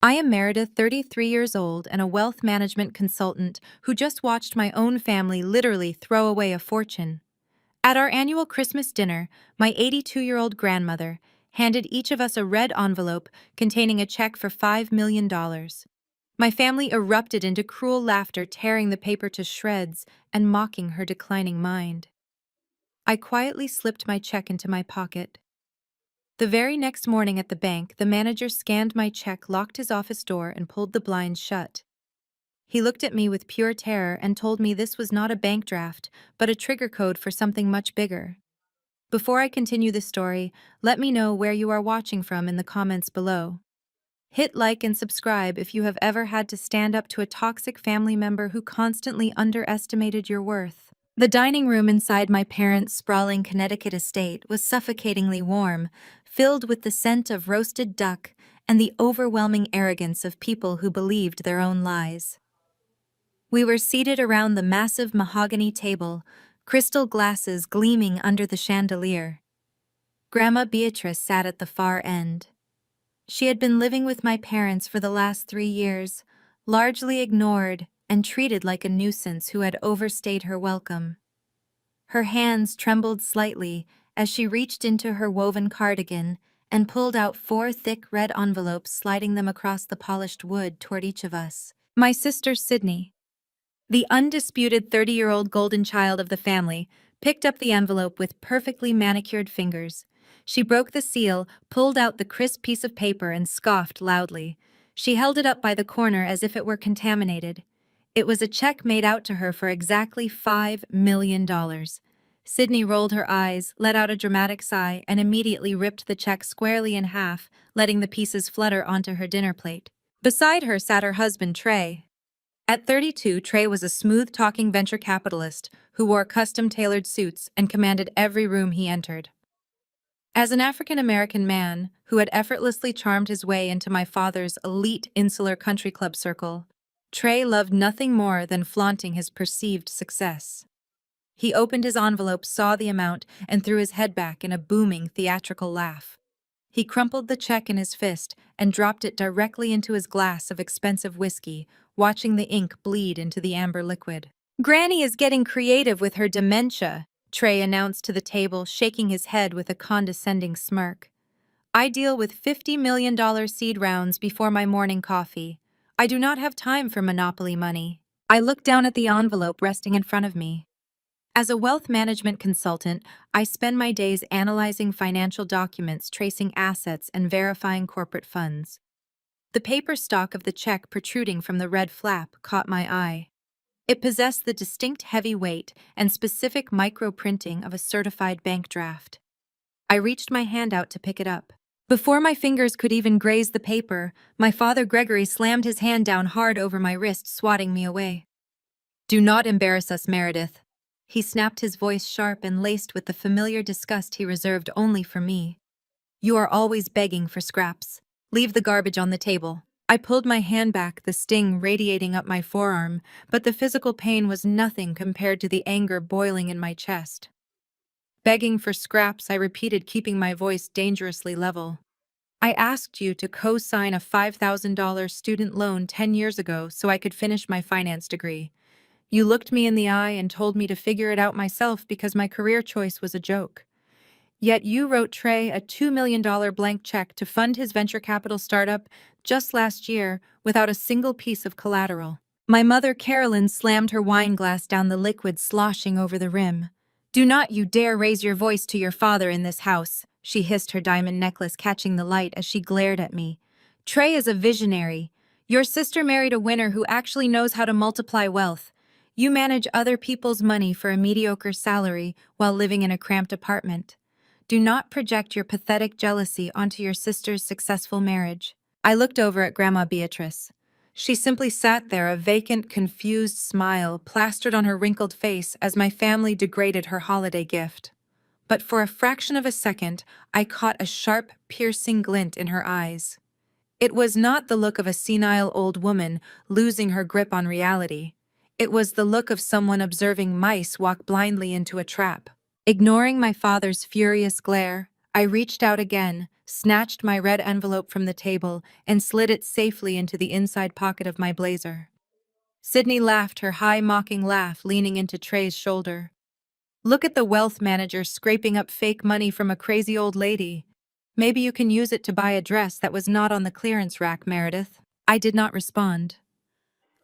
I am Meredith, 33 years old, and a wealth management consultant who just watched my own family literally throw away a fortune. At our annual Christmas dinner, my 82-year-old grandmother handed each of us a red envelope containing a check for $5 million. My family erupted into cruel laughter, tearing the paper to shreds and mocking her declining mind. I quietly slipped my check into my pocket. The very next morning at the bank, the manager scanned my check, locked his office door, and pulled the blinds shut. He looked at me with pure terror and told me this was not a bank draft, but a trigger code for something much bigger. Before I continue the story, let me know where you are watching from in the comments below. Hit like and subscribe if you have ever had to stand up to a toxic family member who constantly underestimated your worth. The dining room inside my parents' sprawling Connecticut estate was suffocatingly warm, filled with the scent of roasted duck and the overwhelming arrogance of people who believed their own lies. We were seated around the massive mahogany table, crystal glasses gleaming under the chandelier. Grandma Beatrice sat at the far end. She had been living with my parents for the last 3 years, largely ignored and treated like a nuisance who had overstayed her welcome. Her hands trembled slightly as she reached into her woven cardigan and pulled out 4 thick red envelopes, sliding them across the polished wood toward each of us. My sister Sydney, the undisputed 30-year-old golden child of the family, picked up the envelope with perfectly manicured fingers. She broke the seal, pulled out the crisp piece of paper, and scoffed loudly. She held it up by the corner as if it were contaminated. It was a check made out to her for exactly $5 million. Sydney rolled her eyes, let out a dramatic sigh, and immediately ripped the check squarely in half, letting the pieces flutter onto her dinner plate. Beside her sat her husband, Trey. At 32, Trey was a smooth-talking venture capitalist who wore custom-tailored suits and commanded every room he entered. As an African-American man who had effortlessly charmed his way into my father's elite insular country club circle, Trey loved nothing more than flaunting his perceived success. He opened his envelope, saw the amount, and threw his head back in a booming, theatrical laugh. He crumpled the check in his fist and dropped it directly into his glass of expensive whiskey, watching the ink bleed into the amber liquid. "Granny is getting creative with her dementia," Trey announced to the table, shaking his head with a condescending smirk. "I deal with $50 million seed rounds before my morning coffee. I do not have time for monopoly money." I looked down at the envelope resting in front of me. As a wealth management consultant, I spend my days analyzing financial documents, tracing assets, and verifying corporate funds. The paper stock of the check protruding from the red flap caught my eye. It possessed the distinct heavy weight and specific micro-printing of a certified bank draft. I reached my hand out to pick it up. Before my fingers could even graze the paper, my father Gregory slammed his hand down hard over my wrist, swatting me away. "Do not embarrass us, Meredith." He snapped, his voice sharp and laced with the familiar disgust he reserved only for me. "You are always begging for scraps. Leave the garbage on the table." I pulled my hand back, the sting radiating up my forearm, but the physical pain was nothing compared to the anger boiling in my chest. "Begging for scraps," I repeated, keeping my voice dangerously level. "I asked you to co-sign a $5,000 student loan 10 years ago so I could finish my finance degree. You looked me in the eye and told me to figure it out myself because my career choice was a joke. Yet you wrote Trey a $2 million blank check to fund his venture capital startup just last year without a single piece of collateral." My mother Carolyn slammed her wine glass down, the liquid sloshing over the rim. "Do not you dare raise your voice to your father in this house," she hissed, her diamond necklace catching the light as she glared at me. "Trey is a visionary. Your sister married a winner who actually knows how to multiply wealth. You manage other people's money for a mediocre salary while living in a cramped apartment. Do not project your pathetic jealousy onto your sister's successful marriage." I looked over at Grandma Beatrice. She simply sat there, a vacant, confused smile plastered on her wrinkled face as my family degraded her holiday gift. But for a fraction of a second, I caught a sharp, piercing glint in her eyes. It was not the look of a senile old woman losing her grip on reality. It was the look of someone observing mice walk blindly into a trap. Ignoring my father's furious glare, I reached out again, snatched my red envelope from the table, and slid it safely into the inside pocket of my blazer. Sydney laughed her high, mocking laugh, leaning into Trey's shoulder. Look at the wealth manager scraping up fake money from a crazy old lady. Maybe you can use it to buy a dress that was not on the clearance rack, Meredith. I did not respond.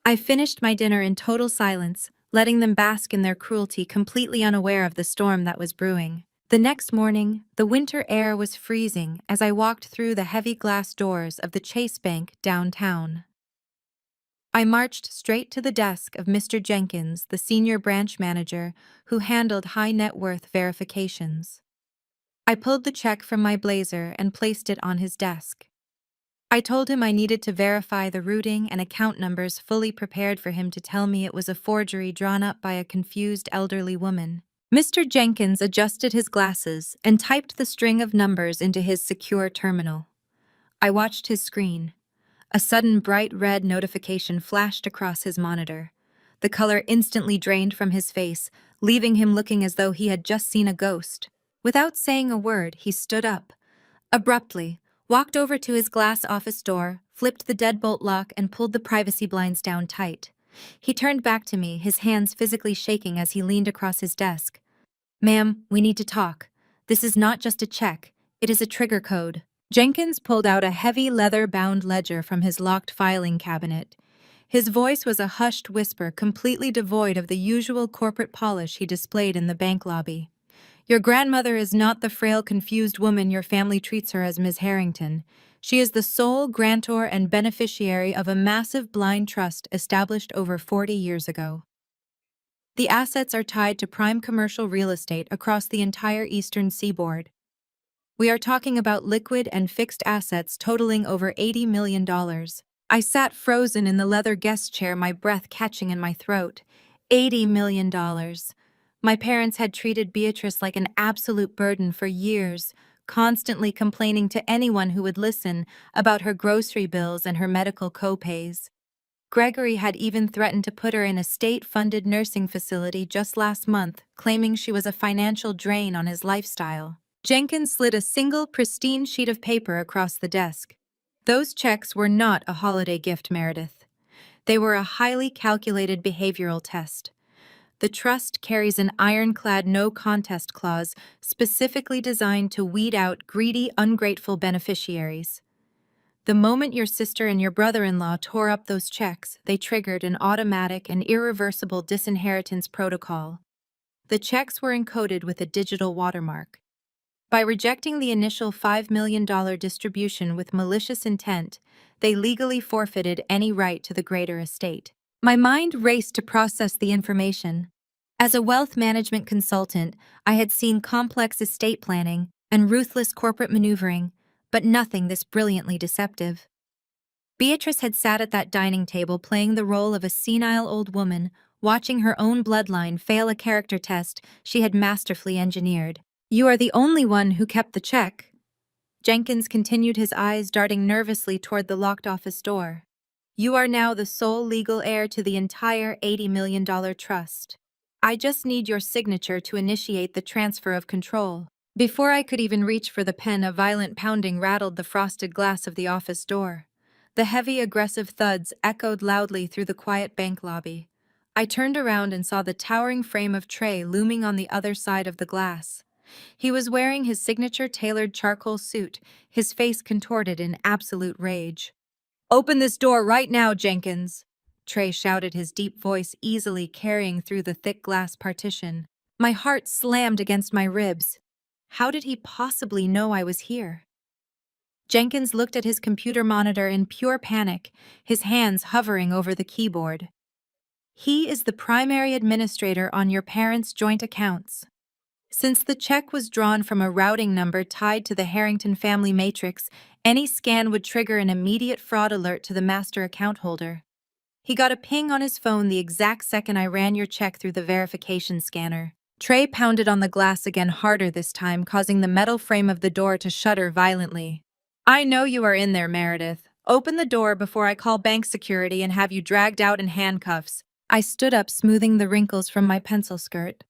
I finished my dinner in total silence, letting them bask in their cruelty, completely unaware of the storm that was brewing. The next morning, the winter air was freezing as I walked through the heavy glass doors of the Chase Bank downtown. I marched straight to the desk of Mr. Jenkins, the senior branch manager who handled high net worth verifications. I pulled the check from my blazer and placed it on his desk. I told him I needed to verify the routing and account numbers, fully prepared for him to tell me it was a forgery drawn up by a confused elderly woman. Mr. Jenkins adjusted his glasses and typed the string of numbers into his secure terminal. I watched his screen. A sudden bright red notification flashed across his monitor. The color instantly drained from his face, leaving him looking as though he had just seen a ghost. Without saying a word, he stood up. Abruptly, walked over to his glass office door, flipped the deadbolt lock, and pulled the privacy blinds down tight. He turned back to me, his hands physically shaking as he leaned across his desk. "Ma'am, we need to talk. This is not just a check. It is a trigger code." Jenkins pulled out a heavy leather-bound ledger from his locked filing cabinet. His voice was a hushed whisper, completely devoid of the usual corporate polish he displayed in the bank lobby. "Your grandmother is not the frail, confused woman your family treats her as, Ms. Harrington. She is the sole grantor and beneficiary of a massive blind trust established over 40 years ago. The assets are tied to prime commercial real estate across the entire eastern seaboard. We are talking about liquid and fixed assets totaling over $80 million. I sat frozen in the leather guest chair, my breath catching in my throat. $80 million. My parents had treated Beatrice like an absolute burden for years, constantly complaining to anyone who would listen about her grocery bills and her medical co-pays. Gregory had even threatened to put her in a state-funded nursing facility just last month, claiming she was a financial drain on his lifestyle. Jenkins slid a single, pristine sheet of paper across the desk. Those checks were not a holiday gift, Meredith. They were a highly calculated behavioral test. The trust carries an ironclad no-contest clause specifically designed to weed out greedy, ungrateful beneficiaries. The moment your sister and your brother-in-law tore up those checks, they triggered an automatic and irreversible disinheritance protocol. The checks were encoded with a digital watermark. By rejecting the initial $5 million distribution with malicious intent, they legally forfeited any right to the greater estate. My mind raced to process the information. As a wealth management consultant, I had seen complex estate planning and ruthless corporate maneuvering, but nothing this brilliantly deceptive. Beatrice had sat at that dining table playing the role of a senile old woman, watching her own bloodline fail a character test she had masterfully engineered. "You are the only one who kept the check." Jenkins continued, his eyes darting nervously toward the locked office door. "You are now the sole legal heir to the entire $80 million trust. I just need your signature to initiate the transfer of control." Before I could even reach for the pen, a violent pounding rattled the frosted glass of the office door. The heavy, aggressive thuds echoed loudly through the quiet bank lobby. I turned around and saw the towering frame of Trey looming on the other side of the glass. He was wearing his signature-tailored charcoal suit, his face contorted in absolute rage. "Open this door right now, Jenkins!" Trey shouted, his deep voice easily carrying through the thick glass partition. My heart slammed against my ribs. How did he possibly know I was here? Jenkins looked at his computer monitor in pure panic, his hands hovering over the keyboard. "He is the primary administrator on your parents' joint accounts. Since the check was drawn from a routing number tied to the Harrington family matrix, any scan would trigger an immediate fraud alert to the master account holder. He got a ping on his phone the exact second I ran your check through the verification scanner." Trey pounded on the glass again, harder this time, causing the metal frame of the door to shudder violently. "I know you are in there, Meredith. Open the door before I call bank security and have you dragged out in handcuffs." I stood up, smoothing the wrinkles from my pencil skirt.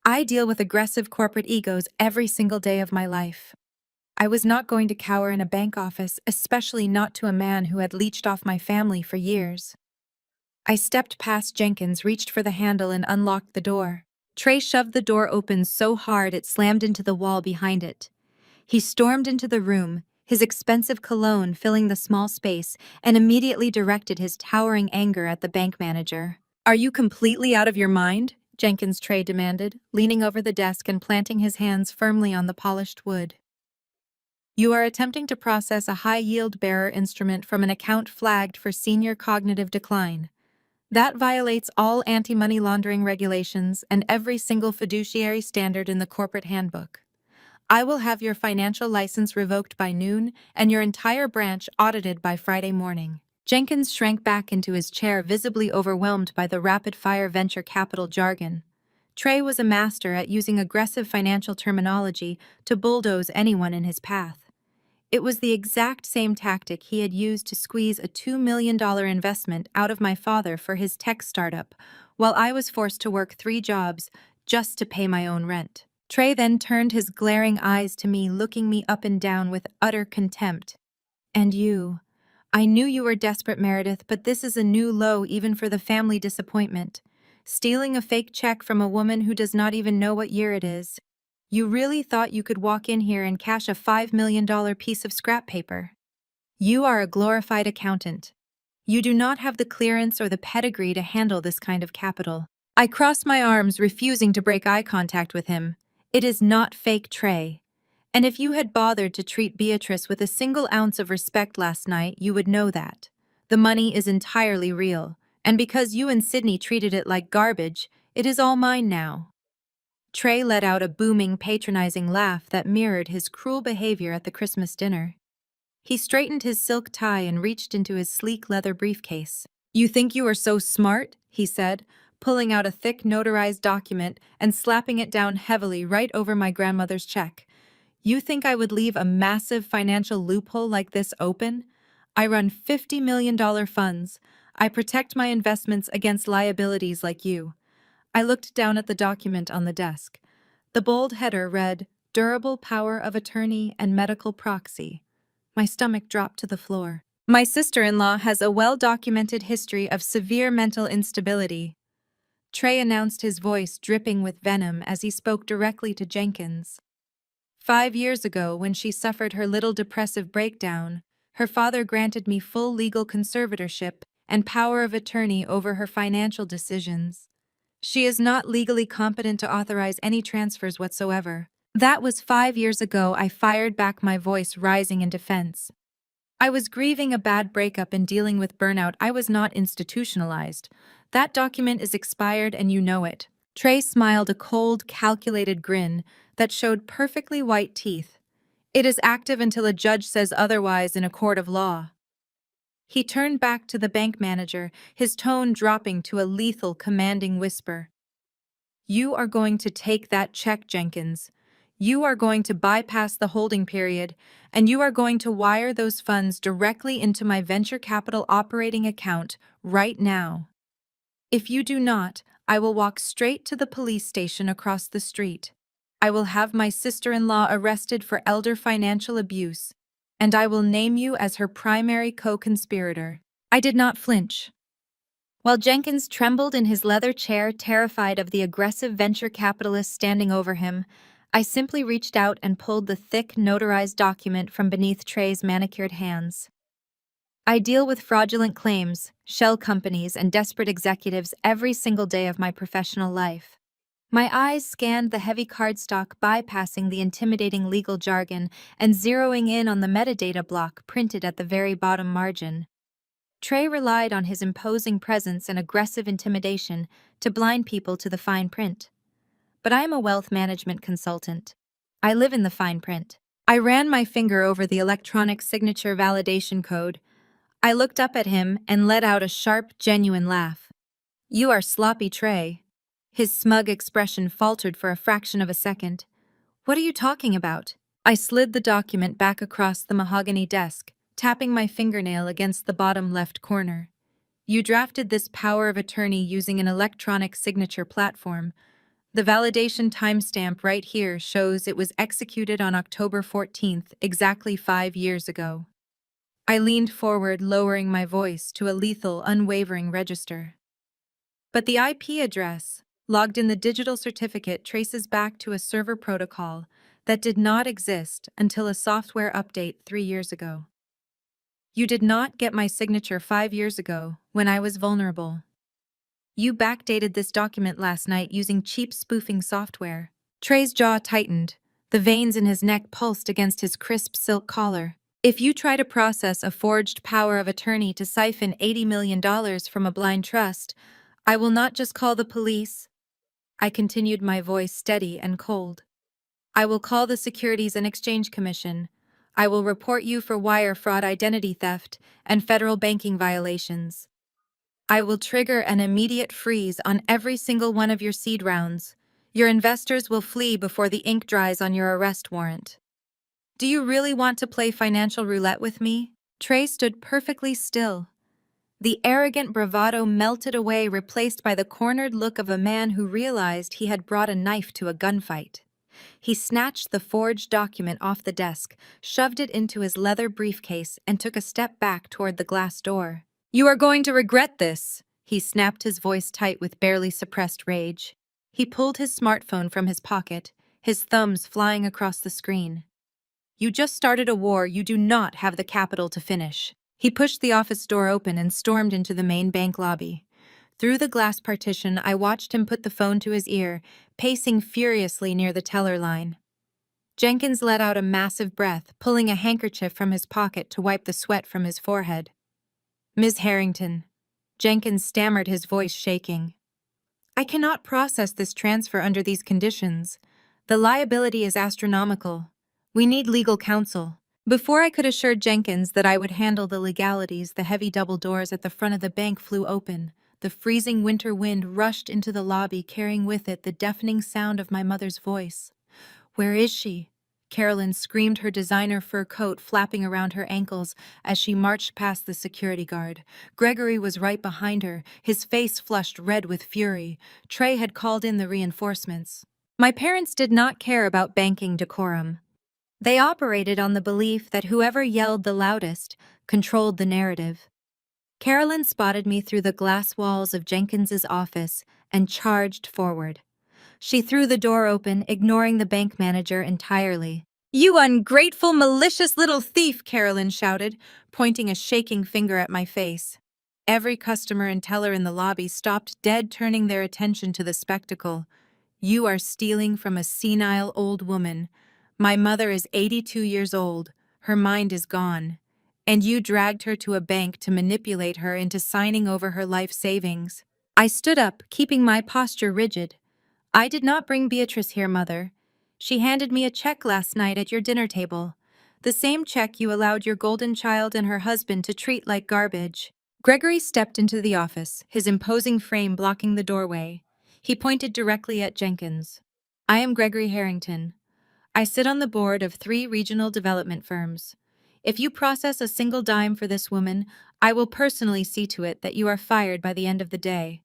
I deal with aggressive corporate egos every single day of my life. I was not going to cower in a bank office, especially not to a man who had leeched off my family for years. I stepped past Jenkins, reached for the handle, and unlocked the door. Trey shoved the door open so hard it slammed into the wall behind it. He stormed into the room, his expensive cologne filling the small space, and immediately directed his towering anger at the bank manager. "Are you completely out of your mind?" Jenkins Trey demanded, leaning over the desk and planting his hands firmly on the polished wood. "You are attempting to process a high-yield bearer instrument from an account flagged for senior cognitive decline. That violates all anti-money laundering regulations and every single fiduciary standard in the corporate handbook. I will have your financial license revoked by noon and your entire branch audited by Friday morning." Jenkins shrank back into his chair, visibly overwhelmed by the rapid-fire venture capital jargon. Trey was a master at using aggressive financial terminology to bulldoze anyone in his path. It was the exact same tactic he had used to squeeze a $2 million investment out of my father for his tech startup, while I was forced to work 3 jobs just to pay my own rent. Trey then turned his glaring eyes to me, looking me up and down with utter contempt. "And you? I knew you were desperate, Meredith, but this is a new low even for the family disappointment. Stealing a fake check from a woman who does not even know what year it is. You really thought you could walk in here and cash a $5 million piece of scrap paper? You are a glorified accountant. You do not have the clearance or the pedigree to handle this kind of capital." I crossed my arms, refusing to break eye contact with him. "It is not fake, Trey. And if you had bothered to treat Beatrice with a single ounce of respect last night, you would know that. The money is entirely real, and because you and Sydney treated it like garbage, it is all mine now." Trey let out a booming, patronizing laugh that mirrored his cruel behavior at the Christmas dinner. He straightened his silk tie and reached into his sleek leather briefcase. "You think you are so smart?" he said, pulling out a thick notarized document and slapping it down heavily right over my grandmother's check. "You think I would leave a massive financial loophole like this open? I run $50 million funds. I protect my investments against liabilities like you." I looked down at the document on the desk. The bold header read, "Durable Power of Attorney and Medical Proxy." My stomach dropped to the floor. "My sister-in-law has a well-documented history of severe mental instability." Trey announced, his voice dripping with venom as he spoke directly to Jenkins. "5 years ago, when she suffered her little depressive breakdown, her father granted me full legal conservatorship and power of attorney over her financial decisions. She is not legally competent to authorize any transfers whatsoever." "That was 5 years ago," I fired back, my voice rising in defense. "I was grieving a bad breakup and dealing with burnout. I was not institutionalized. That document is expired and you know it." Trey smiled, a cold, calculated grin that showed perfectly white teeth. "It is active until a judge says otherwise in a court of law." He turned back to the bank manager, his tone dropping to a lethal, commanding whisper. "You are going to take that check, Jenkins. You are going to bypass the holding period, and you are going to wire those funds directly into my venture capital operating account right now. If you do not, I will walk straight to the police station across the street. I will have my sister-in-law arrested for elder financial abuse, and I will name you as her primary co-conspirator." I did not flinch. While Jenkins trembled in his leather chair, terrified of the aggressive venture capitalist standing over him, I simply reached out and pulled the thick, notarized document from beneath Trey's manicured hands. "I deal with fraudulent claims, shell companies, and desperate executives every single day of my professional life." My eyes scanned the heavy cardstock, bypassing the intimidating legal jargon and zeroing in on the metadata block printed at the very bottom margin. Trey relied on his imposing presence and aggressive intimidation to blind people to the fine print. But I am a wealth management consultant. I live in the fine print. I ran my finger over the electronic signature validation code. I looked up at him and let out a sharp, genuine laugh. "You are sloppy, Trey." His smug expression faltered for a fraction of a second. "What are you talking about?" I slid the document back across the mahogany desk, tapping my fingernail against the bottom left corner. "You drafted this power of attorney using an electronic signature platform. The validation timestamp right here shows it was executed on October 14th, exactly 5 years ago. I leaned forward, lowering my voice to a lethal, unwavering register. But the IP address, logged in the digital certificate, traces back to a server protocol that did not exist until a software update 3 years ago. You did not get my signature 5 years ago, when I was vulnerable. You backdated this document last night using cheap spoofing software. Trey's jaw tightened. The veins in his neck pulsed against his crisp silk collar. If you try to process a forged power of attorney to siphon $80 million from a blind trust, I will not just call the police. I continued, my voice steady and cold. I will call the Securities and Exchange Commission. I will report you for wire fraud, identity theft, and federal banking violations. I will trigger an immediate freeze on every single one of your seed rounds. Your investors will flee before the ink dries on your arrest warrant. Do you really want to play financial roulette with me? Trey stood perfectly still. The arrogant bravado melted away, replaced by the cornered look of a man who realized he had brought a knife to a gunfight. He snatched the forged document off the desk, shoved it into his leather briefcase, and took a step back toward the glass door. "You are going to regret this," he snapped, his voice tight with barely suppressed rage. He pulled his smartphone from his pocket, his thumbs flying across the screen. "You just started a war you do not have the capital to finish." He pushed the office door open and stormed into the main bank lobby. Through the glass partition, I watched him put the phone to his ear, pacing furiously near the teller line. Jenkins let out a massive breath, pulling a handkerchief from his pocket to wipe the sweat from his forehead. "Ms. Harrington," Jenkins stammered, his voice shaking. "I cannot process this transfer under these conditions. The liability is astronomical. We need legal counsel." Before I could assure Jenkins that I would handle the legalities, the heavy double doors at the front of the bank flew open. The freezing winter wind rushed into the lobby, carrying with it the deafening sound of my mother's voice. "Where is she?" Carolyn screamed, her designer fur coat flapping around her ankles as she marched past the security guard. Gregory was right behind her, his face flushed red with fury. Trey had called in the reinforcements. My parents did not care about banking decorum. They operated on the belief that whoever yelled the loudest controlled the narrative. Carolyn spotted me through the glass walls of Jenkins's office and charged forward. She threw the door open, ignoring the bank manager entirely. "You ungrateful, malicious little thief!" Carolyn shouted, pointing a shaking finger at my face. Every customer and teller in the lobby stopped dead, turning their attention to the spectacle. "You are stealing from a senile old woman. My mother is 82 years old. Her mind is gone. And you dragged her to a bank to manipulate her into signing over her life savings." I stood up, keeping my posture rigid. "I did not bring Beatrice here, Mother. She handed me a check last night at your dinner table. The same check you allowed your golden child and her husband to treat like garbage." Gregory stepped into the office, his imposing frame blocking the doorway. He pointed directly at Jenkins. "I am Gregory Harrington. I sit on the board of 3 regional development firms. If you process a single dime for this woman, I will personally see to it that you are fired by the end of the day.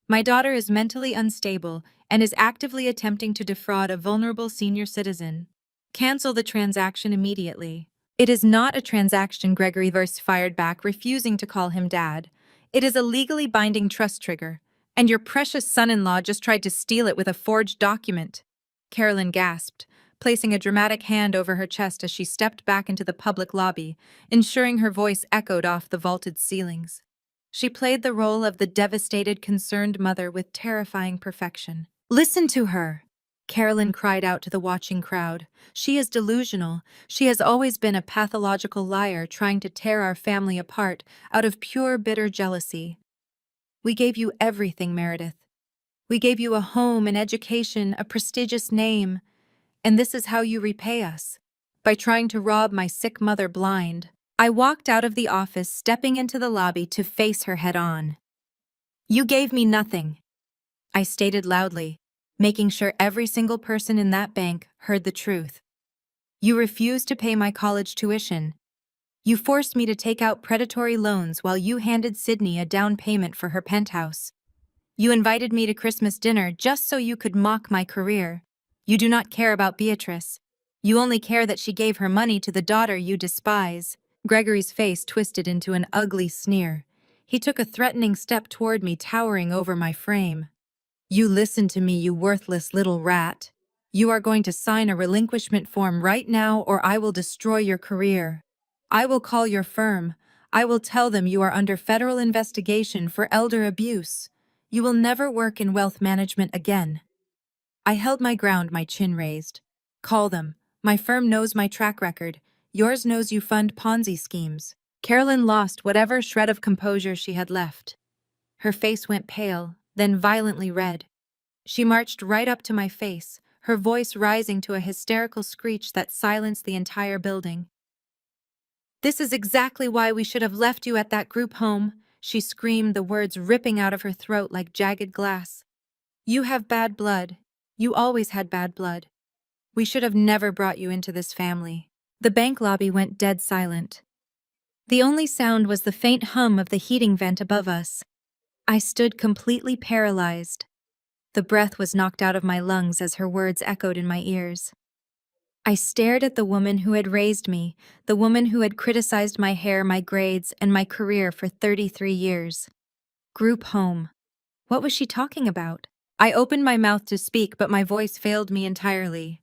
My daughter is mentally unstable and is actively attempting to defraud a vulnerable senior citizen. Cancel the transaction immediately." "It is not a transaction," Gregory fired back, refusing to call him Dad. "It is a legally binding trust trigger, and your precious son-in-law just tried to steal it with a forged document." Carolyn gasped, placing a dramatic hand over her chest as she stepped back into the public lobby, ensuring her voice echoed off the vaulted ceilings. She played the role of the devastated, concerned mother with terrifying perfection. "Listen to her," Carolyn cried out to the watching crowd. "She is delusional. She has always been a pathological liar, trying to tear our family apart out of pure, bitter jealousy. We gave you everything, Meredith. We gave you a home, an education, a prestigious name. And this is how you repay us, by trying to rob my sick mother blind." I walked out of the office, stepping into the lobby to face her head-on. "You gave me nothing," I stated loudly, making sure every single person in that bank heard the truth. "You refused to pay my college tuition. You forced me to take out predatory loans while you handed Sydney a down payment for her penthouse. You invited me to Christmas dinner just so you could mock my career. You do not care about Beatrice. You only care that she gave her money to the daughter you despise." Gregory's face twisted into an ugly sneer. He took a threatening step toward me, towering over my frame. "You listen to me, you worthless little rat. You are going to sign a relinquishment form right now, or I will destroy your career. I will call your firm. I will tell them you are under federal investigation for elder abuse. You will never work in wealth management again." I held my ground, my chin raised. "Call them. My firm knows my track record. Yours knows you fund Ponzi schemes." Carolyn lost whatever shred of composure she had left. Her face went pale, then violently red. She marched right up to my face, her voice rising to a hysterical screech that silenced the entire building. "This is exactly why we should have left you at that group home," she screamed, the words ripping out of her throat like jagged glass. "You have bad blood. You always had bad blood. We should have never brought you into this family." The bank lobby went dead silent. The only sound was the faint hum of the heating vent above us. I stood completely paralyzed. The breath was knocked out of my lungs as her words echoed in my ears. I stared at the woman who had raised me, the woman who had criticized my hair, my grades, and my career for 33 years. Group home. What was she talking about? I opened my mouth to speak, but my voice failed me entirely.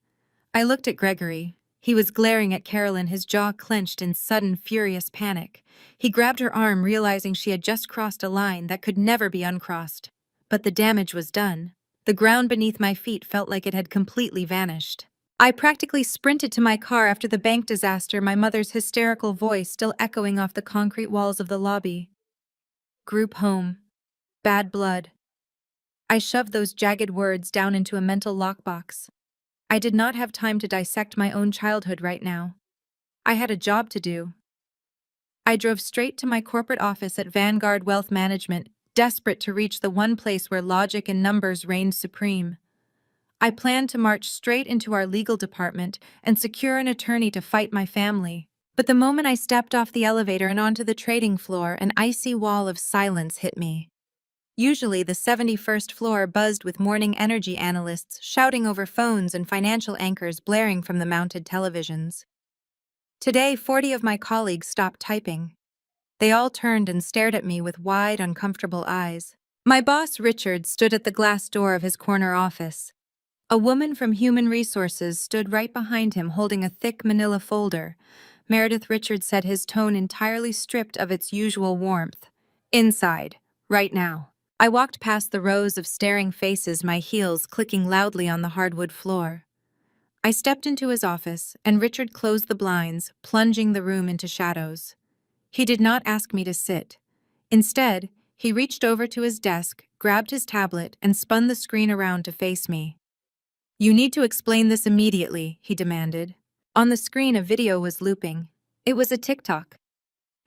I looked at Gregory. He was glaring at Carolyn, his jaw clenched in sudden, furious panic. He grabbed her arm, realizing she had just crossed a line that could never be uncrossed. But the damage was done. The ground beneath my feet felt like it had completely vanished. I practically sprinted to my car after the bank disaster, my mother's hysterical voice still echoing off the concrete walls of the lobby. Group home. Bad blood. I shoved those jagged words down into a mental lockbox. I did not have time to dissect my own childhood right now. I had a job to do. I drove straight to my corporate office at Vanguard Wealth Management, desperate to reach the one place where logic and numbers reigned supreme. I planned to march straight into our legal department and secure an attorney to fight my family. But the moment I stepped off the elevator and onto the trading floor, an icy wall of silence hit me. Usually, the 71st floor buzzed with morning energy analysts shouting over phones and financial anchors blaring from the mounted televisions. Today, 40 of my colleagues stopped typing. They all turned and stared at me with wide, uncomfortable eyes. My boss, Richard, stood at the glass door of his corner office. A woman from Human Resources stood right behind him holding a thick manila folder. Meredith, Richard said, his tone entirely stripped of its usual warmth. "Inside, right now." I walked past the rows of staring faces, my heels clicking loudly on the hardwood floor. I stepped into his office, and Richard closed the blinds, plunging the room into shadows. He did not ask me to sit. Instead, he reached over to his desk, grabbed his tablet, and spun the screen around to face me. "You need to explain this immediately," he demanded. On the screen, a video was looping. It was a TikTok.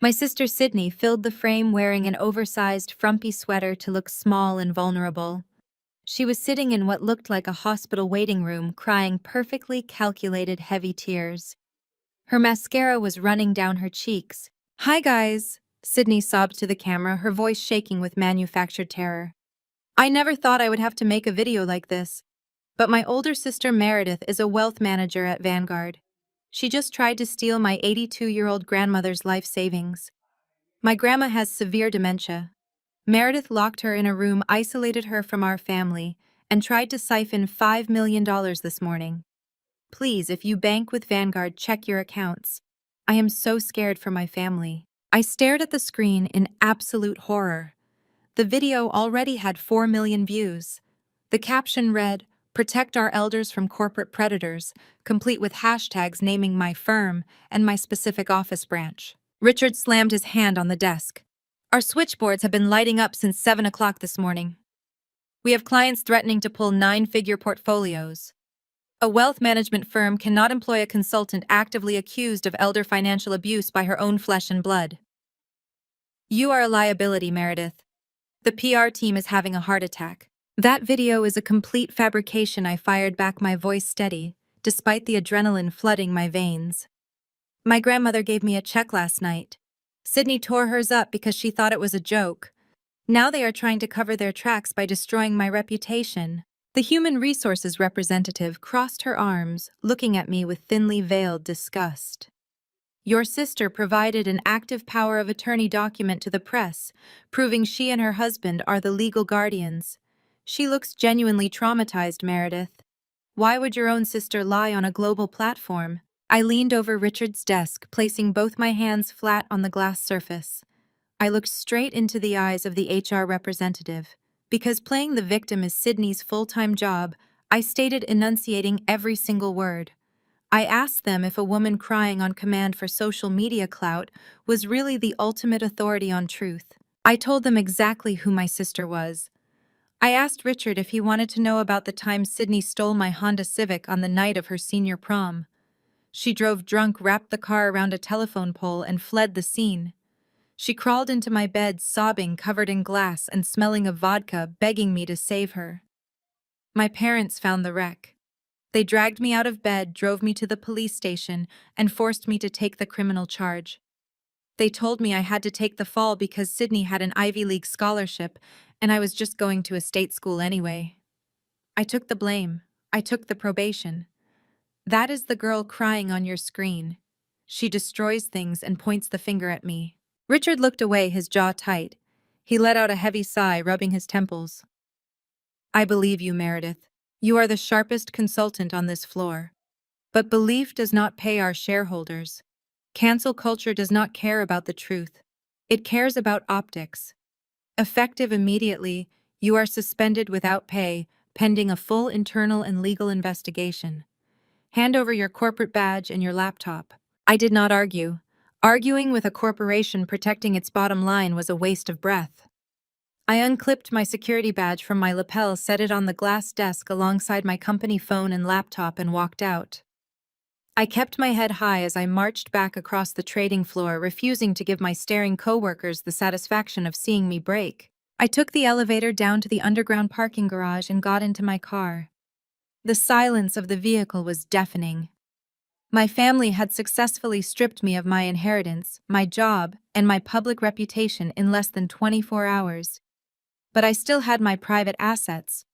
My sister Sydney filled the frame wearing an oversized, frumpy sweater to look small and vulnerable. She was sitting in what looked like a hospital waiting room, crying perfectly calculated, heavy tears. Her mascara was running down her cheeks. "Hi guys," Sydney sobbed to the camera, her voice shaking with manufactured terror. "I never thought I would have to make a video like this. But my older sister Meredith is a wealth manager at Vanguard. She just tried to steal my 82-year-old grandmother's life savings. My grandma has severe dementia. Meredith locked her in a room, isolated her from our family, and tried to siphon $5 million this morning. Please, if you bank with Vanguard, check your accounts. I am so scared for my family." I stared at the screen in absolute horror. The video already had 4 million views. The caption read, "Protect our elders from corporate predators," complete with hashtags naming my firm and my specific office branch. Richard slammed his hand on the desk. "Our switchboards have been lighting up since 7 o'clock this morning. We have clients threatening to pull 9-figure portfolios. A wealth management firm cannot employ a consultant actively accused of elder financial abuse by her own flesh and blood. You are a liability, Meredith. The PR team is having a heart attack." "That video is a complete fabrication," I fired back, my voice steady, despite the adrenaline flooding my veins. "My grandmother gave me a check last night. Sydney tore hers up because she thought it was a joke. Now they are trying to cover their tracks by destroying my reputation. The human resources representative crossed her arms, looking at me with thinly veiled disgust. Your sister provided an active power of attorney document to the press, proving she and her husband are the legal guardians. She looks genuinely traumatized, Meredith. Why would your own sister lie on a global platform? I leaned over Richard's desk, placing both my hands flat on the glass surface. I looked straight into the eyes of the HR representative. Because playing the victim is Sydney's full-time job, I stated, enunciating every single word. I asked them if a woman crying on command for social media clout was really the ultimate authority on truth. I told them exactly who my sister was. I asked Richard if he wanted to know about the time Sydney stole my Honda Civic on the night of her senior prom. She drove drunk, wrapped the car around a telephone pole, and fled the scene. She crawled into my bed, sobbing, covered in glass and smelling of vodka, begging me to save her. My parents found the wreck. They dragged me out of bed, drove me to the police station, and forced me to take the criminal charge. They told me I had to take the fall because Sydney had an Ivy League scholarship, and I was just going to a state school anyway. I took the blame. I took the probation. That is the girl crying on your screen. She destroys things and points the finger at me. Richard looked away, his jaw tight. He let out a heavy sigh, rubbing his temples. I believe you, Meredith. You are the sharpest consultant on this floor. But belief does not pay our shareholders. Cancel culture does not care about the truth. It cares about optics. Effective immediately, you are suspended without pay, pending a full internal and legal investigation. Hand over your corporate badge and your laptop. I did not argue. Arguing with a corporation protecting its bottom line was a waste of breath. I unclipped my security badge from my lapel, set it on the glass desk alongside my company phone and laptop, and walked out. I kept my head high as I marched back across the trading floor, refusing to give my staring coworkers the satisfaction of seeing me break. I took the elevator down to the underground parking garage and got into my car. The silence of the vehicle was deafening. My family had successfully stripped me of my inheritance, my job, and my public reputation in less than 24 hours. But I still had my private assets.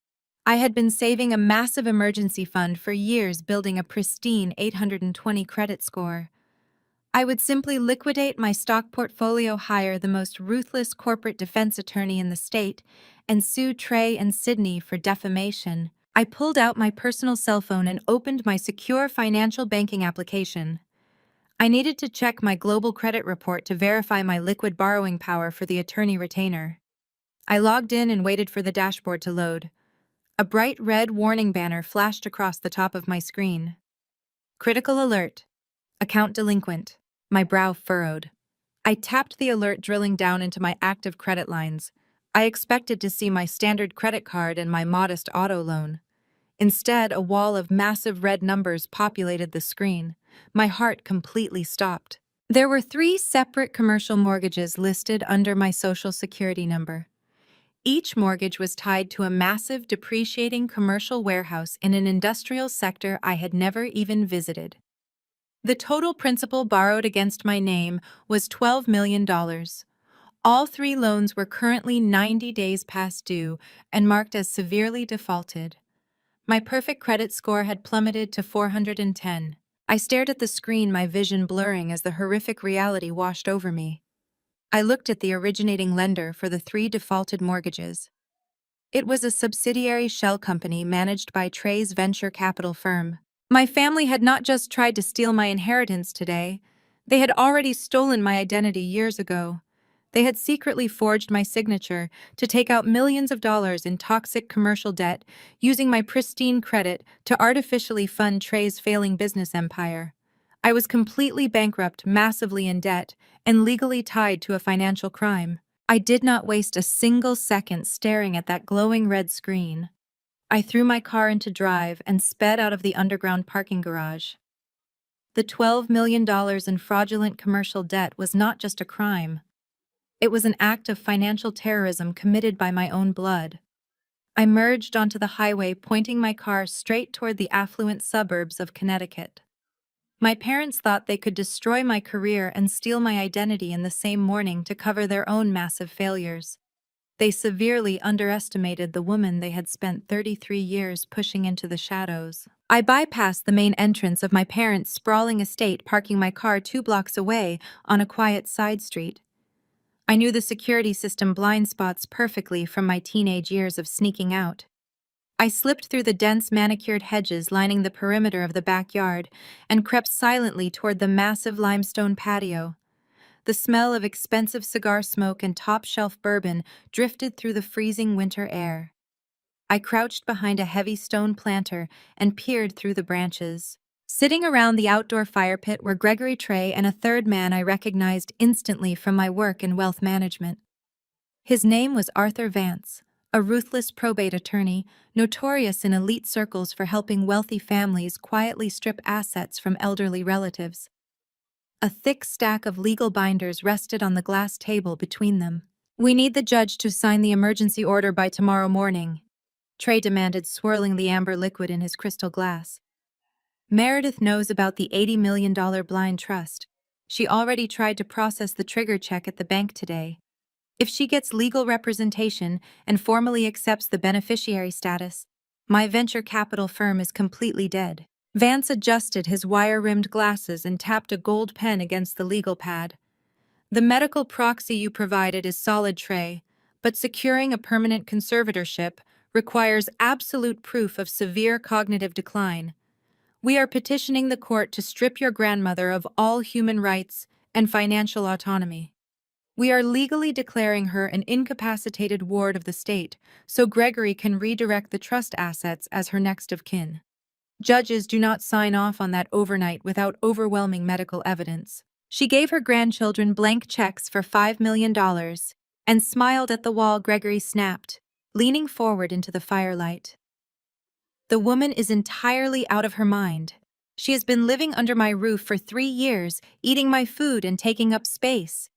I had been saving a massive emergency fund for years, building a pristine 820 credit score. I would simply liquidate my stock portfolio, hire the most ruthless corporate defense attorney in the state, and sue Trey and Sydney for defamation. I pulled out my personal cell phone and opened my secure financial banking application. I needed to check my global credit report to verify my liquid borrowing power for the attorney retainer. I logged in and waited for the dashboard to load. A bright red warning banner flashed across the top of my screen. Critical alert. Account delinquent. My brow furrowed. I tapped the alert, drilling down into my active credit lines. I expected to see my standard credit card and my modest auto loan. Instead, a wall of massive red numbers populated the screen. My heart completely stopped. There were 3 separate commercial mortgages listed under my Social Security number. Each mortgage was tied to a massive, depreciating commercial warehouse in an industrial sector I had never even visited. The total principal borrowed against my name was $12 million. All 3 loans were currently 90 days past due and marked as severely defaulted. My perfect credit score had plummeted to 410. I stared at the screen, my vision blurring as the horrific reality washed over me. I looked at the originating lender for the 3 defaulted mortgages. It was a subsidiary shell company managed by Trey's venture capital firm. My family had not just tried to steal my inheritance today, they had already stolen my identity years ago. They had secretly forged my signature to take out millions of dollars in toxic commercial debt, using my pristine credit to artificially fund Trey's failing business empire. I was completely bankrupt, massively in debt, and legally tied to a financial crime. I did not waste a single second staring at that glowing red screen. I threw my car into drive and sped out of the underground parking garage. The $12 million in fraudulent commercial debt was not just a crime. It was an act of financial terrorism committed by my own blood. I merged onto the highway, pointing my car straight toward the affluent suburbs of Connecticut. My parents thought they could destroy my career and steal my identity in the same morning to cover their own massive failures. They severely underestimated the woman they had spent 33 years pushing into the shadows. I bypassed the main entrance of my parents' sprawling estate, parking my car 2 blocks away on a quiet side street. I knew the security system blind spots perfectly from my teenage years of sneaking out. I slipped through the dense manicured hedges lining the perimeter of the backyard and crept silently toward the massive limestone patio. The smell of expensive cigar smoke and top-shelf bourbon drifted through the freezing winter air. I crouched behind a heavy stone planter and peered through the branches. Sitting around the outdoor fire pit were Gregory Trey and a third man I recognized instantly from my work in wealth management. His name was Arthur Vance, a ruthless probate attorney, notorious in elite circles for helping wealthy families quietly strip assets from elderly relatives. A thick stack of legal binders rested on the glass table between them. "We need the judge to sign the emergency order by tomorrow morning," Trey demanded, swirling the amber liquid in his crystal glass. "Meredith knows about the $80 million blind trust. She already tried to process the trigger check at the bank today. If she gets legal representation and formally accepts the beneficiary status, my venture capital firm is completely dead." Vance adjusted his wire-rimmed glasses and tapped a gold pen against the legal pad. "The medical proxy you provided is solid, Trey, but securing a permanent conservatorship requires absolute proof of severe cognitive decline. We are petitioning the court to strip your grandmother of all human rights and financial autonomy. We are legally declaring her an incapacitated ward of the state, so Gregory can redirect the trust assets as her next of kin. Judges do not sign off on that overnight without overwhelming medical evidence." She gave her grandchildren blank checks for $5 million and smiled at the wall. Gregory snapped, leaning forward into the firelight. "The woman is entirely out of her mind. She has been living under my roof for 3 years, eating my food and taking up space.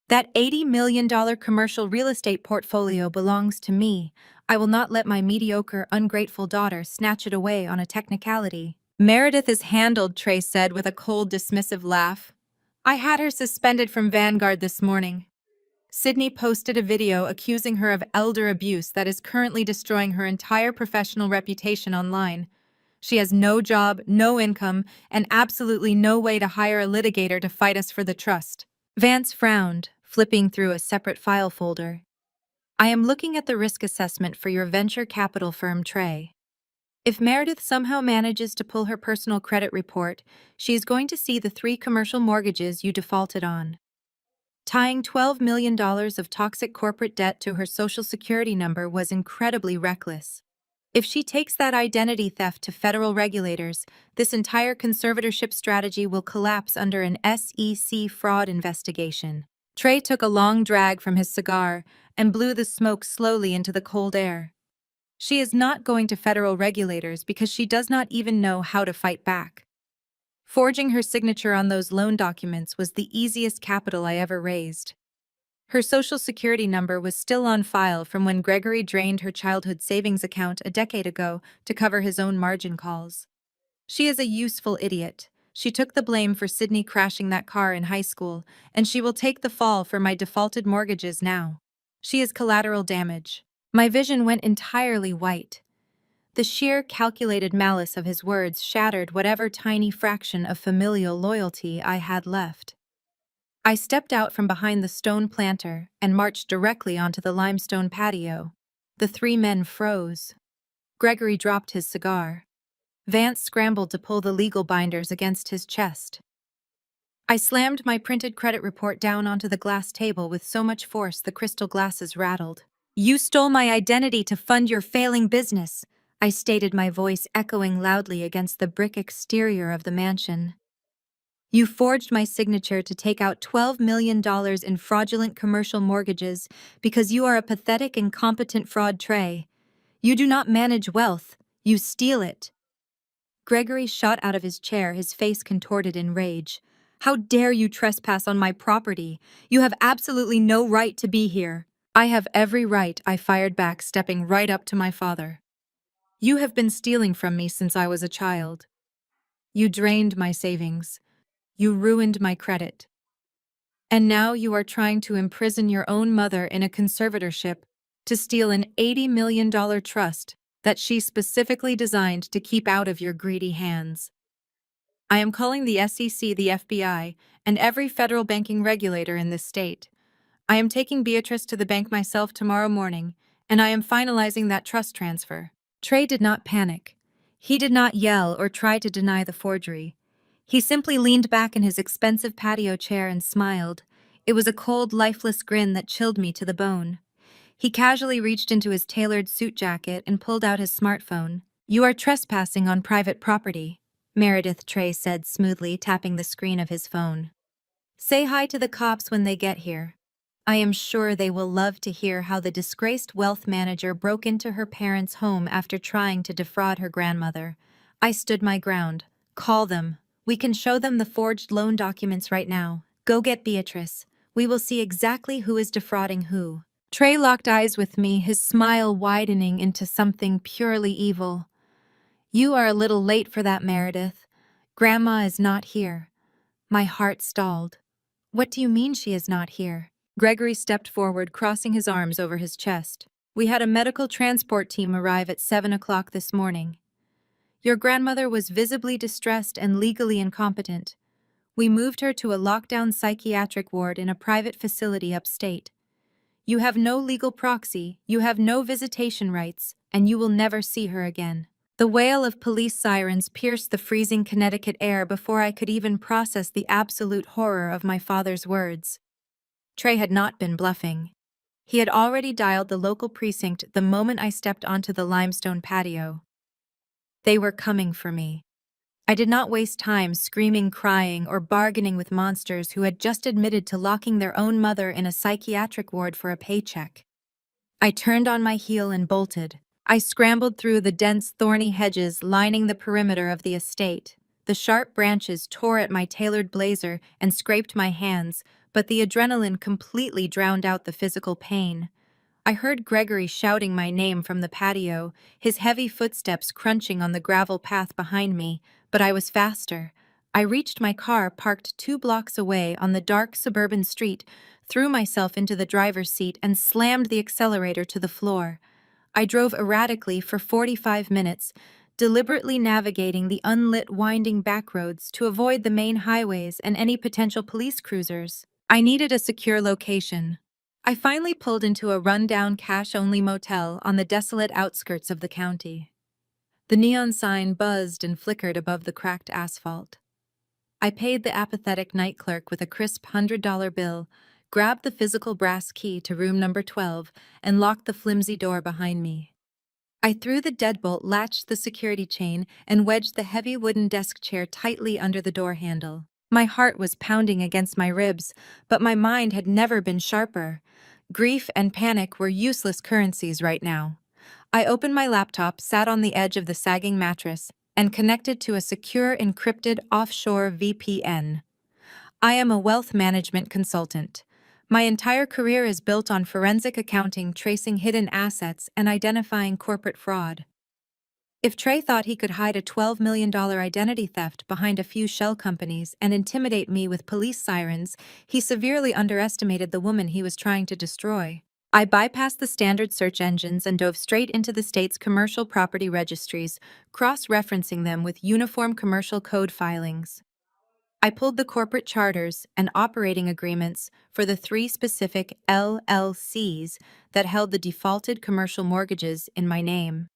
That $80 million commercial real estate portfolio belongs to me. I will not let my mediocre, ungrateful daughter snatch it away on a technicality." "Meredith is handled," Trey said with a cold, dismissive laugh. "I had her suspended from Vanguard this morning. Sydney posted a video accusing her of elder abuse that is currently destroying her entire professional reputation online. She has no job, no income, and absolutely no way to hire a litigator to fight us for the trust." Vance frowned, flipping through a separate file folder. "I am looking at the risk assessment for your venture capital firm, Trey. If Meredith somehow manages to pull her personal credit report, she is going to see the 3 commercial mortgages you defaulted on. Tying $12 million of toxic corporate debt to her social security number was incredibly reckless. If she takes that identity theft to federal regulators, this entire conservatorship strategy will collapse under an SEC fraud investigation." Trey took a long drag from his cigar and blew the smoke slowly into the cold air. "She is not going to federal regulators because she does not even know how to fight back. Forging her signature on those loan documents was the easiest capital I ever raised. Her social security number was still on file from when Gregory drained her childhood savings account a decade ago to cover his own margin calls. She is a useful idiot. She took the blame for Sydney crashing that car in high school, and she will take the fall for my defaulted mortgages now. She is collateral damage." My vision went entirely white. The sheer calculated malice of his words shattered whatever tiny fraction of familial loyalty I had left. I stepped out from behind the stone planter and marched directly onto the limestone patio. The 3 men froze. Gregory dropped his cigar. Vance scrambled to pull the legal binders against his chest. I slammed my printed credit report down onto the glass table with so much force the crystal glasses rattled. "You stole my identity to fund your failing business," I stated, my voice echoing loudly against the brick exterior of the mansion. "You forged my signature to take out $12 million in fraudulent commercial mortgages because you are a pathetic, incompetent fraud, Trey. You do not manage wealth, you steal it." Gregory shot out of his chair, his face contorted in rage. "How dare you trespass on my property? You have absolutely no right to be here." "I have every right," I fired back, stepping right up to my father. "You have been stealing from me since I was a child. You drained my savings. You ruined my credit. And now you are trying to imprison your own mother in a conservatorship to steal an $80 million trust that she specifically designed to keep out of your greedy hands. I am calling the SEC, the FBI, and every federal banking regulator in this state. I am taking Beatrice to the bank myself tomorrow morning, and I am finalizing that trust transfer. Trey did not panic. He did not yell or try to deny the forgery. He simply leaned back in his expensive patio chair and smiled. It was a cold, lifeless grin that chilled me to the bone. He casually reached into his tailored suit jacket and pulled out his smartphone. "You are trespassing on private property," Meredith Trey said smoothly, tapping the screen of his phone. "Say hi to the cops when they get here. I am sure they will love to hear how the disgraced wealth manager broke into her parents' home after trying to defraud her grandmother." I stood my ground. "Call them. We can show them the forged loan documents right now. Go get Beatrice. We will see exactly who is defrauding who." Trey locked eyes with me, his smile widening into something purely evil. "You are a little late for that, Meredith. Grandma is not here." My heart stalled. "What do you mean she is not here?" Gregory stepped forward, crossing his arms over his chest. "We had a medical transport team arrive at 7 o'clock this morning. Your grandmother was visibly distressed and legally incompetent. We moved her to a lockdown psychiatric ward in a private facility upstate. You have no legal proxy, you have no visitation rights, and you will never see her again." The wail of police sirens pierced the freezing Connecticut air before I could even process the absolute horror of my father's words. Trey had not been bluffing. He had already dialed the local precinct the moment I stepped onto the limestone patio. They were coming for me. I did not waste time screaming, crying, or bargaining with monsters who had just admitted to locking their own mother in a psychiatric ward for a paycheck. I turned on my heel and bolted. I scrambled through the dense, thorny hedges lining the perimeter of the estate. The sharp branches tore at my tailored blazer and scraped my hands, but the adrenaline completely drowned out the physical pain. I heard Gregory shouting my name from the patio, his heavy footsteps crunching on the gravel path behind me, but I was faster. I reached my car parked 2 blocks away on the dark suburban street, threw myself into the driver's seat, and slammed the accelerator to the floor. I drove erratically for 45 minutes, deliberately navigating the unlit, winding backroads to avoid the main highways and any potential police cruisers. I needed a secure location. I finally pulled into a rundown cash-only motel on the desolate outskirts of the county. The neon sign buzzed and flickered above the cracked asphalt. I paid the apathetic night clerk with a crisp $100 bill, grabbed the physical brass key to room number 12, and locked the flimsy door behind me. I threw the deadbolt, latched the security chain, and wedged the heavy wooden desk chair tightly under the door handle. My heart was pounding against my ribs, but my mind had never been sharper. Grief and panic were useless currencies right now. I opened my laptop, sat on the edge of the sagging mattress, and connected to a secure, encrypted offshore VPN. I am a wealth management consultant. My entire career is built on forensic accounting, tracing hidden assets, and identifying corporate fraud. If Trey thought he could hide a $12 million identity theft behind a few shell companies and intimidate me with police sirens, he severely underestimated the woman he was trying to destroy. I bypassed the standard search engines and dove straight into the state's commercial property registries, cross-referencing them with uniform commercial code filings. I pulled the corporate charters and operating agreements for the 3 specific LLCs that held the defaulted commercial mortgages in my name.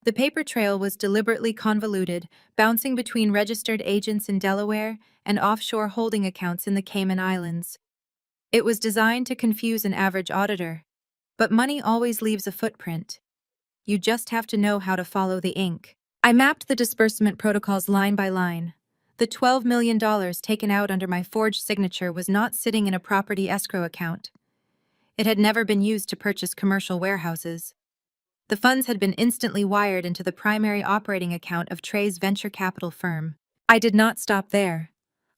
The paper trail was deliberately convoluted, bouncing between registered agents in Delaware and offshore holding accounts in the Cayman Islands. It was designed to confuse an average auditor, but money always leaves a footprint. You just have to know how to follow the ink. I mapped the disbursement protocols line by line. The $12 million taken out under my forged signature was not sitting in a property escrow account. It had never been used to purchase commercial warehouses. The funds had been instantly wired into the primary operating account of Trey's venture capital firm. I did not stop there.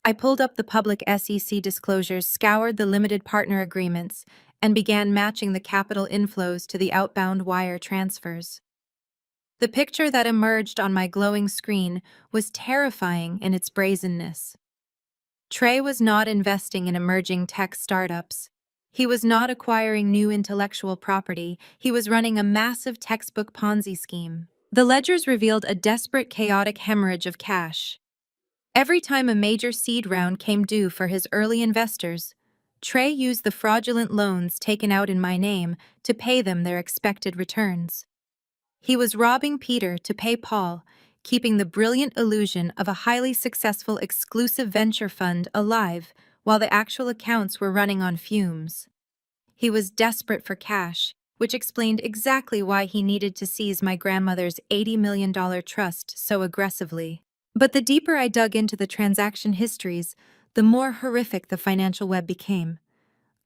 I pulled up the public SEC disclosures, scoured the limited partner agreements, and began matching the capital inflows to the outbound wire transfers. The picture that emerged on my glowing screen was terrifying in its brazenness. Trey was not investing in emerging tech startups. He was not acquiring new intellectual property, he was running a massive textbook Ponzi scheme. The ledgers revealed a desperate, chaotic hemorrhage of cash. Every time a major seed round came due for his early investors, Trey used the fraudulent loans taken out in my name to pay them their expected returns. He was robbing Peter to pay Paul, keeping the brilliant illusion of a highly successful exclusive venture fund alive while the actual accounts were running on fumes. He was desperate for cash, which explained exactly why he needed to seize my grandmother's $80 million trust so aggressively. But the deeper I dug into the transaction histories, the more horrific the financial web became.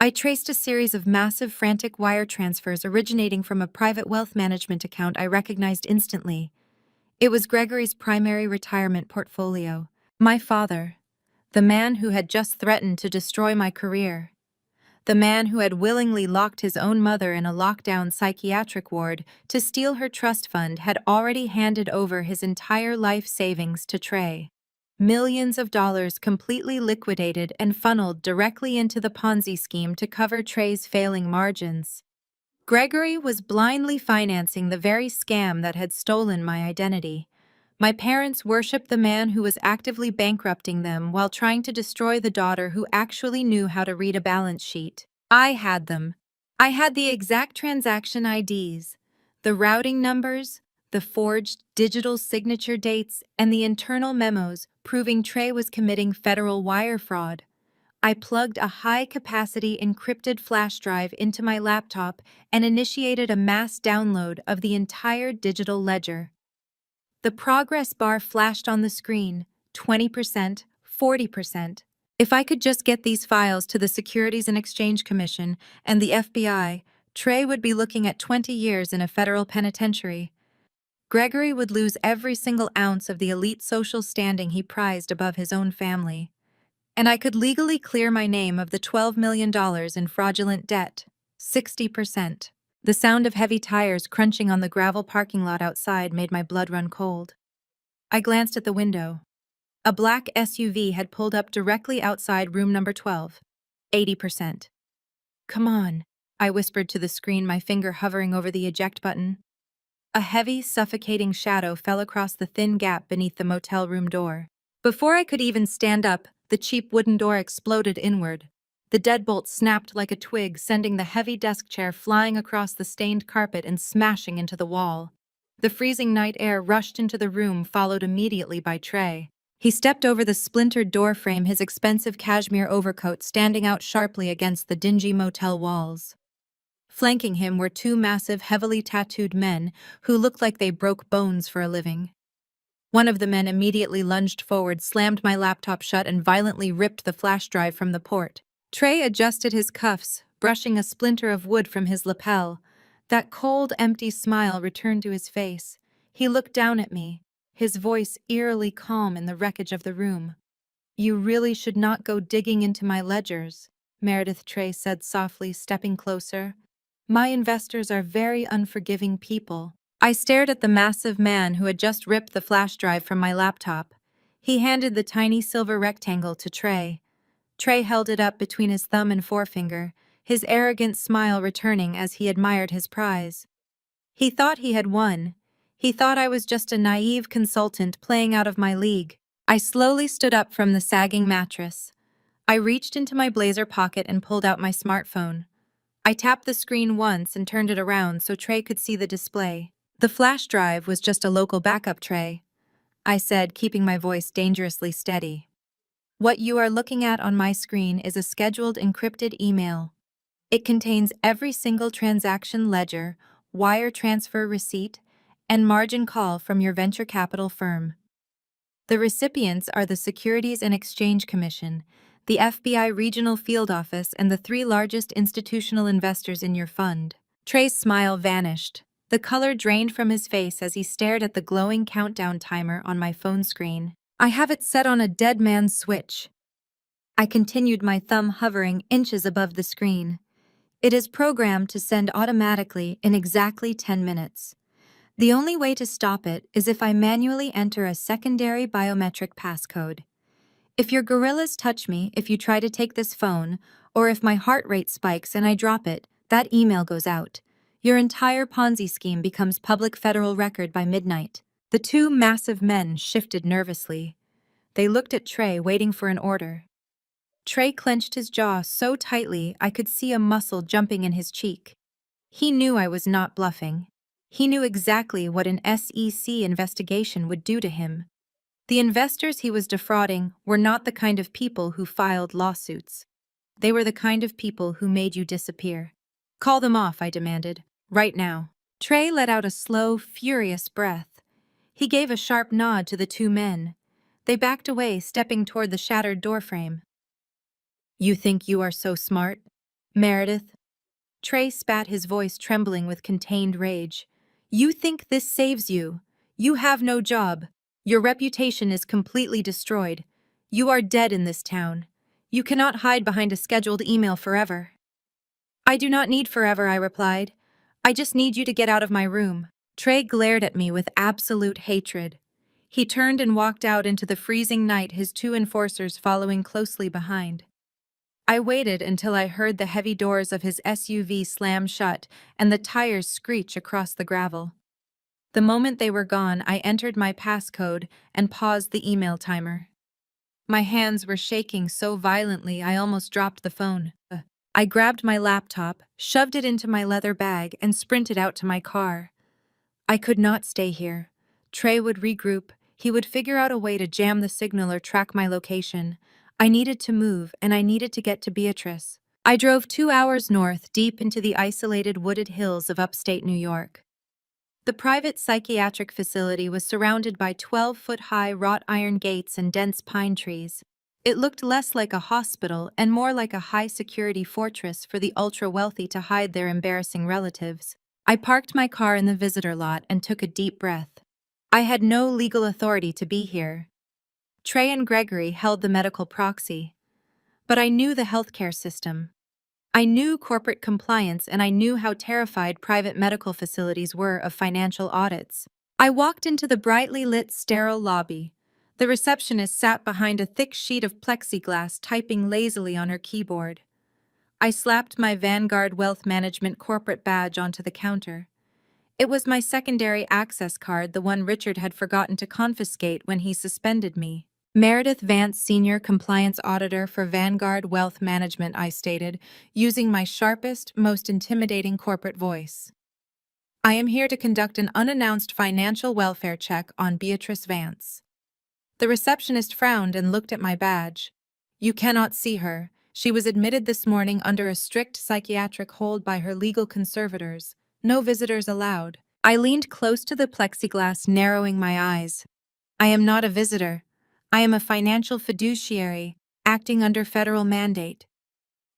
I traced a series of massive, frantic wire transfers originating from a private wealth management account I recognized instantly. It was Gregory's primary retirement portfolio. My father, the man who had just threatened to destroy my career, the man who had willingly locked his own mother in a lockdown psychiatric ward to steal her trust fund, had already handed over his entire life savings to Trey. Millions of dollars completely liquidated and funneled directly into the Ponzi scheme to cover Trey's failing margins. Gregory was blindly financing the very scam that had stolen my identity. My parents worshipped the man who was actively bankrupting them while trying to destroy the daughter who actually knew how to read a balance sheet. I had them. I had the exact transaction IDs, the routing numbers, the forged digital signature dates, and the internal memos proving Trey was committing federal wire fraud. I plugged a high-capacity encrypted flash drive into my laptop and initiated a mass download of the entire digital ledger. The progress bar flashed on the screen, 20%, 40%. If I could just get these files to the Securities and Exchange Commission and the FBI, Trey would be looking at 20 years in a federal penitentiary. Gregory would lose every single ounce of the elite social standing he prized above his own family. And I could legally clear my name of the $12 million in fraudulent debt, 60%. The sound of heavy tires crunching on the gravel parking lot outside made my blood run cold. I glanced at the window. A black SUV had pulled up directly outside room number 12. 80%. Come on, I whispered to the screen, my finger hovering over the eject button. A heavy, suffocating shadow fell across the thin gap beneath the motel room door. Before I could even stand up, the cheap wooden door exploded inward. The deadbolt snapped like a twig, sending the heavy desk chair flying across the stained carpet and smashing into the wall. The freezing night air rushed into the room, followed immediately by Trey. He stepped over the splintered doorframe, his expensive cashmere overcoat standing out sharply against the dingy motel walls. Flanking him were two massive, heavily tattooed men who looked like they broke bones for a living. One of the men immediately lunged forward, slammed my laptop shut, and violently ripped the flash drive from the port. Trey adjusted his cuffs, brushing a splinter of wood from his lapel. That cold, empty smile returned to his face. He looked down at me, his voice eerily calm in the wreckage of the room. "You really should not go digging into my ledgers," Meredith Trey said softly, stepping closer. "My investors are very unforgiving people." I stared at the massive man who had just ripped the flash drive from my laptop. He handed the tiny silver rectangle to Trey. Trey held it up between his thumb and forefinger, his arrogant smile returning as he admired his prize. He thought he had won. He thought I was just a naive consultant playing out of my league. I slowly stood up from the sagging mattress. I reached into my blazer pocket and pulled out my smartphone. I tapped the screen once and turned it around so Trey could see the display. The flash drive was just a local backup, Trey, I said, keeping my voice dangerously steady. What you are looking at on my screen is a scheduled encrypted email. It contains every single transaction ledger, wire transfer receipt, and margin call from your venture capital firm. The recipients are the Securities and Exchange Commission, the FBI Regional Field Office, and the three largest institutional investors in your fund. Trey's smile vanished. The color drained from his face as he stared at the glowing countdown timer on my phone screen. I have it set on a dead man's switch. I continued, my thumb hovering inches above the screen. It is programmed to send automatically in exactly 10 minutes. The only way to stop it is if I manually enter a secondary biometric passcode. If your gorillas touch me, if you try to take this phone, Or if my heart rate spikes and I drop it, that email goes out. Your entire Ponzi scheme becomes public federal record by midnight. The two massive men shifted nervously. They looked at Trey, waiting for an order. Trey clenched his jaw so tightly I could see a muscle jumping in his cheek. He knew I was not bluffing. He knew exactly what an SEC investigation would do to him. The investors he was defrauding were not the kind of people who filed lawsuits. They were the kind of people who made you disappear. Call them off, I demanded. Right now. Trey let out a slow, furious breath. He gave a sharp nod to the two men. They backed away, stepping toward the shattered doorframe. You think you are so smart, Meredith? Trey spat, his voice trembling with contained rage. You think this saves you? You have no job. Your reputation is completely destroyed. You are dead in this town. You cannot hide behind a scheduled email forever. I do not need forever, I replied. I just need you to get out of my room. Trey glared at me with absolute hatred. He turned and walked out into the freezing night, his two enforcers following closely behind. I waited until I heard the heavy doors of his SUV slam shut and the tires screech across the gravel. The moment they were gone, I entered my passcode and paused the email timer. My hands were shaking so violently I almost dropped the phone. I grabbed my laptop, shoved it into my leather bag, and sprinted out to my car. I could not stay here. Trey would regroup. He would figure out a way to jam the signal or track my location. I needed to move, and I needed to get to Beatrice. I drove 2 hours north, deep into the isolated wooded hills of upstate New York. The private psychiatric facility was surrounded by 12-foot-high wrought iron gates and dense pine trees. It looked less like a hospital and more like a high-security fortress for the ultra-wealthy to hide their embarrassing relatives. I parked my car in the visitor lot and took a deep breath. I had no legal authority to be here. Trey and Gregory held the medical proxy. But I knew the healthcare system. I knew corporate compliance, and I knew how terrified private medical facilities were of financial audits. I walked into the brightly lit, sterile lobby. The receptionist sat behind a thick sheet of plexiglass, typing lazily on her keyboard. I slapped my Vanguard Wealth Management corporate badge onto the counter. It was my secondary access card, the one Richard had forgotten to confiscate when he suspended me. Meredith Vance, Senior Compliance Auditor for Vanguard Wealth Management, I stated, using my sharpest, most intimidating corporate voice. I am here to conduct an unannounced financial welfare check on Beatrice Vance. The receptionist frowned and looked at my badge. You cannot see her. She was admitted this morning under a strict psychiatric hold by her legal conservators. No visitors allowed. I leaned close to the plexiglass, narrowing my eyes. I am not a visitor. I am a financial fiduciary, acting under federal mandate.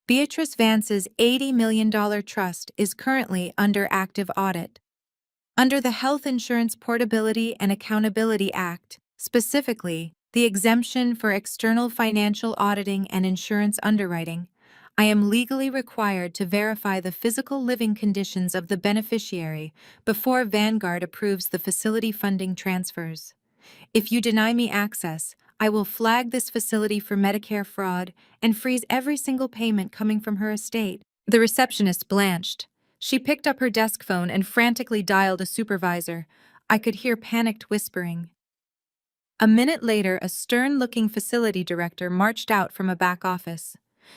Beatrice Vance's $80 million trust is currently under active audit. Under the Health Insurance Portability and Accountability Act, specifically, the exemption for external financial auditing and insurance underwriting, I am legally required to verify the physical living conditions of the beneficiary before Vanguard approves the facility funding transfers. If you deny me access, I will flag this facility for Medicare fraud and freeze every single payment coming from her estate. The receptionist blanched. She picked up her desk phone and frantically dialed a supervisor. I could hear panicked whispering. A minute later, a stern-looking facility director marched out from a back office.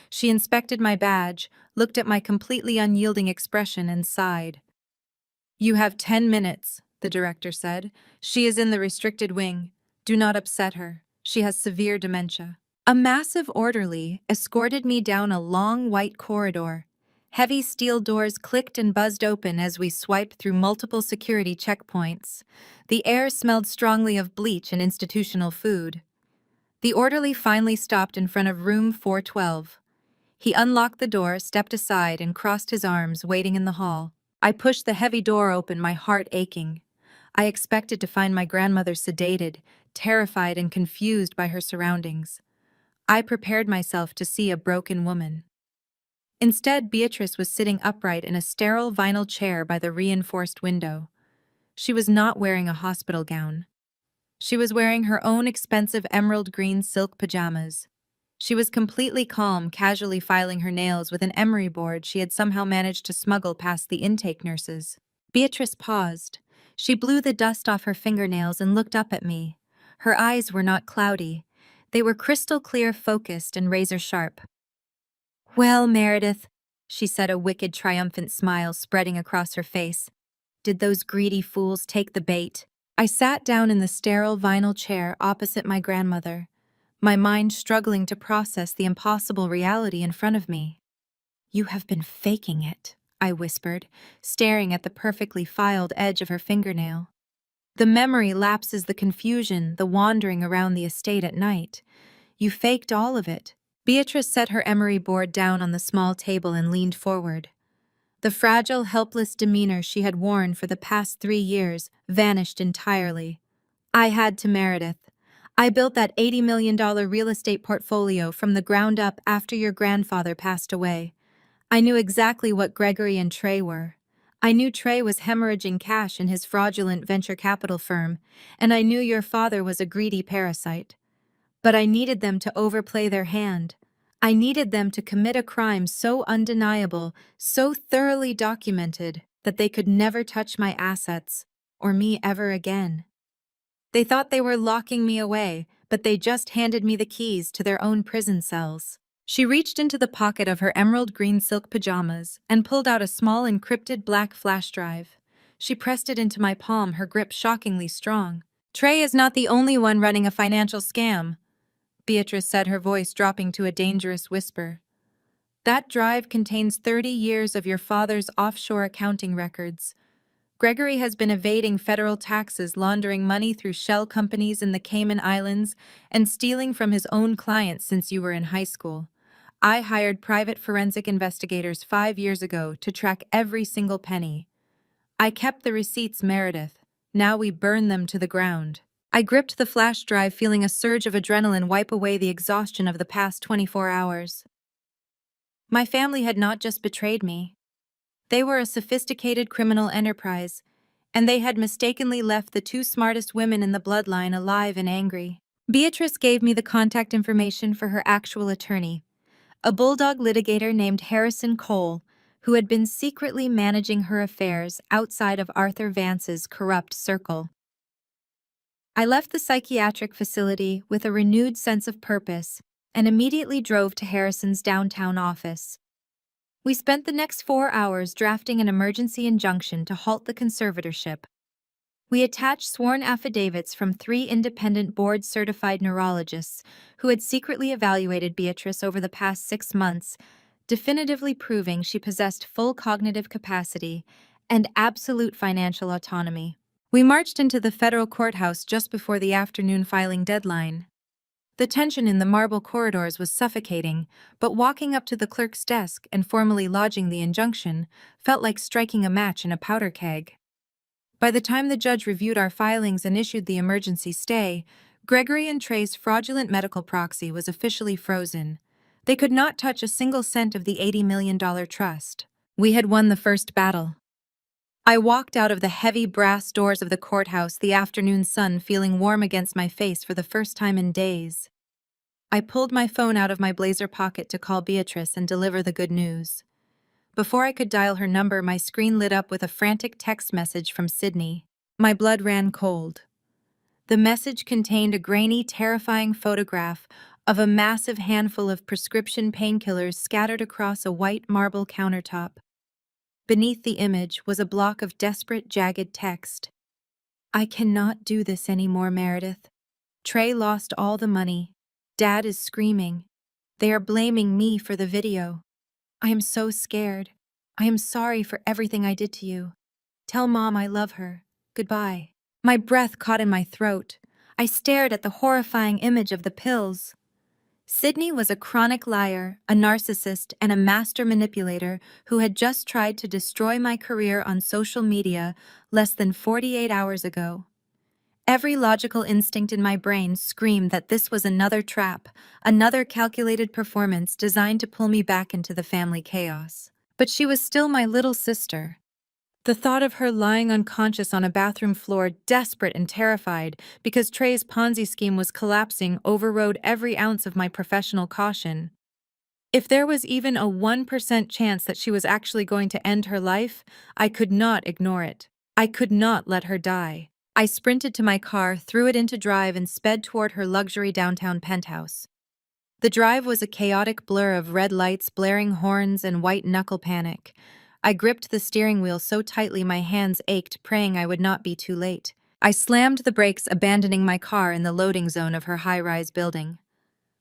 She inspected my badge, looked at my completely unyielding expression, and sighed. You have 10 minutes, the director said. She is in the restricted wing. Do not upset her. She has severe dementia. A massive orderly escorted me down a long white corridor. Heavy steel doors clicked and buzzed open as we swiped through multiple security checkpoints. The air smelled strongly of bleach and institutional food. The orderly finally stopped in front of room 412. He unlocked the door, stepped aside, and crossed his arms, waiting in the hall. I pushed the heavy door open, my heart aching. I expected to find my grandmother sedated, terrified and confused by her surroundings. I prepared myself to see a broken woman. Instead, Beatrice was sitting upright in a sterile vinyl chair by the reinforced window. She was not wearing a hospital gown. She was wearing her own expensive emerald green silk pajamas. She was completely calm, casually filing her nails with an emery board she had somehow managed to smuggle past the intake nurses. Beatrice paused. She blew the dust off her fingernails and looked up at me. Her eyes were not cloudy. They were crystal clear, focused, and razor sharp. "Well, Meredith," she said, a wicked, triumphant smile spreading across her face. "Did those greedy fools take the bait?" I sat down in the sterile vinyl chair opposite my grandmother, my mind struggling to process the impossible reality in front of me. "You have been faking it," I whispered, staring at the perfectly filed edge of her fingernail. "The memory lapses, the confusion, the wandering around the estate at night. You faked all of it." Beatrice set her emery board down on the small table and leaned forward. The fragile, helpless demeanor she had worn for the past 3 years vanished entirely. "I had to, Meredith. I built that $80 million real estate portfolio from the ground up after your grandfather passed away. I knew exactly what Gregory and Trey were. I knew Trey was hemorrhaging cash in his fraudulent venture capital firm, and I knew your father was a greedy parasite. But I needed them to overplay their hand. I needed them to commit a crime so undeniable, so thoroughly documented, that they could never touch my assets, or me ever again. They thought they were locking me away, but they just handed me the keys to their own prison cells." She reached into the pocket of her emerald green silk pajamas and pulled out a small encrypted black flash drive. She pressed it into my palm, her grip shockingly strong. "Trey is not the only one running a financial scam," Beatrice said, her voice dropping to a dangerous whisper. "That drive contains 30 years of your father's offshore accounting records. Gregory has been evading federal taxes, laundering money through shell companies in the Cayman Islands, and stealing from his own clients since you were in high school. I hired private forensic investigators 5 years ago to track every single penny. I kept the receipts, Meredith. Now we burn them to the ground." I gripped the flash drive, feeling a surge of adrenaline wipe away the exhaustion of the past 24 hours. My family had not just betrayed me. They were a sophisticated criminal enterprise, and they had mistakenly left the two smartest women in the bloodline alive and angry. Beatrice gave me the contact information for her actual attorney, a bulldog litigator named Harrison Cole, who had been secretly managing her affairs outside of Arthur Vance's corrupt circle. I left the psychiatric facility with a renewed sense of purpose and immediately drove to Harrison's downtown office. We spent the next 4 hours drafting an emergency injunction to halt the conservatorship. We attached sworn affidavits from 3 independent board-certified neurologists who had secretly evaluated Beatrice over the past 6 months, definitively proving she possessed full cognitive capacity and absolute financial autonomy. We marched into the federal courthouse just before the afternoon filing deadline. The tension in the marble corridors was suffocating, but walking up to the clerk's desk and formally lodging the injunction felt like striking a match in a powder keg. By the time the judge reviewed our filings and issued the emergency stay, Gregory and Trey's fraudulent medical proxy was officially frozen. They could not touch a single cent of the $80 million trust. We had won the first battle. I walked out of the heavy brass doors of the courthouse, the afternoon sun feeling warm against my face for the first time in days. I pulled my phone out of my blazer pocket to call Beatrice and deliver the good news. Before I could dial her number, my screen lit up with a frantic text message from Sydney. My blood ran cold. The message contained a grainy, terrifying photograph of a massive handful of prescription painkillers scattered across a white marble countertop. Beneath the image was a block of desperate, jagged text. "I cannot do this anymore, Meredith. Trey lost all the money. Dad is screaming. They are blaming me for the video. I am so scared. I am sorry for everything I did to you. Tell Mom I love her. Goodbye." My breath caught in my throat. I stared at the horrifying image of the pills. Sydney was a chronic liar, a narcissist, and a master manipulator who had just tried to destroy my career on social media less than 48 hours ago. Every logical instinct in my brain screamed that this was another trap, another calculated performance designed to pull me back into the family chaos. But she was still my little sister. The thought of her lying unconscious on a bathroom floor, desperate and terrified because Trey's Ponzi scheme was collapsing, overrode every ounce of my professional caution. If there was even a 1% chance that she was actually going to end her life, I could not ignore it. I could not let her die. I sprinted to my car, threw it into drive, and sped toward her luxury downtown penthouse. The drive was a chaotic blur of red lights, blaring horns, and white-knuckle panic. I gripped the steering wheel so tightly my hands ached, praying I would not be too late. I slammed the brakes, abandoning my car in the loading zone of her high-rise building.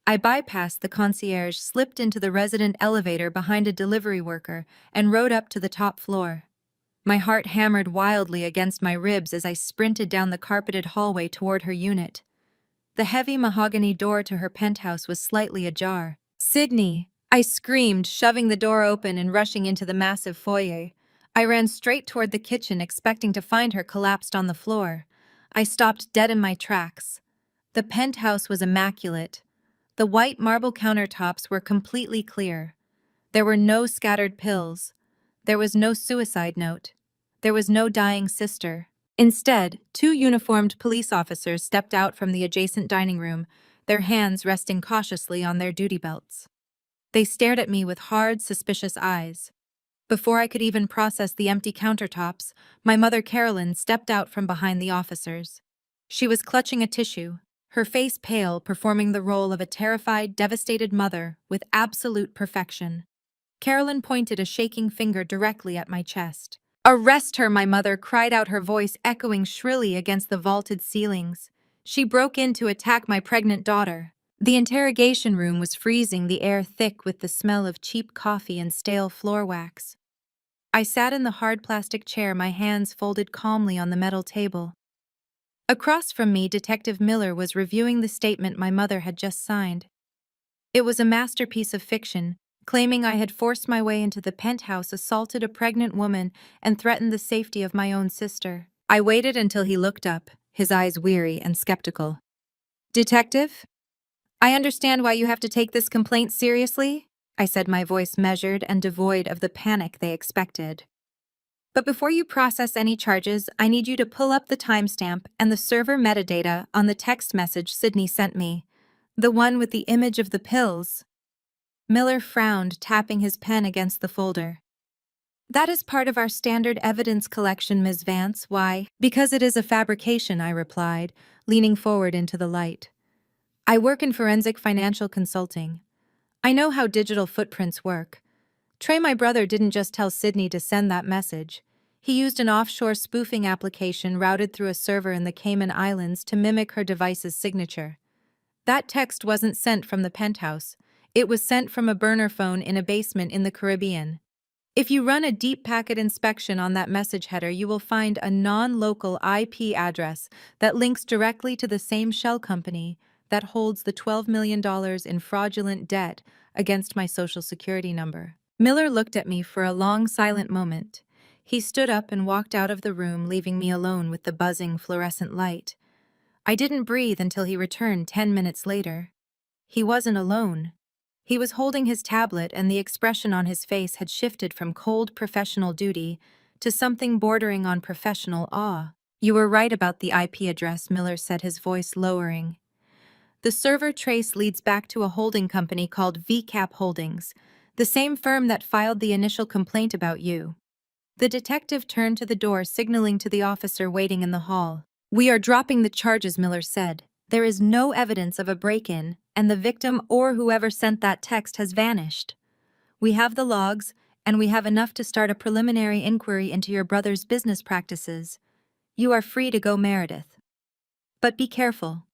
I bypassed the concierge, slipped into the resident elevator behind a delivery worker, and rode up to the top floor. My heart hammered wildly against my ribs as I sprinted down the carpeted hallway toward her unit. The heavy mahogany door to her penthouse was slightly ajar. "Sydney!" I screamed, shoving the door open and rushing into the massive foyer. I ran straight toward the kitchen, expecting to find her collapsed on the floor. I stopped dead in my tracks. The penthouse was immaculate. The white marble countertops were completely clear. There were no scattered pills. There was no suicide note. There was no dying sister. Instead, two uniformed police officers stepped out from the adjacent dining room, their hands resting cautiously on their duty belts. They stared at me with hard, suspicious eyes. Before I could even process the empty countertops, my mother Carolyn stepped out from behind the officers. She was clutching a tissue, her face pale, performing the role of a terrified, devastated mother with absolute perfection. Carolyn pointed a shaking finger directly at my chest. "Arrest her!" my mother cried out, her voice echoing shrilly against the vaulted ceilings. She broke in to attack my pregnant daughter. The interrogation room was freezing, the air thick with the smell of cheap coffee and stale floor wax. I sat in the hard plastic chair, my hands folded calmly on the metal table. Across from me, Detective Miller was reviewing the statement my mother had just signed. It was a masterpiece of fiction, claiming I had forced my way into the penthouse, assaulted a pregnant woman, and threatened the safety of my own sister. I waited until he looked up, his eyes weary and skeptical. "Detective? I understand why you have to take this complaint seriously," I said, my voice measured and devoid of the panic they expected. "But before you process any charges, I need you to pull up the timestamp and the server metadata on the text message Sydney sent me, the one with the image of the pills." Miller frowned, tapping his pen against the folder. "That is part of our standard evidence collection, Ms. Vance. Why?" "Because it is a fabrication," I replied, leaning forward into the light. "I work in forensic financial consulting. I know how digital footprints work. Trey, my brother, didn't just tell Sydney to send that message. He used an offshore spoofing application routed through a server in the Cayman Islands to mimic her device's signature. That text wasn't sent from the penthouse. It was sent from a burner phone in a basement in the Caribbean. If you run a deep packet inspection on that message header, you will find a non-local IP address that links directly to the same shell company that holds the $12 million in fraudulent debt against my social security number." Miller looked at me for a long, silent moment. He stood up and walked out of the room, leaving me alone with the buzzing fluorescent light. I didn't breathe until he returned 10 minutes later. He wasn't alone. He was holding his tablet, and the expression on his face had shifted from cold professional duty to something bordering on professional awe. "You were right about the IP address," Miller said, his voice lowering. "The server trace leads back to a holding company called VCAP Holdings, the same firm that filed the initial complaint about you." The detective turned to the door, signaling to the officer waiting in the hall. "We are dropping the charges," Miller said. "There is no evidence of a break-in, and the victim or whoever sent that text has vanished. We have the logs, and we have enough to start a preliminary inquiry into your brother's business practices. You are free to go, Meredith. But be careful.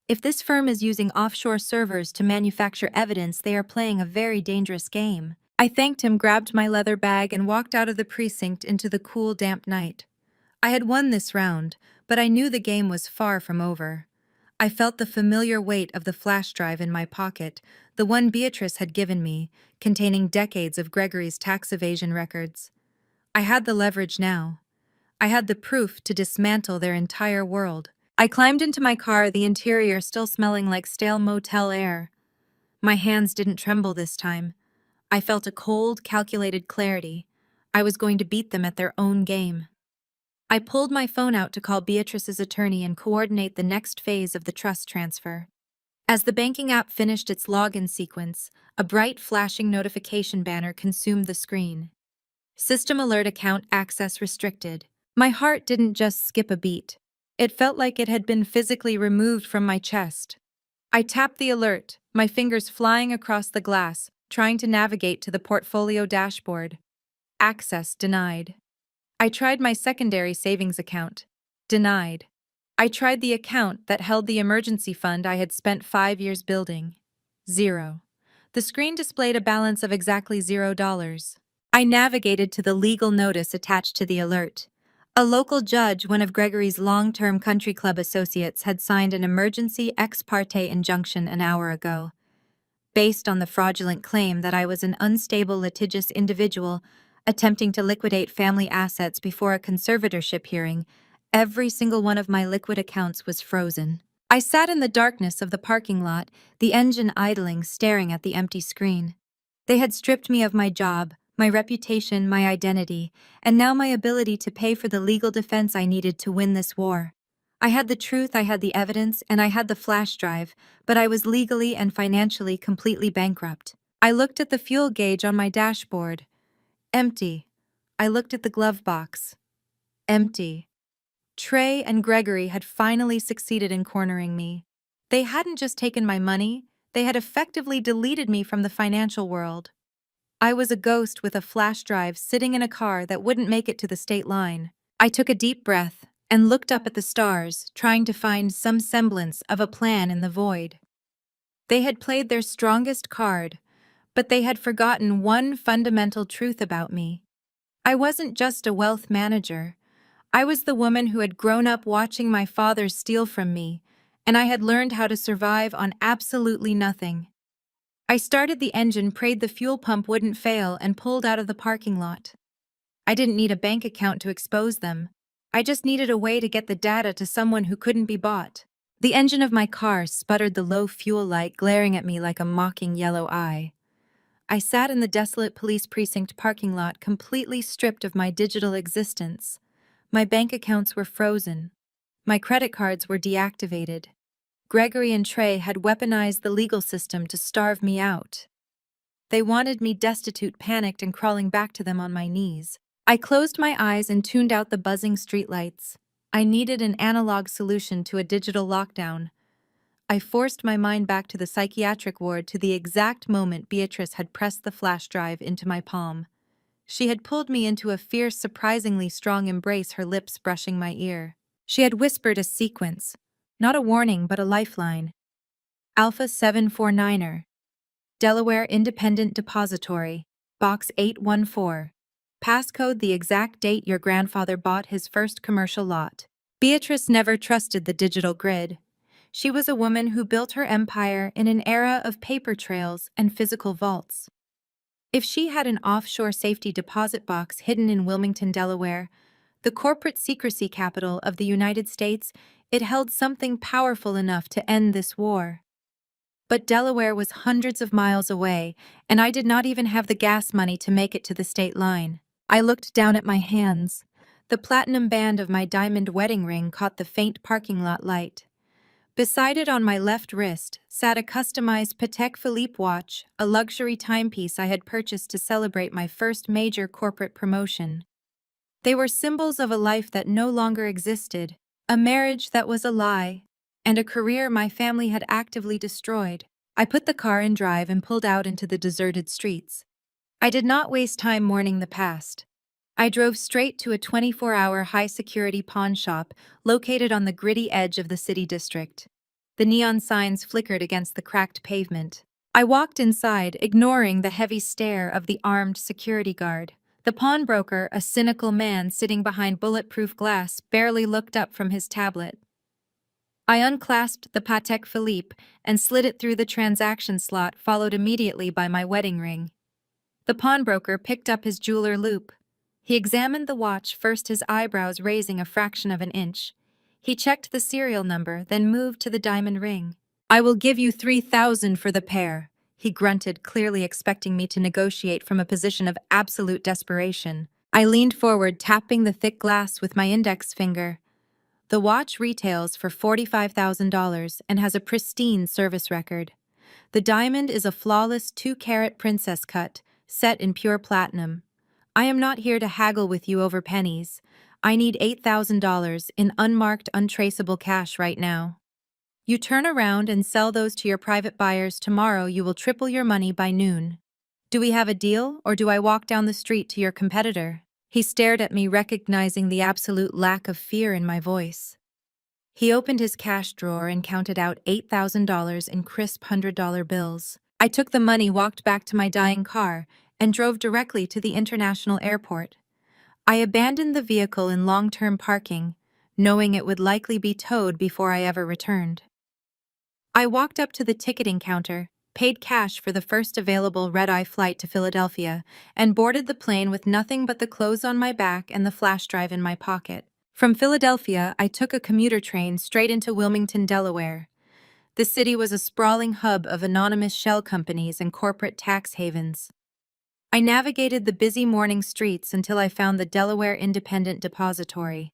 If this firm is using offshore servers to manufacture evidence, they are playing a very dangerous game." I thanked him, grabbed my leather bag, and walked out of the precinct into the cool, damp night. I had won this round, but I knew the game was far from over. I felt the familiar weight of the flash drive in my pocket, the one Beatrice had given me, containing decades of Gregory's tax evasion records. I had the leverage now. I had the proof to dismantle their entire world. I climbed into my car, the interior still smelling like stale motel air. My hands didn't tremble this time. I felt a cold, calculated clarity. I was going to beat them at their own game. I pulled my phone out to call Beatrice's attorney and coordinate the next phase of the trust transfer. As the banking app finished its login sequence, a bright flashing notification banner consumed the screen. System alert, account access restricted. My heart didn't just skip a beat. It felt like it had been physically removed from my chest. I tapped the alert, my fingers flying across the glass, trying to navigate to the portfolio dashboard. Access denied. I tried my secondary savings account. Denied. I tried the account that held the emergency fund I had spent 5 years building. Zero. The screen displayed a balance of exactly $0. I navigated to the legal notice attached to the alert. A local judge, one of Gregory's long-term country club associates, had signed an emergency ex parte injunction an hour ago. Based on the fraudulent claim that I was an unstable litigious individual attempting to liquidate family assets before a conservatorship hearing, every single one of my liquid accounts was frozen. I sat in the darkness of the parking lot, the engine idling, staring at the empty screen. They had stripped me of my job, my reputation, my identity, and now my ability to pay for the legal defense I needed to win this war. I had the truth, I had the evidence, and I had the flash drive, but I was legally and financially completely bankrupt. I looked at the fuel gauge on my dashboard. Empty. I looked at the glove box. Empty. Trey and Gregory had finally succeeded in cornering me. They hadn't just taken my money, they had effectively deleted me from the financial world. I was a ghost with a flash drive sitting in a car that wouldn't make it to the state line. I took a deep breath and looked up at the stars, trying to find some semblance of a plan in the void. They had played their strongest card, but they had forgotten one fundamental truth about me. I wasn't just a wealth manager. I was the woman who had grown up watching my father steal from me, and I had learned how to survive on absolutely nothing. I started the engine, prayed the fuel pump wouldn't fail, and pulled out of the parking lot. I didn't need a bank account to expose them. I just needed a way to get the data to someone who couldn't be bought. The engine of my car sputtered, the low fuel light glaring at me like a mocking yellow eye. I sat in the desolate police precinct parking lot, completely stripped of my digital existence. My bank accounts were frozen. My credit cards were deactivated. Gregory and Trey had weaponized the legal system to starve me out. They wanted me destitute, panicked, and crawling back to them on my knees. I closed my eyes and tuned out the buzzing streetlights. I needed an analog solution to a digital lockdown. I forced my mind back to the psychiatric ward, to the exact moment Beatrice had pressed the flash drive into my palm. She had pulled me into a fierce, surprisingly strong embrace, her lips brushing my ear. She had whispered a sequence, not a warning but a lifeline. Alpha 749er. Delaware Independent Depository. Box 814. Passcode the exact date your grandfather bought his first commercial lot. Beatrice never trusted the digital grid. She was a woman who built her empire in an era of paper trails and physical vaults. If she had an offshore safety deposit box hidden in Wilmington, Delaware, the corporate secrecy capital of the United States, it held something powerful enough to end this war. But Delaware was hundreds of miles away, and I did not even have the gas money to make it to the state line. I looked down at my hands. The platinum band of my diamond wedding ring caught the faint parking lot light. Beside it, on my left wrist, sat a customized Patek Philippe watch, a luxury timepiece I had purchased to celebrate my first major corporate promotion. They were symbols of a life that no longer existed, a marriage that was a lie, and a career my family had actively destroyed. I put the car in drive and pulled out into the deserted streets. I did not waste time mourning the past. I drove straight to a 24-hour high-security pawn shop located on the gritty edge of the city district. The neon signs flickered against the cracked pavement. I walked inside, ignoring the heavy stare of the armed security guard. The pawnbroker, a cynical man sitting behind bulletproof glass, barely looked up from his tablet. I unclasped the Patek Philippe and slid it through the transaction slot, followed immediately by my wedding ring. The pawnbroker picked up his jeweler loupe. He examined the watch, first his eyebrows raising a fraction of an inch. He checked the serial number, then moved to the diamond ring. "I will give you 3,000 for the pair," he grunted, clearly expecting me to negotiate from a position of absolute desperation. I leaned forward, tapping the thick glass with my index finger. The watch retails for $45,000 and has a pristine service record. The diamond is a flawless 2-carat princess cut, set in pure platinum. I am not here to haggle with you over pennies. I need $8,000 in unmarked, untraceable cash right now. You turn around and sell those to your private buyers tomorrow, you will triple your money by noon. Do we have a deal, or do I walk down the street to your competitor? He stared at me, recognizing the absolute lack of fear in my voice. He opened his cash drawer and counted out $8,000 in crisp $100 bills. I took the money, walked back to my dying car, and drove directly to the international airport. I abandoned the vehicle in long-term parking, knowing it would likely be towed before I ever returned. I walked up to the ticketing counter, paid cash for the first available red-eye flight to Philadelphia, and boarded the plane with nothing but the clothes on my back and the flash drive in my pocket. From Philadelphia, I took a commuter train straight into Wilmington, Delaware. The city was a sprawling hub of anonymous shell companies and corporate tax havens. I navigated the busy morning streets until I found the Delaware Independent Depository.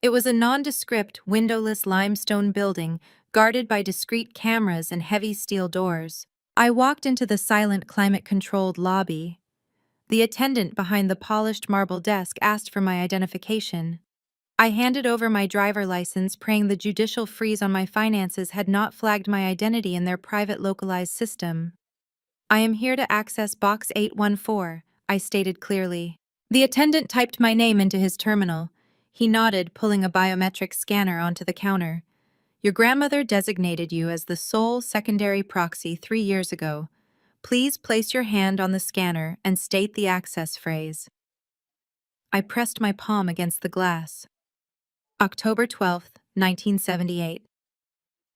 It was a nondescript, windowless limestone building guarded by discreet cameras and heavy steel doors. I walked into the silent, climate-controlled lobby. The attendant behind the polished marble desk asked for my identification. I handed over my driver license, praying the judicial freeze on my finances had not flagged my identity in their private localized system. I am here to access Box 814, I stated clearly. The attendant typed my name into his terminal. He nodded, pulling a biometric scanner onto the counter. Your grandmother designated you as the sole secondary proxy 3 years ago. Please place your hand on the scanner and state the access phrase. I pressed my palm against the glass. October 12, 1978.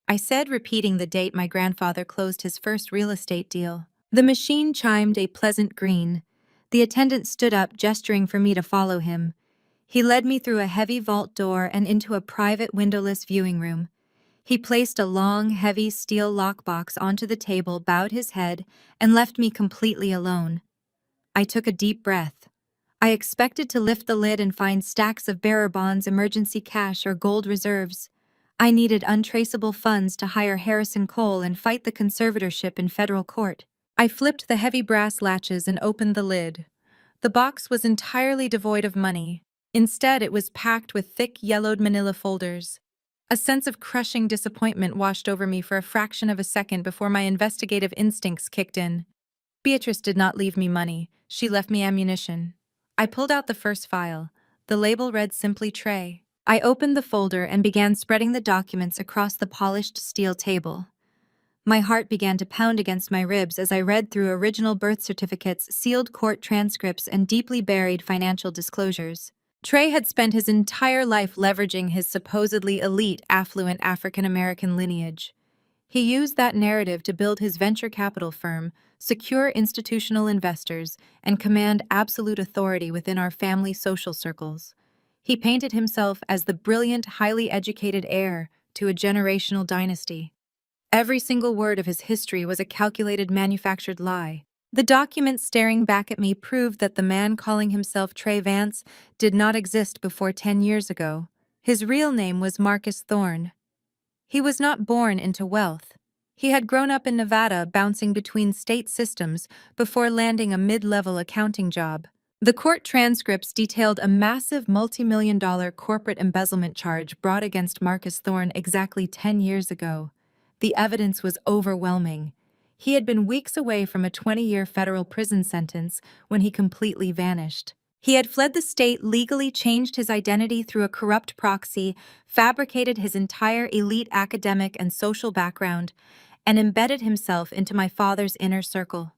I said, repeating the date my grandfather closed his first real estate deal. The machine chimed a pleasant green. The attendant stood up, gesturing for me to follow him. He led me through a heavy vault door and into a private windowless viewing room. He placed a long, heavy steel lockbox onto the table, bowed his head, and left me completely alone. I took a deep breath. I expected to lift the lid and find stacks of bearer bonds, emergency cash, or gold reserves. I needed untraceable funds to hire Harrison Cole and fight the conservatorship in federal court. I flipped the heavy brass latches and opened the lid. The box was entirely devoid of money. Instead, it was packed with thick, yellowed manila folders. A sense of crushing disappointment washed over me for a fraction of a second before my investigative instincts kicked in. Beatrice did not leave me money. She left me ammunition. I pulled out the first file. The label read simply Trey. I opened the folder and began spreading the documents across the polished steel table. My heart began to pound against my ribs as I read through original birth certificates, sealed court transcripts, and deeply buried financial disclosures. Trey had spent his entire life leveraging his supposedly elite, affluent African-American lineage. He used that narrative to build his venture capital firm, secure institutional investors, and command absolute authority within our family social circles. He painted himself as the brilliant, highly educated heir to a generational dynasty. Every single word of his history was a calculated, manufactured lie. The documents staring back at me proved that the man calling himself Trey Vance did not exist before 10 years ago. His real name was Marcus Thorne. He was not born into wealth. He had grown up in Nevada, bouncing between state systems before landing a mid-level accounting job. The court transcripts detailed a massive multi-million-dollar corporate embezzlement charge brought against Marcus Thorne exactly 10 years ago. The evidence was overwhelming. He had been weeks away from a 20-year federal prison sentence when he completely vanished. He had fled the state, legally changed his identity through a corrupt proxy, fabricated his entire elite academic and social background, and embedded himself into my father's inner circle.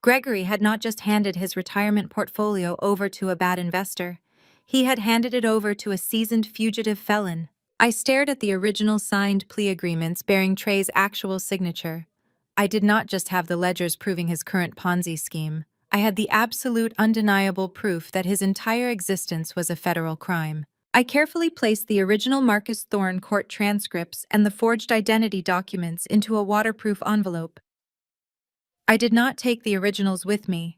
Gregory had not just handed his retirement portfolio over to a bad investor. He had handed it over to a seasoned fugitive felon. I stared at the original signed plea agreements bearing Trey's actual signature. I did not just have the ledgers proving his current Ponzi scheme. I had the absolute, undeniable proof that his entire existence was a federal crime. I carefully placed the original Marcus Thorne court transcripts and the forged identity documents into a waterproof envelope. I did not take the originals with me.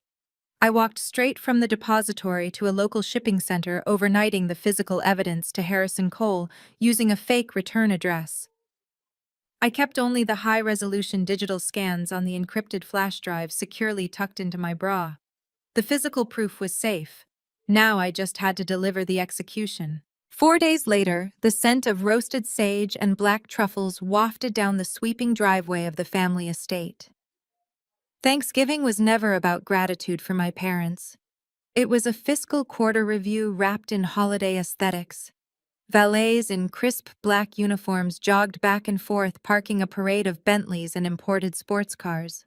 I walked straight from the depository to a local shipping center, overnighting the physical evidence to Harrison Cole using a fake return address. I kept only the high-resolution digital scans on the encrypted flash drive securely tucked into my bra. The physical proof was safe. Now I just had to deliver the execution. 4 days later, the scent of roasted sage and black truffles wafted down the sweeping driveway of the family estate. Thanksgiving was never about gratitude for my parents. It was a fiscal quarter review wrapped in holiday aesthetics. Valets in crisp black uniforms jogged back and forth, parking a parade of Bentleys and imported sports cars.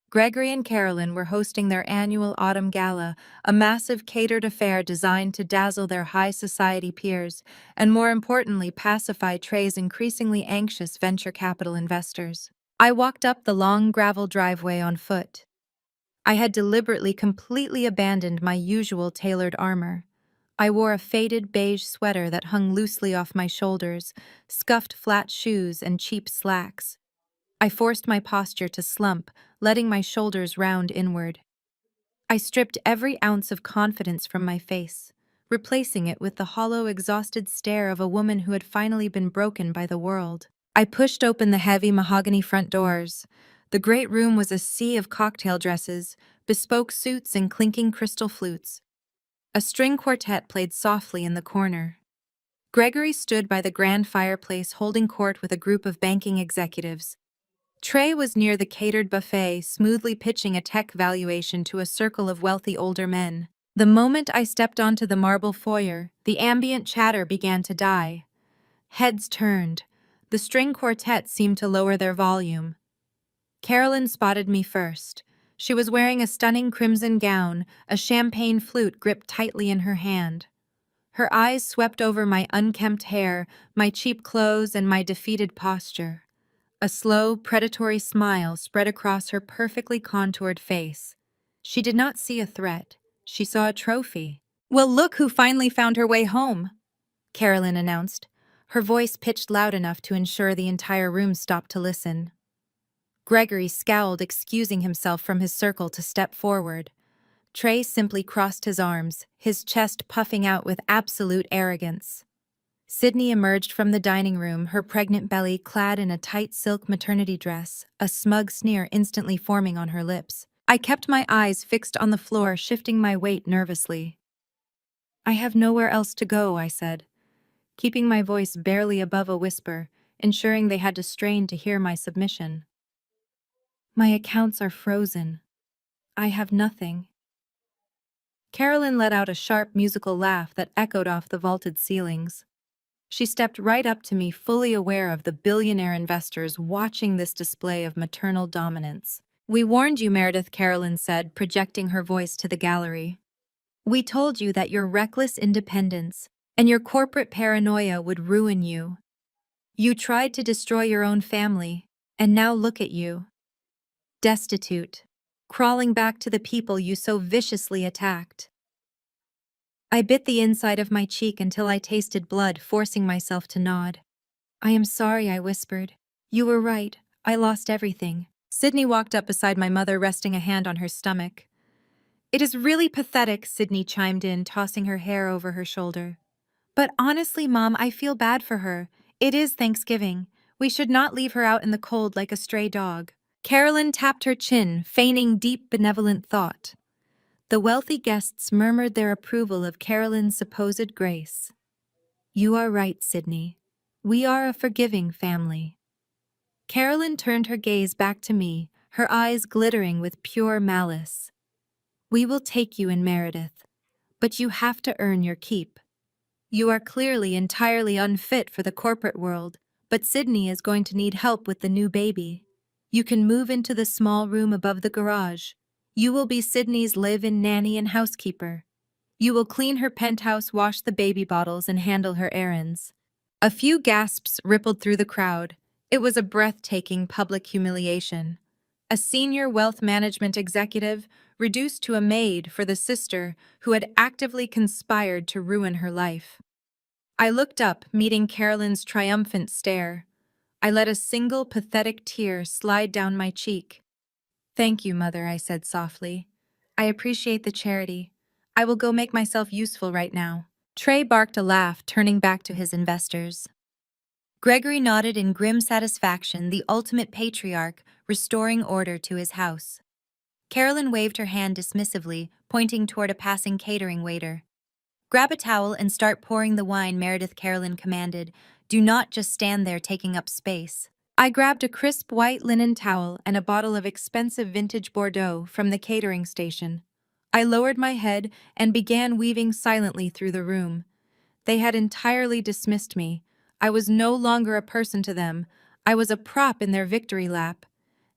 Gregory and Carolyn were hosting their annual autumn gala, a massive catered affair designed to dazzle their high society peers and, more importantly, pacify Trey's increasingly anxious venture capital investors. I walked up the long gravel driveway on foot. I had deliberately completely abandoned my usual tailored armor. I wore a faded beige sweater that hung loosely off my shoulders, scuffed flat shoes, and cheap slacks. I forced my posture to slump, letting my shoulders round inward. I stripped every ounce of confidence from my face, replacing it with the hollow, exhausted stare of a woman who had finally been broken by the world. I pushed open the heavy mahogany front doors. The great room was a sea of cocktail dresses, bespoke suits, and clinking crystal flutes. A string quartet played softly in the corner. Gregory stood by the grand fireplace holding court with a group of banking executives. Trey was near the catered buffet, smoothly pitching a tech valuation to a circle of wealthy older men. The moment I stepped onto the marble foyer, the ambient chatter began to die. Heads turned. The string quartet seemed to lower their volume. Carolyn spotted me first. She was wearing a stunning crimson gown, a champagne flute gripped tightly in her hand. Her eyes swept over my unkempt hair, my cheap clothes, and my defeated posture. A slow, predatory smile spread across her perfectly contoured face. She did not see a threat. She saw a trophy. "Well, look who finally found her way home," Carolyn announced, her voice pitched loud enough to ensure the entire room stopped to listen. Gregory scowled, excusing himself from his circle to step forward. Trey simply crossed his arms, his chest puffing out with absolute arrogance. Sydney emerged from the dining room, her pregnant belly clad in a tight silk maternity dress, a smug sneer instantly forming on her lips. I kept my eyes fixed on the floor, shifting my weight nervously. "I have nowhere else to go," I said, keeping my voice barely above a whisper, ensuring they had to strain to hear my submission. "My accounts are frozen. I have nothing." Carolyn let out a sharp musical laugh that echoed off the vaulted ceilings. She stepped right up to me, fully aware of the billionaire investors watching this display of maternal dominance. "We warned you, Meredith," Carolyn said, projecting her voice to the gallery. "We told you that your reckless independence and your corporate paranoia would ruin you. You tried to destroy your own family, and now look at you. Destitute, crawling back to the people you so viciously attacked." I bit the inside of my cheek until I tasted blood, forcing myself to nod. "I am sorry," I whispered. "You were right. I lost everything." Sydney walked up beside my mother, resting a hand on her stomach. "It is really pathetic," Sydney chimed in, tossing her hair over her shoulder. "But honestly, Mom, I feel bad for her. It is Thanksgiving. We should not leave her out in the cold like a stray dog." Carolyn tapped her chin, feigning deep, benevolent thought. The wealthy guests murmured their approval of Carolyn's supposed grace. "You are right, Sydney. We are a forgiving family." Carolyn turned her gaze back to me, her eyes glittering with pure malice. "We will take you in, Meredith, but you have to earn your keep. You are clearly entirely unfit for the corporate world, but Sydney is going to need help with the new baby. You can move into the small room above the garage. You will be Sydney's live-in nanny and housekeeper. You will clean her penthouse, wash the baby bottles, and handle her errands." A few gasps rippled through the crowd. It was a breathtaking public humiliation. A senior wealth management executive reduced to a maid for the sister who had actively conspired to ruin her life. I looked up, meeting Carolyn's triumphant stare. I let a single pathetic tear slide down my cheek. "Thank you, Mother," I said softly. I appreciate the charity. I will go make myself useful right now. Trey barked a laugh, turning back to his investors. Gregory nodded in grim satisfaction, the ultimate patriarch, restoring order to his house. Carolyn waved her hand dismissively, pointing toward a passing catering waiter. Grab a towel and start pouring the wine, Meredith Carolyn commanded. Do not just stand there taking up space. I grabbed a crisp white linen towel and a bottle of expensive vintage Bordeaux from the catering station. I lowered my head and began weaving silently through the room. They had entirely dismissed me. I was no longer a person to them. I was a prop in their victory lap.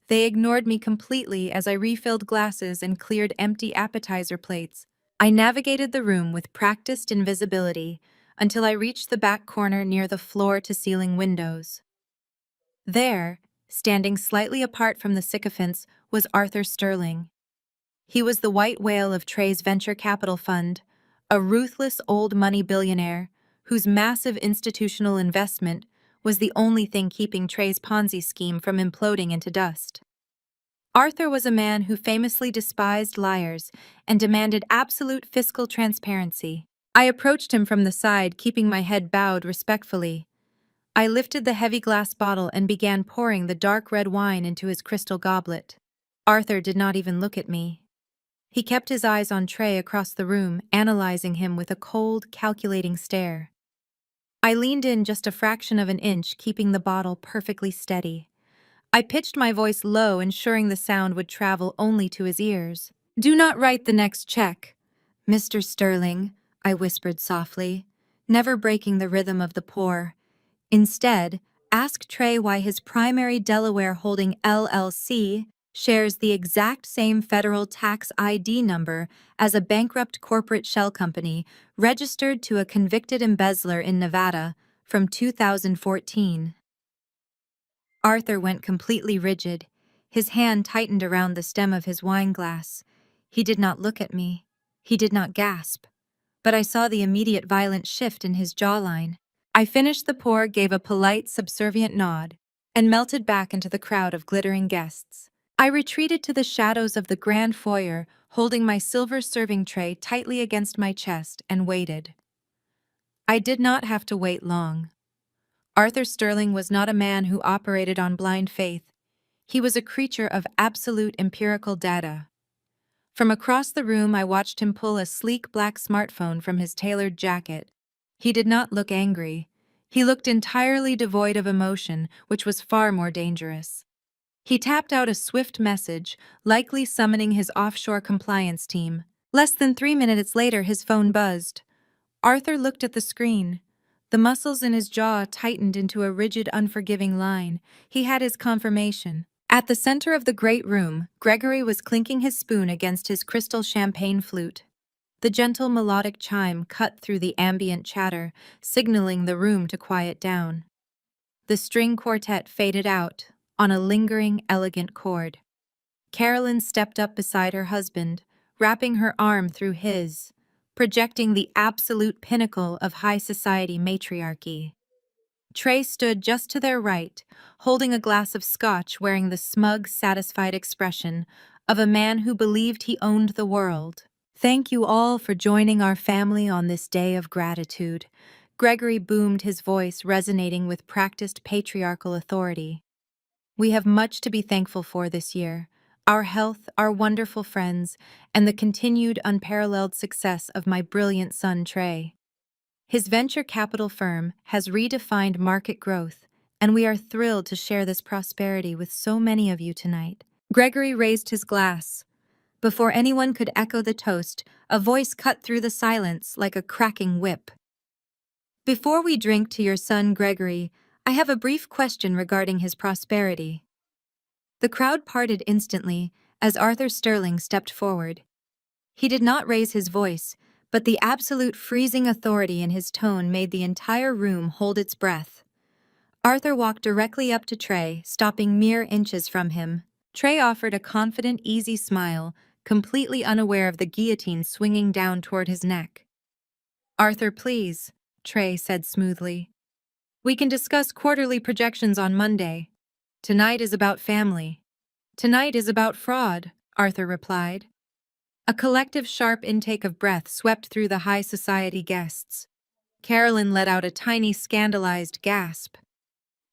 They ignored me completely as I refilled glasses and cleared empty appetizer plates. I navigated the room with practiced invisibility until I reached the back corner near the floor-to-ceiling windows. There, standing slightly apart from the sycophants, was Arthur Sterling. He was the white whale of Trey's venture capital fund, a ruthless old money billionaire whose massive institutional investment was the only thing keeping Trey's Ponzi scheme from imploding into dust. Arthur was a man who famously despised liars and demanded absolute fiscal transparency. I approached him from the side, keeping my head bowed respectfully. I lifted the heavy glass bottle and began pouring the dark red wine into his crystal goblet. Arthur did not even look at me. He kept his eyes on Trey across the room, analyzing him with a cold, calculating stare. I leaned in just a fraction of an inch, keeping the bottle perfectly steady. I pitched my voice low, ensuring the sound would travel only to his ears. "Do not write the next check, Mr. Sterling," I whispered softly, never breaking the rhythm of the pour. Instead, ask Trey why his primary Delaware holding LLC shares the exact same federal tax ID number as a bankrupt corporate shell company registered to a convicted embezzler in Nevada from 2014. Arthur went completely rigid. His hand tightened around the stem of his wine glass. He did not look at me. He did not gasp. But I saw the immediate violent shift in his jawline. I finished the pour, gave a polite, subservient nod, and melted back into the crowd of glittering guests. I retreated to the shadows of the grand foyer, holding my silver serving tray tightly against my chest, and waited. I did not have to wait long. Arthur Sterling was not a man who operated on blind faith. He was a creature of absolute empirical data. From across the room, I watched him pull a sleek black smartphone from his tailored jacket. He did not look angry. He looked entirely devoid of emotion, which was far more dangerous. He tapped out a swift message, likely summoning his offshore compliance team. Less than 3 minutes later, his phone buzzed. Arthur looked at the screen. The muscles in his jaw tightened into a rigid, unforgiving line. He had his confirmation. At the center of the great room, Gregory was clinking his spoon against his crystal champagne flute. The gentle melodic chime cut through the ambient chatter, signaling the room to quiet down. The string quartet faded out on a lingering, elegant chord. Carolyn stepped up beside her husband, wrapping her arm through his, projecting the absolute pinnacle of high society matriarchy. Trey stood just to their right, holding a glass of scotch, wearing the smug, satisfied expression of a man who believed he owned the world. "Thank you all for joining our family on this day of gratitude," Gregory boomed, his voice resonating with practiced patriarchal authority. "We have much to be thankful for this year. Our health, our wonderful friends, and the continued unparalleled success of my brilliant son, Trey. His venture capital firm has redefined market growth, and we are thrilled to share this prosperity with so many of you tonight." Gregory raised his glass. Before anyone could echo the toast, a voice cut through the silence like a cracking whip. "Before we drink to your son Gregory, I have a brief question regarding his prosperity." The crowd parted instantly as Arthur Sterling stepped forward. He did not raise his voice, but the absolute freezing authority in his tone made the entire room hold its breath. Arthur walked directly up to Trey, stopping mere inches from him. Trey offered a confident, easy smile, completely unaware of the guillotine swinging down toward his neck. "Arthur, please," Trey said smoothly. "We can discuss quarterly projections on Monday. Tonight is about family." "Tonight is about fraud," Arthur replied. A collective sharp intake of breath swept through the high society guests. Carolyn let out a tiny scandalized gasp.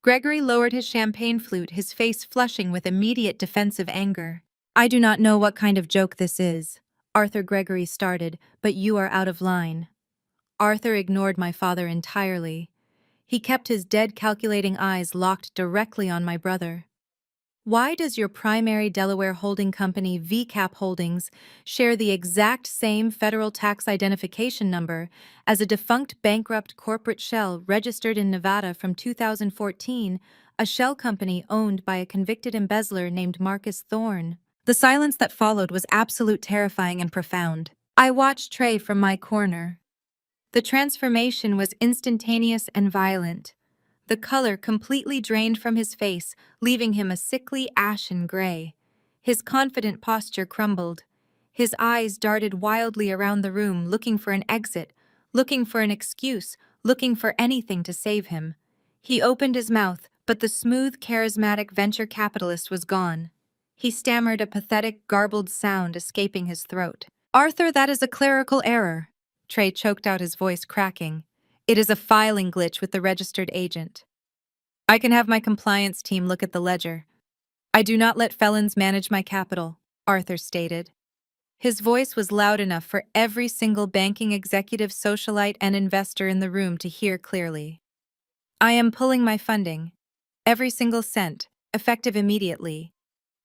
Gregory lowered his champagne flute, his face flushing with immediate defensive anger. "I do not know what kind of joke this is," Arthur Gregory started, "but you are out of line." Arthur ignored my father entirely. He kept his dead calculating eyes locked directly on my brother. "Why does your primary Delaware holding company, VCAP Holdings, share the exact same federal tax identification number as a defunct bankrupt corporate shell registered in Nevada from 2014, a shell company owned by a convicted embezzler named Marcus Thorne?" The silence that followed was absolute, terrifying, and profound. I watched Trey from my corner. The transformation was instantaneous and violent. The color completely drained from his face, leaving him a sickly ashen gray. His confident posture crumbled. His eyes darted wildly around the room, looking for an exit, looking for an excuse, looking for anything to save him. He opened his mouth, but the smooth, charismatic venture capitalist was gone. He stammered a pathetic, garbled sound escaping his throat. "Arthur, that is a clerical error." Trey choked out, his voice cracking. "It is a filing glitch with the registered agent. I can have my compliance team look at the ledger." "I do not let felons manage my capital," Arthur stated. His voice was loud enough for every single banking executive, socialite, and investor in the room to hear clearly. "I am pulling my funding. Every single cent, effective immediately.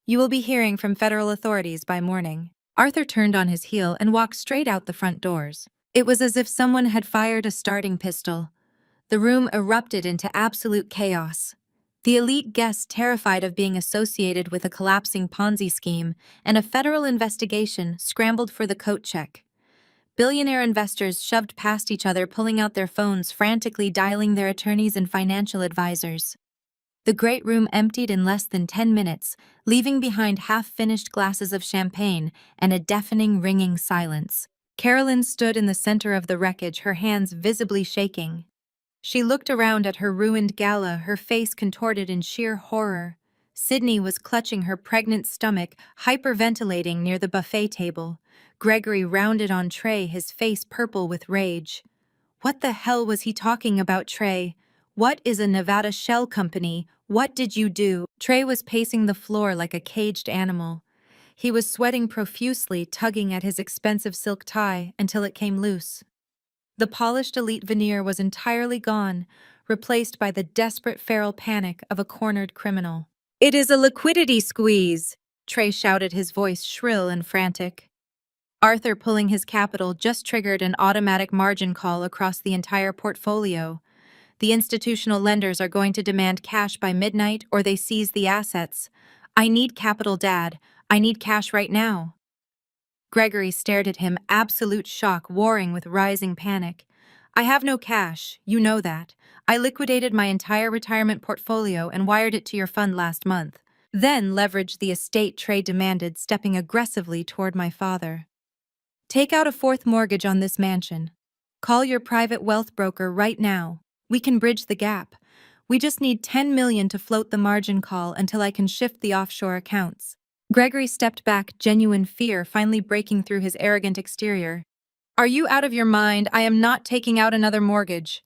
You will be hearing from federal authorities by morning." Arthur turned on his heel and walked straight out the front doors. It was as if someone had fired a starting pistol. The room erupted into absolute chaos. The elite guests, terrified of being associated with a collapsing Ponzi scheme and a federal investigation, scrambled for the coat check. Billionaire investors shoved past each other, pulling out their phones, frantically dialing their attorneys and financial advisors. The great room emptied in less than 10 minutes, leaving behind half-finished glasses of champagne and a deafening, ringing silence. Carolyn stood in the center of the wreckage, her hands visibly shaking. She looked around at her ruined gala, her face contorted in sheer horror. Sydney was clutching her pregnant stomach, hyperventilating near the buffet table. Gregory rounded on Trey, his face purple with rage. What the hell was he talking about, Trey? What is a Nevada shell company? What did you do? Trey was pacing the floor like a caged animal. He was sweating profusely, tugging at his expensive silk tie until it came loose. The polished elite veneer was entirely gone, replaced by the desperate feral panic of a cornered criminal. "It is a liquidity squeeze," Trey shouted, his voice shrill and frantic. Arthur, pulling his capital, just triggered an automatic margin call across the entire portfolio. The institutional lenders are going to demand cash by midnight or they seize the assets. "I need capital, Dad. I need cash right now." Gregory stared at him, absolute shock warring with rising panic. "I have no cash, you know that. I liquidated my entire retirement portfolio and wired it to your fund last month. Then leveraged the estate," Trey demanded, stepping aggressively toward my father. "Take out a fourth mortgage on this mansion. Call your private wealth broker right now. We can bridge the gap. We just need 10 million to float the margin call until I can shift the offshore accounts." Gregory stepped back, genuine fear finally breaking through his arrogant exterior. "Are you out of your mind? I am not taking out another mortgage.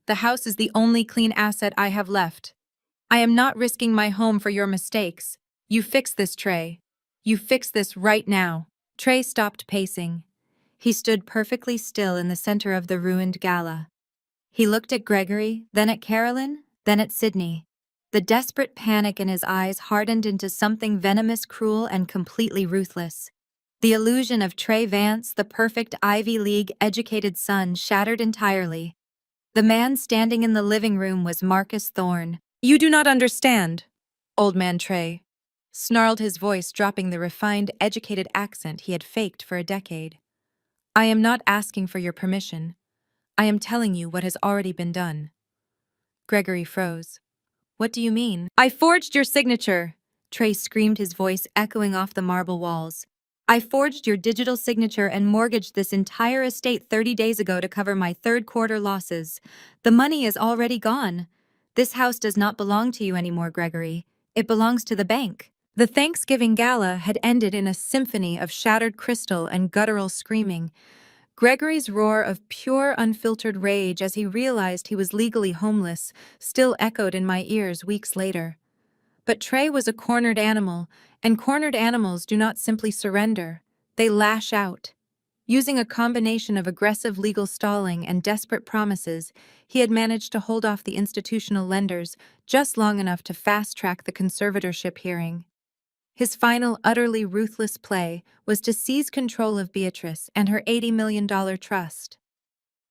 The house is the only clean asset I have left. I am not risking my home for your mistakes. You fix this, Trey. You fix this right now." Trey stopped pacing. He stood perfectly still in the center of the ruined gala. He looked at Gregory, then at Carolyn, then at Sydney. The desperate panic in his eyes hardened into something venomous, cruel, and completely ruthless. The illusion of Trey Vance, the perfect Ivy League-educated son, shattered entirely. The man standing in the living room was Marcus Thorne. "You do not understand," Old Man Trey snarled, his voice dropping the refined, educated accent he had faked for a decade. "I am not asking for your permission. I am telling you what has already been done." Gregory froze. "What do you mean?" "I forged your signature," Trey screamed, his voice echoing off the marble walls. "I forged your digital signature and mortgaged this entire estate 30 days ago to cover my third-quarter losses. The money is already gone. This house does not belong to you anymore, Gregory. It belongs to the bank." The Thanksgiving gala had ended in a symphony of shattered crystal and guttural screaming. Gregory's roar of pure, unfiltered rage as he realized he was legally homeless still echoed in my ears weeks later. But Trey was a cornered animal, and cornered animals do not simply surrender, they lash out. Using a combination of aggressive legal stalling and desperate promises, he had managed to hold off the institutional lenders just long enough to fast-track the conservatorship hearing. His final, utterly ruthless play was to seize control of Beatrice and her $80 million trust.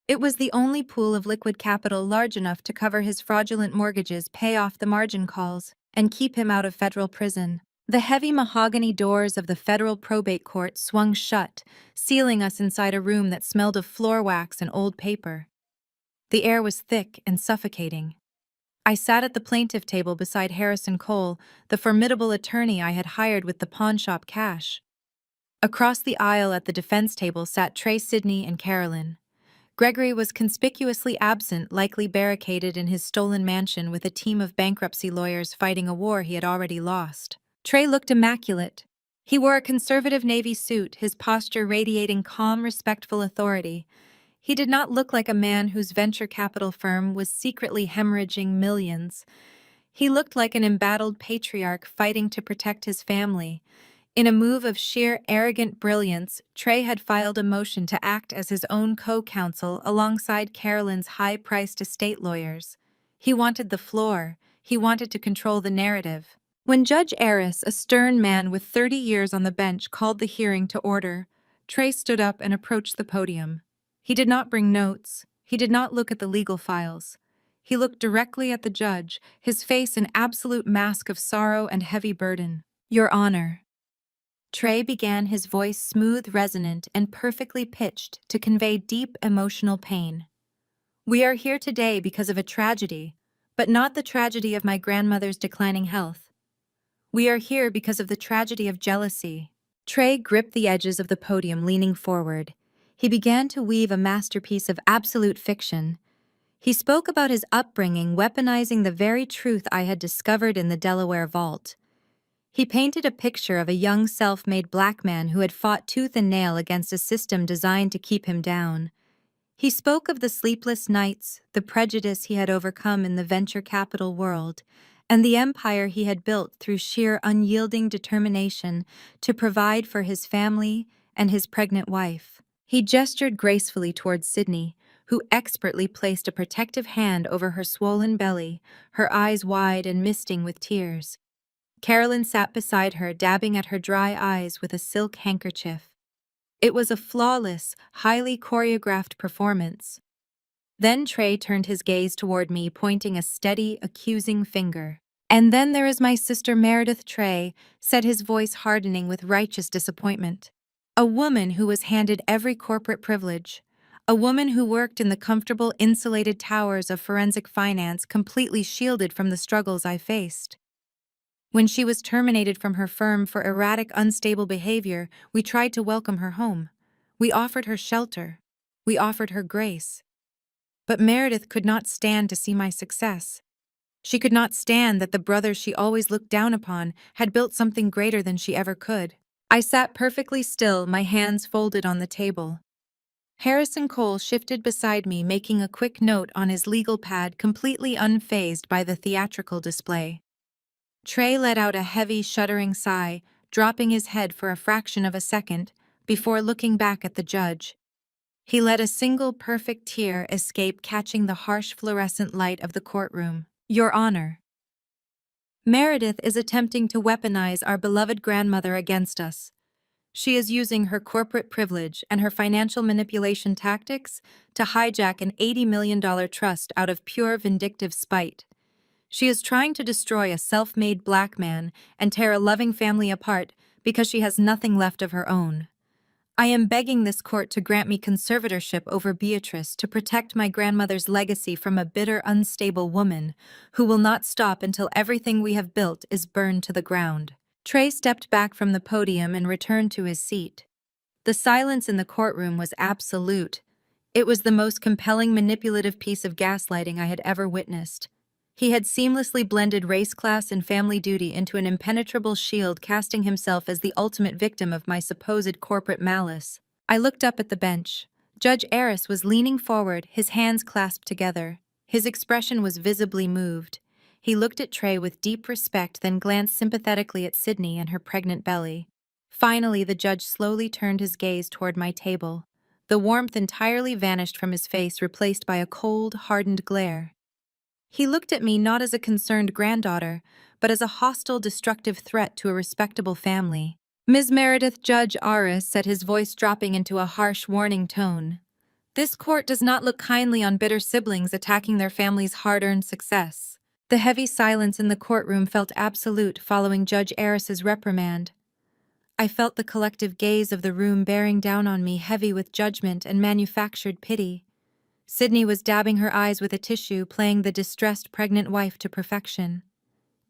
It was the only pool of liquid capital large enough to cover his fraudulent mortgages, pay off the margin calls, and keep him out of federal prison. The heavy mahogany doors of the federal probate court swung shut, sealing us inside a room that smelled of floor wax and old paper. The air was thick and suffocating. I sat at the plaintiff table beside Harrison Cole, the formidable attorney I had hired with the pawnshop cash. Across the aisle at the defense table sat Trey, Sidney, and Carolyn. Gregory was conspicuously absent, likely barricaded in his stolen mansion with a team of bankruptcy lawyers fighting a war he had already lost. Trey looked immaculate. He wore a conservative navy suit, his posture radiating calm, respectful authority. He did not look like a man whose venture capital firm was secretly hemorrhaging millions. He looked like an embattled patriarch fighting to protect his family. In a move of sheer arrogant brilliance, Trey had filed a motion to act as his own co-counsel alongside Carolyn's high-priced estate lawyers. He wanted the floor. He wanted to control the narrative. When Judge Aris, a stern man with 30 years on the bench, called the hearing to order, Trey stood up and approached the podium. He did not bring notes. He did not look at the legal files. He looked directly at the judge, his face an absolute mask of sorrow and heavy burden. "Your Honor." Trey began, his voice smooth, resonant, and perfectly pitched to convey deep emotional pain. "We are here today because of a tragedy, but not the tragedy of my grandmother's declining health. We are here because of the tragedy of jealousy." Trey gripped the edges of the podium, leaning forward. He began to weave a masterpiece of absolute fiction. He spoke about his upbringing, weaponizing the very truth I had discovered in the Delaware vault. He painted a picture of a young self-made black man who had fought tooth and nail against a system designed to keep him down. He spoke of the sleepless nights, the prejudice he had overcome in the venture capital world, and the empire he had built through sheer unyielding determination to provide for his family and his pregnant wife. He gestured gracefully towards Sidney, who expertly placed a protective hand over her swollen belly, her eyes wide and misting with tears. Carolyn sat beside her, dabbing at her dry eyes with a silk handkerchief. It was a flawless, highly choreographed performance. Then Trey turned his gaze toward me, pointing a steady, accusing finger. "And then there is my sister Meredith Trey," said his voice hardening with righteous disappointment. "A woman who was handed every corporate privilege. A woman who worked in the comfortable, insulated towers of forensic finance, completely shielded from the struggles I faced. When she was terminated from her firm for erratic, unstable behavior, we tried to welcome her home. We offered her shelter. We offered her grace. But Meredith could not stand to see my success. She could not stand that the brother she always looked down upon had built something greater than she ever could." I sat perfectly still, my hands folded on the table. Harrison Cole shifted beside me, making a quick note on his legal pad, completely unfazed by the theatrical display. Trey let out a heavy, shuddering sigh, dropping his head for a fraction of a second before looking back at the judge. He let a single perfect tear escape, catching the harsh fluorescent light of the courtroom. "Your Honor, Meredith is attempting to weaponize our beloved grandmother against us. She is using her corporate privilege and her financial manipulation tactics to hijack an $80 million trust out of pure vindictive spite. She is trying to destroy a self-made black man and tear a loving family apart because she has nothing left of her own. I am begging this court to grant me conservatorship over Beatrice to protect my grandmother's legacy from a bitter, unstable woman who will not stop until everything we have built is burned to the ground." Trey stepped back from the podium and returned to his seat. The silence in the courtroom was absolute. It was the most compelling, manipulative piece of gaslighting I had ever witnessed. He had seamlessly blended race class and family duty into an impenetrable shield, casting himself as the ultimate victim of my supposed corporate malice. I looked up at the bench. Judge Aris was leaning forward, his hands clasped together. His expression was visibly moved. He looked at Trey with deep respect, then glanced sympathetically at Sydney and her pregnant belly. Finally, the judge slowly turned his gaze toward my table. The warmth entirely vanished from his face, replaced by a cold, hardened glare. He looked at me not as a concerned granddaughter, but as a hostile, destructive threat to a respectable family. Ms. Meredith, Judge Aris said, his voice dropping into a harsh, warning tone. This court does not look kindly on bitter siblings attacking their family's hard-earned success. The heavy silence in the courtroom felt absolute following Judge Aris's reprimand. I felt the collective gaze of the room bearing down on me, heavy with judgment and manufactured pity. Sydney was dabbing her eyes with a tissue, playing the distressed pregnant wife to perfection.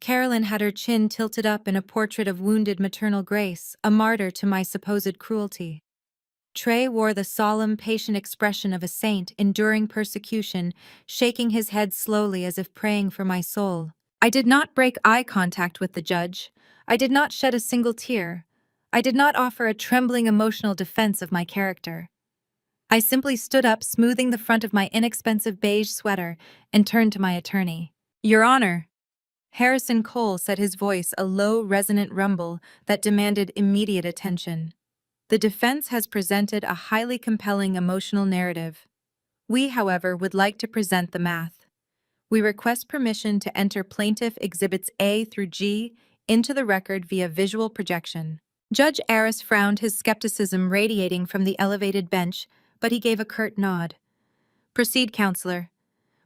Carolyn had her chin tilted up in a portrait of wounded maternal grace, a martyr to my supposed cruelty. Trey wore the solemn, patient expression of a saint enduring persecution, shaking his head slowly as if praying for my soul. I did not break eye contact with the judge. I did not shed a single tear. I did not offer a trembling emotional defense of my character. I simply stood up, smoothing the front of my inexpensive beige sweater, and turned to my attorney. Your Honor, Harrison Cole said, his voice a low, resonant rumble that demanded immediate attention. The defense has presented a highly compelling emotional narrative. We, however, would like to present the math. We request permission to enter Plaintiff Exhibits A through G into the record via visual projection. Judge Aris frowned, his skepticism radiating from the elevated bench, but he gave a curt nod. Proceed, counselor.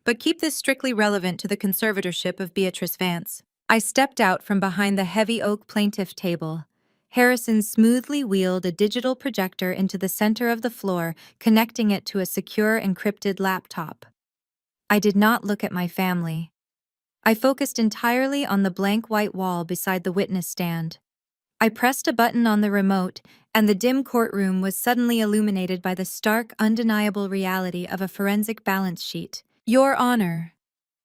But keep this strictly relevant to the conservatorship of Beatrice Vance. I stepped out from behind the heavy oak plaintiff table. Harrison smoothly wheeled a digital projector into the center of the floor, connecting it to a secure encrypted laptop. I did not look at my family. I focused entirely on the blank white wall beside the witness stand. I pressed a button on the remote, and the dim courtroom was suddenly illuminated by the stark, undeniable reality of a forensic balance sheet. Your Honor.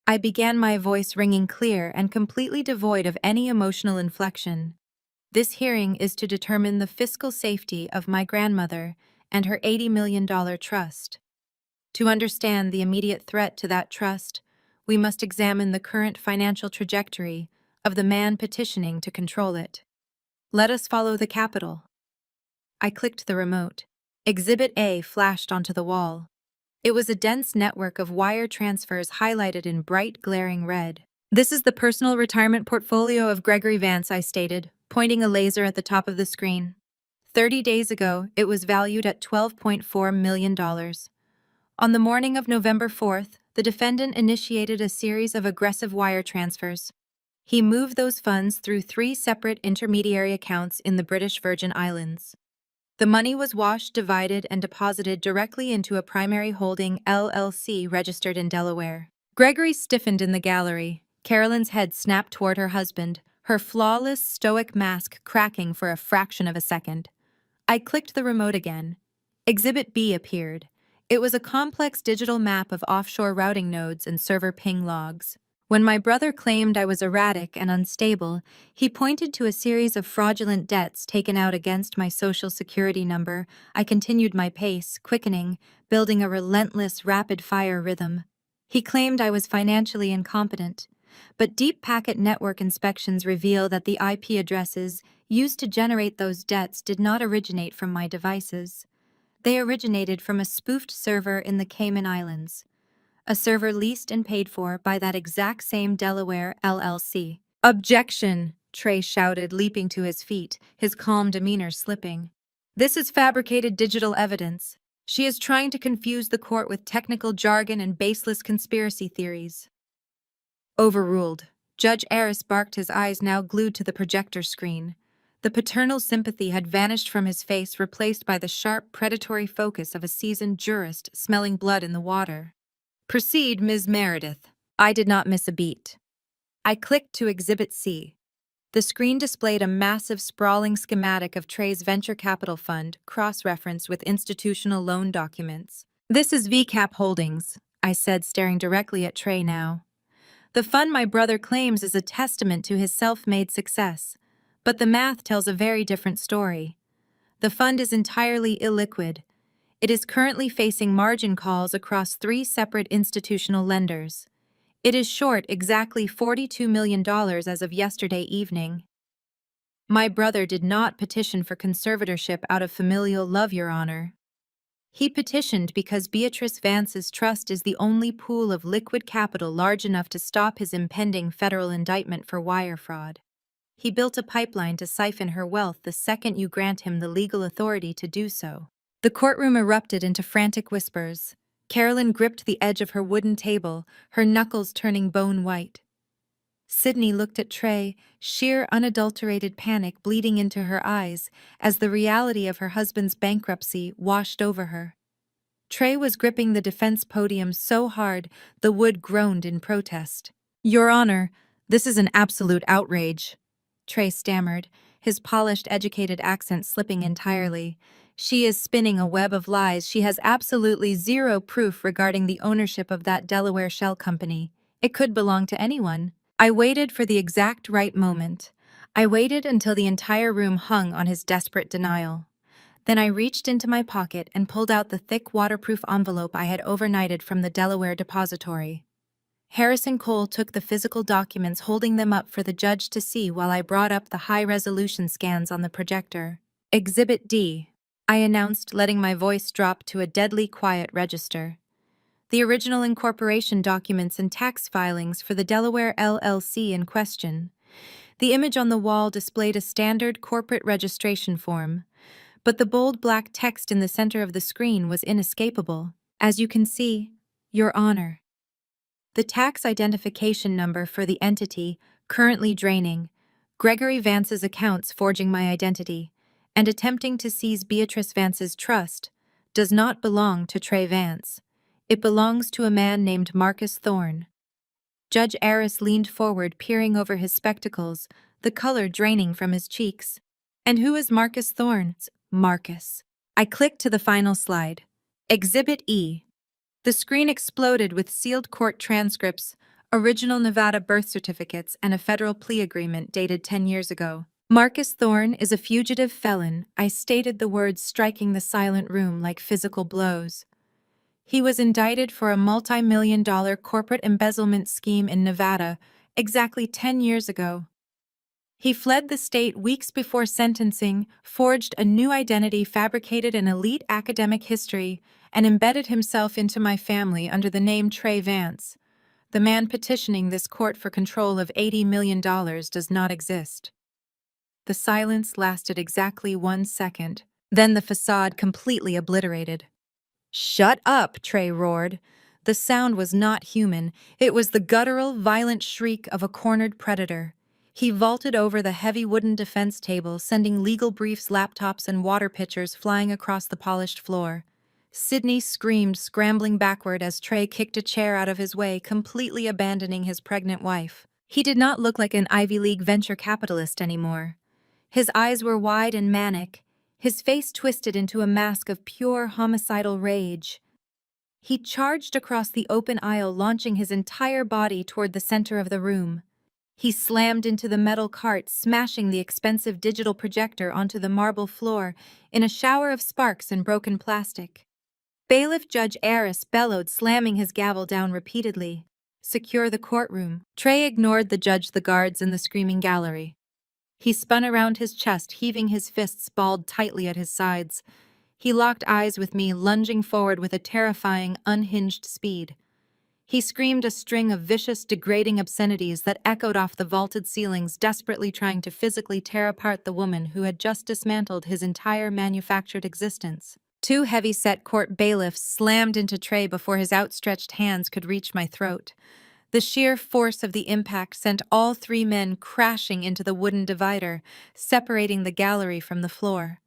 I began, my voice ringing clear and completely devoid of any emotional inflection. This hearing is to determine the fiscal safety of my grandmother and her $80 million trust. To understand the immediate threat to that trust, we must examine the current financial trajectory of the man petitioning to control it. Let us follow the capital. I clicked the remote. Exhibit A flashed onto the wall. It was a dense network of wire transfers highlighted in bright, glaring red. This is the personal retirement portfolio of Gregory Vance, I stated, pointing a laser at the top of the screen. 30 days ago, it was valued at $12.4 million. On the morning of November 4th, the defendant initiated a series of aggressive wire transfers. He moved those funds through 3 separate intermediary accounts in the British Virgin Islands. The money was washed, divided, and deposited directly into a primary holding LLC registered in Delaware. Gregory stiffened in the gallery. Carolyn's head snapped toward her husband, her flawless, stoic mask cracking for a fraction of a second. I clicked the remote again. Exhibit B appeared. It was a complex digital map of offshore routing nodes and server ping logs. When my brother claimed I was erratic and unstable, he pointed to a series of fraudulent debts taken out against my social security number. I continued my pace, quickening, building a relentless, rapid-fire rhythm. He claimed I was financially incompetent, but deep packet network inspections reveal that the IP addresses used to generate those debts did not originate from my devices. They originated from a spoofed server in the Cayman Islands. A server leased and paid for by that exact same Delaware LLC. Objection, Trey shouted, leaping to his feet, his calm demeanor slipping. This is fabricated digital evidence. She is trying to confuse the court with technical jargon and baseless conspiracy theories. Overruled. Judge Aris barked, his eyes now glued to the projector screen. The paternal sympathy had vanished from his face, replaced by the sharp, predatory focus of a seasoned jurist smelling blood in the water. Proceed, Ms. Meredith. I did not miss a beat. I clicked to Exhibit C. The screen displayed a massive, sprawling schematic of Trey's venture capital fund, cross-referenced with institutional loan documents. This is VCAP Holdings, I said, staring directly at Trey now. The fund my brother claims is a testament to his self-made success. But the math tells a very different story. The fund is entirely illiquid. It is currently facing margin calls across 3 separate institutional lenders. It is short exactly $42 million as of yesterday evening. My brother did not petition for conservatorship out of familial love, Your Honor. He petitioned because Beatrice Vance's trust is the only pool of liquid capital large enough to stop his impending federal indictment for wire fraud. He built a pipeline to siphon her wealth the second you grant him the legal authority to do so. The courtroom erupted into frantic whispers. Carolyn gripped the edge of her wooden table, her knuckles turning bone white. Sydney looked at Trey, sheer unadulterated panic bleeding into her eyes as the reality of her husband's bankruptcy washed over her. Trey was gripping the defense podium so hard the wood groaned in protest. Your Honor, this is an absolute outrage, Trey stammered, his polished, educated accent slipping entirely. She is spinning a web of lies. She has absolutely zero proof regarding the ownership of that Delaware shell company. It could belong to anyone. I waited for the exact right moment. I waited until the entire room hung on his desperate denial. Then I reached into my pocket and pulled out the thick waterproof envelope I had overnighted from the Delaware depository. Harrison Cole took the physical documents, holding them up for the judge to see while I brought up the high-resolution scans on the projector. Exhibit D, I announced, letting my voice drop to a deadly quiet register. The original incorporation documents and tax filings for the Delaware LLC in question. The image on the wall displayed a standard corporate registration form, but the bold black text in the center of the screen was inescapable. As you can see, Your Honor. The tax identification number for the entity currently draining, Gregory Vance's accounts forging my identity, and attempting to seize Beatrice Vance's trust, does not belong to Trey Vance. It belongs to a man named Marcus Thorne. Judge Aris leaned forward, peering over his spectacles, the color draining from his cheeks. And who is Marcus Thorne? Marcus. I clicked to the final slide. Exhibit E. The screen exploded with sealed court transcripts, original Nevada birth certificates, and a federal plea agreement dated 10 years ago. Marcus Thorne is a fugitive felon, I stated, the words striking the silent room like physical blows. He was indicted for a multi-million-dollar corporate embezzlement scheme in Nevada exactly 10 years ago. He fled the state weeks before sentencing, forged a new identity, fabricated an elite academic history, and embedded himself into my family under the name Trey Vance. The man petitioning this court for control of $80 million does not exist. The silence lasted exactly 1 second, then the facade completely obliterated. Shut up, Trey roared. The sound was not human. It was the guttural, violent shriek of a cornered predator. He vaulted over the heavy wooden defense table, sending legal briefs, laptops, and water pitchers flying across the polished floor. Sydney screamed, scrambling backward as Trey kicked a chair out of his way, completely abandoning his pregnant wife. He did not look like an Ivy League venture capitalist anymore. His eyes were wide and manic, his face twisted into a mask of pure homicidal rage. He charged across the open aisle, launching his entire body toward the center of the room. He slammed into the metal cart, smashing the expensive digital projector onto the marble floor in a shower of sparks and broken plastic. Bailiff Judge Aris bellowed, slamming his gavel down repeatedly. Secure the courtroom. Trey ignored the judge, the guards, and the screaming gallery. He spun around his chest, heaving his fists balled tightly at his sides. He locked eyes with me, lunging forward with a terrifying, unhinged speed. He screamed a string of vicious, degrading obscenities that echoed off the vaulted ceilings, desperately trying to physically tear apart the woman who had just dismantled his entire manufactured existence. 2 heavy-set court bailiffs slammed into Trey before his outstretched hands could reach my throat. The sheer force of the impact sent all 3 men crashing into the wooden divider, separating the gallery from the floor.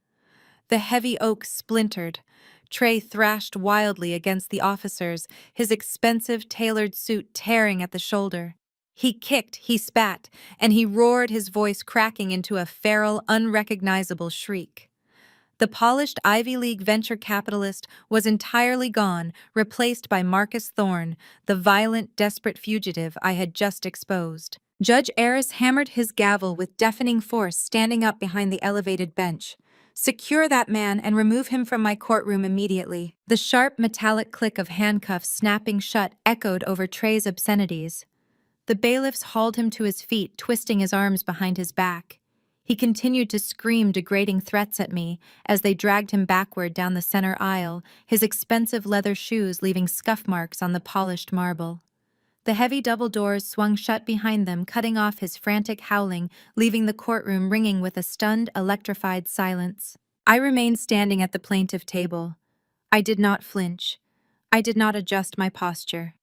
The heavy oak splintered. Trey thrashed wildly against the officers, his expensive tailored suit tearing at the shoulder. He kicked, he spat, and he roared, his voice cracking into a feral, unrecognizable shriek. The polished Ivy League venture capitalist was entirely gone, replaced by Marcus Thorne, the violent, desperate fugitive I had just exposed. Judge Aris hammered his gavel with deafening force, standing up behind the elevated bench. "Secure that man and remove him from my courtroom immediately." The sharp, metallic click of handcuffs snapping shut echoed over Trey's obscenities. The bailiffs hauled him to his feet, twisting his arms behind his back. He continued to scream degrading threats at me as they dragged him backward down the center aisle, his expensive leather shoes leaving scuff marks on the polished marble. The heavy double doors swung shut behind them, cutting off his frantic howling, leaving the courtroom ringing with a stunned, electrified silence. I remained standing at the plaintiff table. I did not flinch. I did not adjust my posture.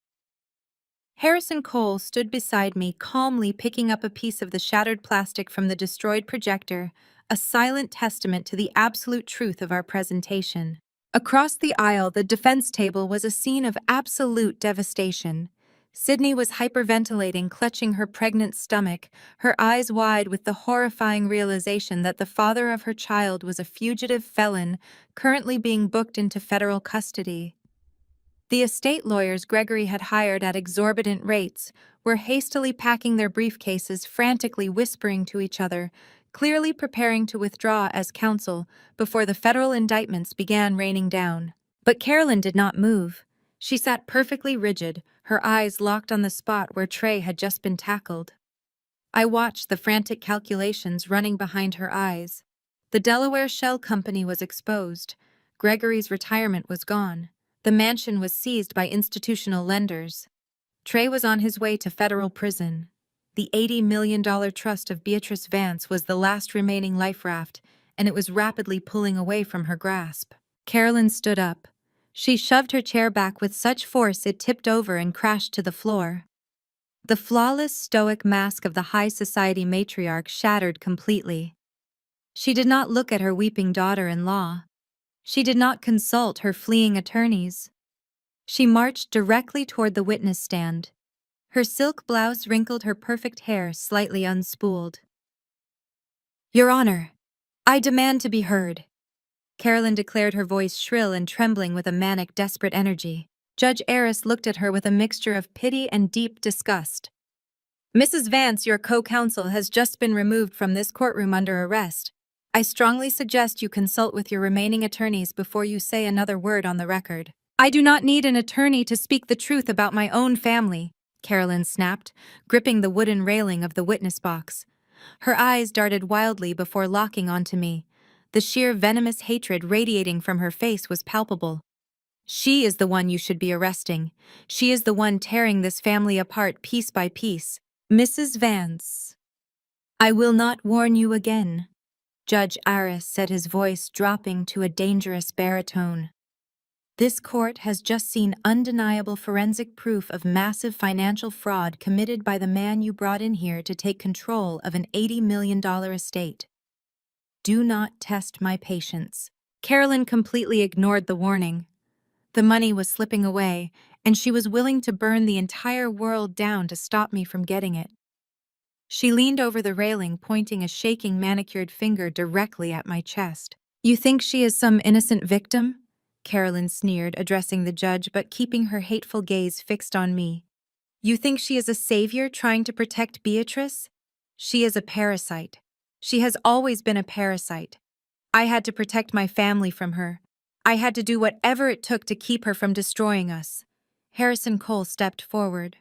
Harrison Cole stood beside me, calmly picking up a piece of the shattered plastic from the destroyed projector, a silent testament to the absolute truth of our presentation. Across the aisle, the defense table was a scene of absolute devastation. Sydney was hyperventilating, clutching her pregnant stomach, her eyes wide with the horrifying realization that the father of her child was a fugitive felon, currently being booked into federal custody. The estate lawyers Gregory had hired at exorbitant rates were hastily packing their briefcases, frantically whispering to each other, clearly preparing to withdraw as counsel before the federal indictments began raining down. But Carolyn did not move. She sat perfectly rigid, her eyes locked on the spot where Trey had just been tackled. I watched the frantic calculations running behind her eyes. The Delaware Shell Company was exposed. Gregory's retirement was gone. The mansion was seized by institutional lenders. Trey was on his way to federal prison. The $80 million trust of Beatrice Vance was the last remaining life raft, and it was rapidly pulling away from her grasp. Carolyn stood up. She shoved her chair back with such force it tipped over and crashed to the floor. The flawless, stoic mask of the high society matriarch shattered completely. She did not look at her weeping daughter-in-law. She did not consult her fleeing attorneys. She marched directly toward the witness stand. Her silk blouse wrinkled, her perfect hair slightly unspooled. "Your Honor, I demand to be heard," Carolyn declared, her voice shrill and trembling with a manic, desperate energy. Judge Aris looked at her with a mixture of pity and deep disgust. "Mrs. Vance, your co-counsel has just been removed from this courtroom under arrest. I strongly suggest you consult with your remaining attorneys before you say another word on the record." "I do not need an attorney to speak the truth about my own family," Carolyn snapped, gripping the wooden railing of the witness box. Her eyes darted wildly before locking onto me. The sheer venomous hatred radiating from her face was palpable. "She is the one you should be arresting. She is the one tearing this family apart piece by piece. Mrs. Vance, I will not warn you again," Judge Aris said, his voice dropping to a dangerous baritone. "This court has just seen undeniable forensic proof of massive financial fraud committed by the man you brought in here to take control of an $80 million estate. Do not test my patience." Carolyn completely ignored the warning. The money was slipping away, and she was willing to burn the entire world down to stop me from getting it. She leaned over the railing, pointing a shaking, manicured finger directly at my chest. "You think she is some innocent victim?" Carolyn sneered, addressing the judge but keeping her hateful gaze fixed on me. "You think she is a savior trying to protect Beatrice? She is a parasite. She has always been a parasite. I had to protect my family from her. I had to do whatever it took to keep her from destroying us." Harrison Cole stepped forward.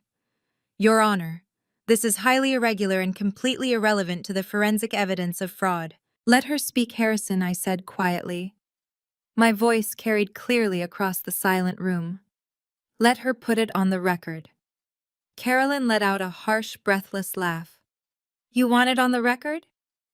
"Your Honor, this is highly irregular and completely irrelevant to the forensic evidence of fraud." "Let her speak, Harrison," I said quietly. My voice carried clearly across the silent room. "Let her put it on the record." Carolyn let out a harsh, breathless laugh. "You want it on the record?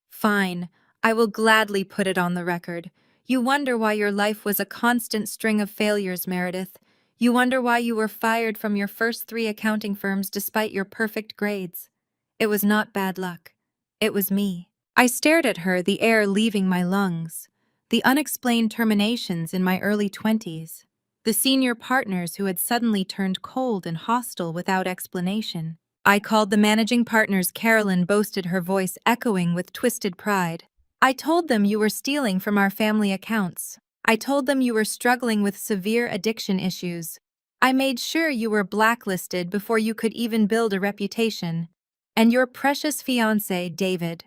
Fine, I will gladly put it on the record. You wonder why your life was a constant string of failures, Meredith. You wonder why you were fired from your first 3 accounting firms despite your perfect grades. It was not bad luck. It was me." I stared at her, the air leaving my lungs. The unexplained terminations in my early 20s. The senior partners who had suddenly turned cold and hostile without explanation. "I called the managing partners," Carolyn boasted, her voice echoing with twisted pride. I told them you were stealing from our family accounts. I told them you were struggling with severe addiction issues. I made sure you were blacklisted before you could even build a reputation. And your precious fiancé, David,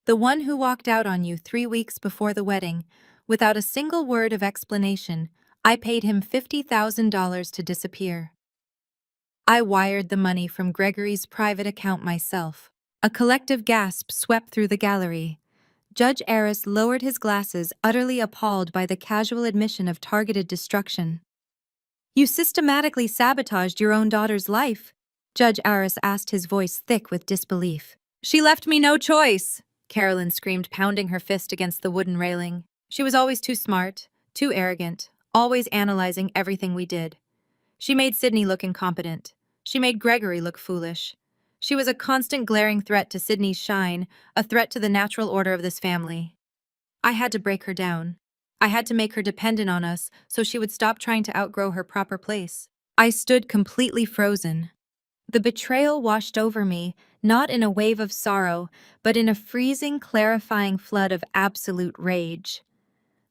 the one who walked out on you 3 weeks before the wedding, without a single word of explanation, I paid him $50,000 to disappear. I wired the money from Gregory's private account myself. A collective gasp swept through the gallery. Judge Aris lowered his glasses, utterly appalled by the casual admission of targeted destruction. You systematically sabotaged your own daughter's life, Judge Aris asked, his voice thick with disbelief. She left me no choice, Carolyn screamed, pounding her fist against the wooden railing. She was always too smart, too arrogant, always analyzing everything we did. She made Sydney look incompetent. She made Gregory look foolish. She was a constant glaring threat to Sydney's shine, a threat to the natural order of this family. I had to break her down. I had to make her dependent on us so she would stop trying to outgrow her proper place. I stood completely frozen. The betrayal washed over me, not in a wave of sorrow, but in a freezing, clarifying flood of absolute rage.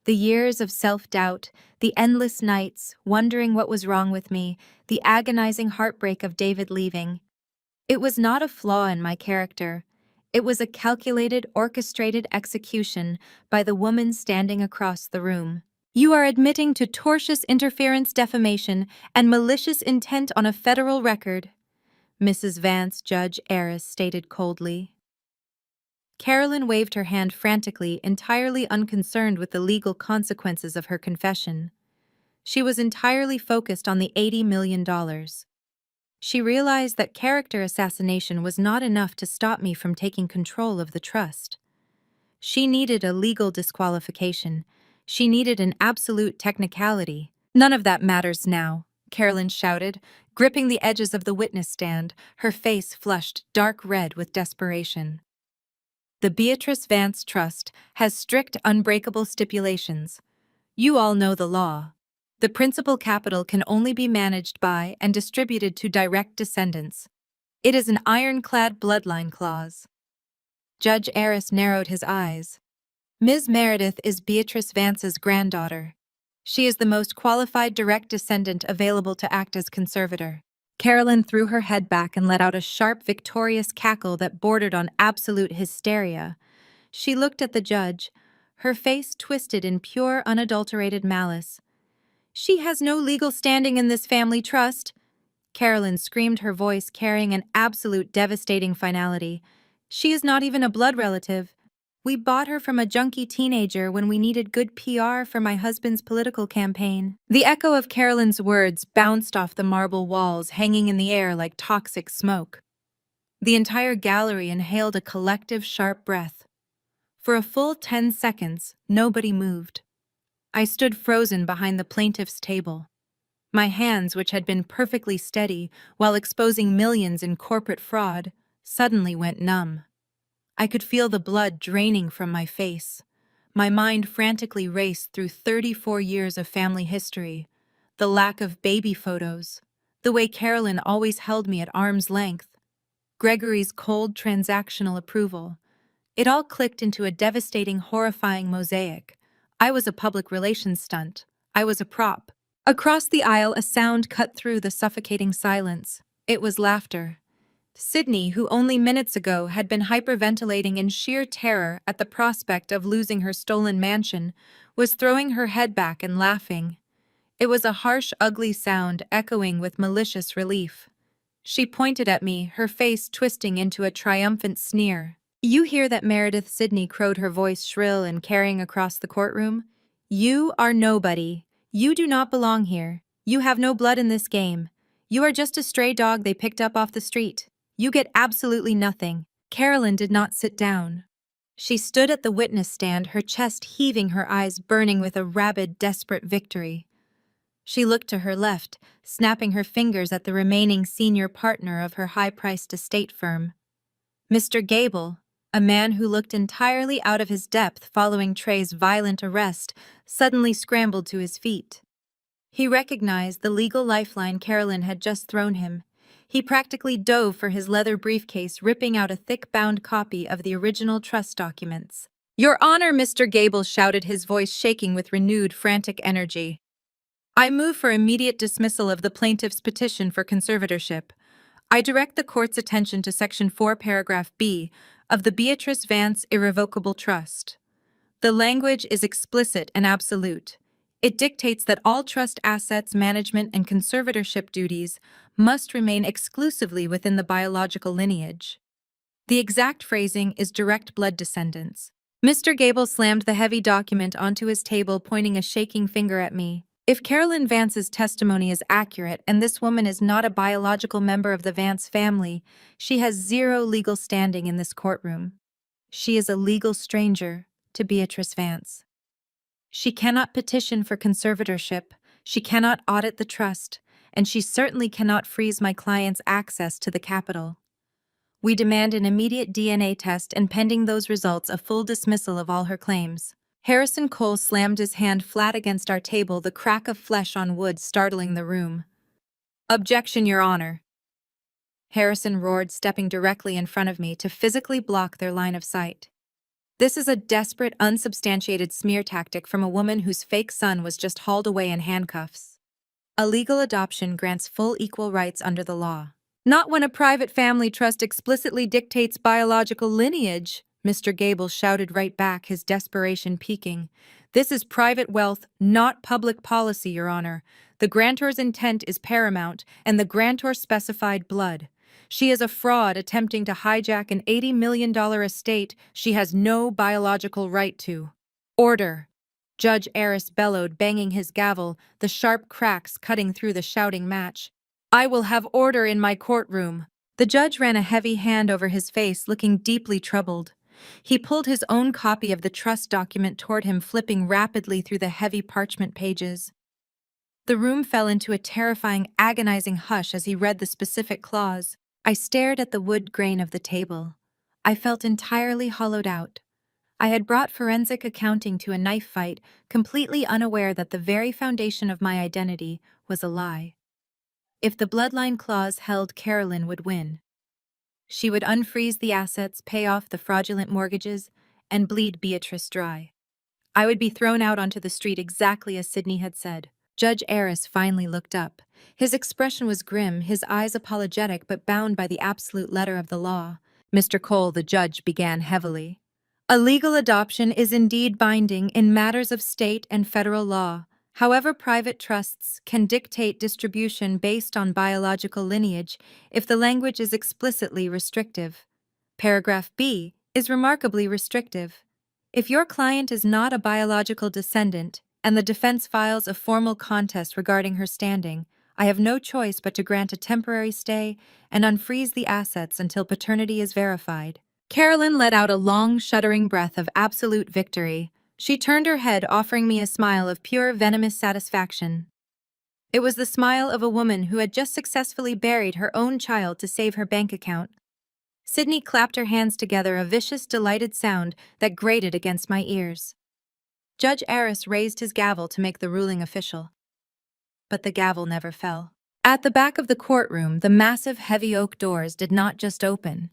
The years of self-doubt, the endless nights, wondering what was wrong with me, the agonizing heartbreak of David leaving. It was not a flaw in my character. It was a calculated, orchestrated execution by the woman standing across the room. You are admitting to tortious interference, defamation, and malicious intent on a federal record, Mrs. Vance, Judge Aris stated coldly. Carolyn waved her hand frantically, entirely unconcerned with the legal consequences of her confession. She was entirely focused on the $80 million. She realized that character assassination was not enough to stop me from taking control of the trust. She needed a legal disqualification. She needed an absolute technicality. None of that matters now, Carolyn shouted, gripping the edges of the witness stand, her face flushed dark red with desperation. The Beatrice Vance Trust has strict, unbreakable stipulations. You all know the law. The principal capital can only be managed by and distributed to direct descendants. It is an ironclad bloodline clause. Judge Aris narrowed his eyes. Ms. Meredith is Beatrice Vance's granddaughter. She is the most qualified direct descendant available to act as conservator. Carolyn threw her head back and let out a sharp, victorious cackle that bordered on absolute hysteria. She looked at the judge, her face twisted in pure, unadulterated malice. She has no legal standing in this family trust, Carolyn screamed, her voice carrying an absolute devastating finality. She is not even a blood relative. We bought her from a junkie teenager when we needed good PR for my husband's political campaign. The echo of Carolyn's words bounced off the marble walls, hanging in the air like toxic smoke. The entire gallery inhaled a collective, sharp breath. For a full 10 seconds, nobody moved. I stood frozen behind the plaintiff's table. My hands, which had been perfectly steady while exposing millions in corporate fraud, suddenly went numb. I could feel the blood draining from my face. My mind frantically raced through 34 years of family history, the lack of baby photos, the way Carolyn always held me at arm's length, Gregory's cold transactional approval. It all clicked into a devastating, horrifying mosaic. I was a public relations stunt. I was a prop. Across the aisle, a sound cut through the suffocating silence. It was laughter. Sydney, who only minutes ago had been hyperventilating in sheer terror at the prospect of losing her stolen mansion, was throwing her head back and laughing. It was a harsh, ugly sound echoing with malicious relief. She pointed at me, her face twisting into a triumphant sneer. You hear that, Meredith? Sydney crowed, her voice shrill and carrying across the courtroom. You are nobody. You do not belong here. You have no blood in this game. You are just a stray dog they picked up off the street. You get absolutely nothing. Carolyn did not sit down. She stood at the witness stand, her chest heaving, her eyes burning with a rabid, desperate victory. She looked to her left, snapping her fingers at the remaining senior partner of her high-priced estate firm. Mr. Gable, a man who looked entirely out of his depth following Trey's violent arrest, suddenly scrambled to his feet. He recognized the legal lifeline Carolyn had just thrown him. He practically dove for his leather briefcase, ripping out a thick-bound copy of the original trust documents. Your Honor, Mr. Gable shouted, his voice shaking with renewed, frantic energy. I move for immediate dismissal of the plaintiff's petition for conservatorship. I direct the court's attention to Section 4, Paragraph B of the Beatrice Vance Irrevocable Trust. The language is explicit and absolute. It dictates that all trust assets, management, and conservatorship duties must remain exclusively within the biological lineage. The exact phrasing is direct blood descendants. Mr. Gable slammed the heavy document onto his table, pointing a shaking finger at me. If Carolyn Vance's testimony is accurate and this woman is not a biological member of the Vance family, she has zero legal standing in this courtroom. She is a legal stranger to Beatrice Vance. She cannot petition for conservatorship, she cannot audit the trust, and she certainly cannot freeze my client's access to the capital. We demand an immediate DNA test and, pending those results, a full dismissal of all her claims. Harrison Cole slammed his hand flat against our table, the crack of flesh on wood startling the room. Objection, Your Honor. Harrison roared, stepping directly in front of me to physically block their line of sight. This is a desperate, unsubstantiated smear tactic from a woman whose fake son was just hauled away in handcuffs. A legal adoption grants full equal rights under the law. Not when a private family trust explicitly dictates biological lineage, Mr. Gable shouted right back, his desperation peaking. This is private wealth, not public policy, Your Honor. The grantor's intent is paramount, and the grantor specified blood. She is a fraud attempting to hijack an $80 million estate she has no biological right to. Order! Judge Aris bellowed, banging his gavel, the sharp cracks cutting through the shouting match. I will have order in my courtroom. The judge ran a heavy hand over his face, looking deeply troubled. He pulled his own copy of the trust document toward him, flipping rapidly through the heavy parchment pages. The room fell into a terrifying, agonizing hush as he read the specific clause. I stared at the wood grain of the table. I felt entirely hollowed out. I had brought forensic accounting to a knife fight, completely unaware that the very foundation of my identity was a lie. If the bloodline clause held, Carolyn would win. She would unfreeze the assets, pay off the fraudulent mortgages, and bleed Beatrice dry. I would be thrown out onto the street exactly as Sydney had said. Judge Aris finally looked up. His expression was grim, his eyes apologetic but bound by the absolute letter of the law. Mr. Cole, the judge began heavily. A legal adoption is indeed binding in matters of state and federal law. However, private trusts can dictate distribution based on biological lineage if the language is explicitly restrictive. Paragraph B is remarkably restrictive. If your client is not a biological descendant and the defense files a formal contest regarding her standing, I have no choice but to grant a temporary stay and unfreeze the assets until paternity is verified. Carolyn let out a long, shuddering breath of absolute victory. She turned her head, offering me a smile of pure, venomous satisfaction. It was the smile of a woman who had just successfully buried her own child to save her bank account. Sydney clapped her hands together, a vicious, delighted sound that grated against my ears. Judge Aris raised his gavel to make the ruling official. But the gavel never fell. At the back of the courtroom, the massive, heavy oak doors did not just open.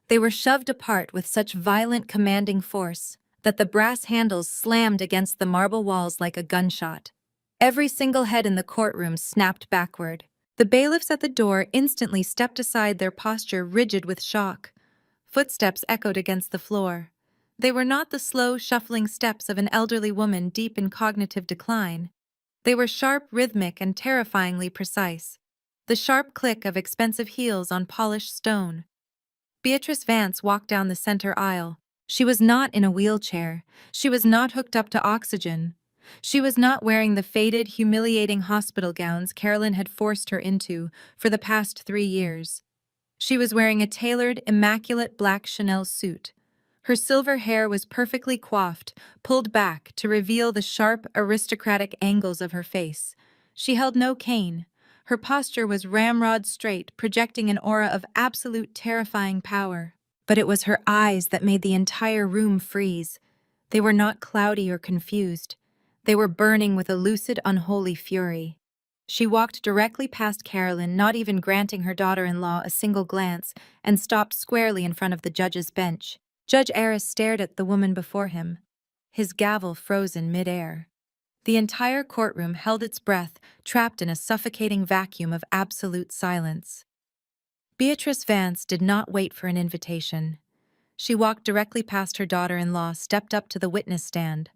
They were shoved apart with such violent, commanding force that the brass handles slammed against the marble walls like a gunshot. Every single head in the courtroom snapped backward. The bailiffs at the door instantly stepped aside, their posture rigid with shock. Footsteps echoed against the floor. They were not the slow, shuffling steps of an elderly woman deep in cognitive decline. They were sharp, rhythmic, and terrifyingly precise. The sharp click of expensive heels on polished stone. Beatrice Vance walked down the center aisle. She was not in a wheelchair. She was not hooked up to oxygen. She was not wearing the faded, humiliating hospital gowns Carolyn had forced her into for the past 3 years. She was wearing a tailored, immaculate black Chanel suit. Her silver hair was perfectly coiffed, pulled back to reveal the sharp, aristocratic angles of her face. She held no cane. Her posture was ramrod straight, projecting an aura of absolute terrifying power. But it was her eyes that made the entire room freeze. They were not cloudy or confused. They were burning with a lucid, unholy fury. She walked directly past Carolyn, not even granting her daughter-in-law a single glance, and stopped squarely in front of the judge's bench. Judge Aris stared at the woman before him, his gavel frozen mid-air. The entire courtroom held its breath, trapped in a suffocating vacuum of absolute silence. Beatrice Vance did not wait for an invitation. She walked directly past her daughter-in-law, stepped up to the witness stand,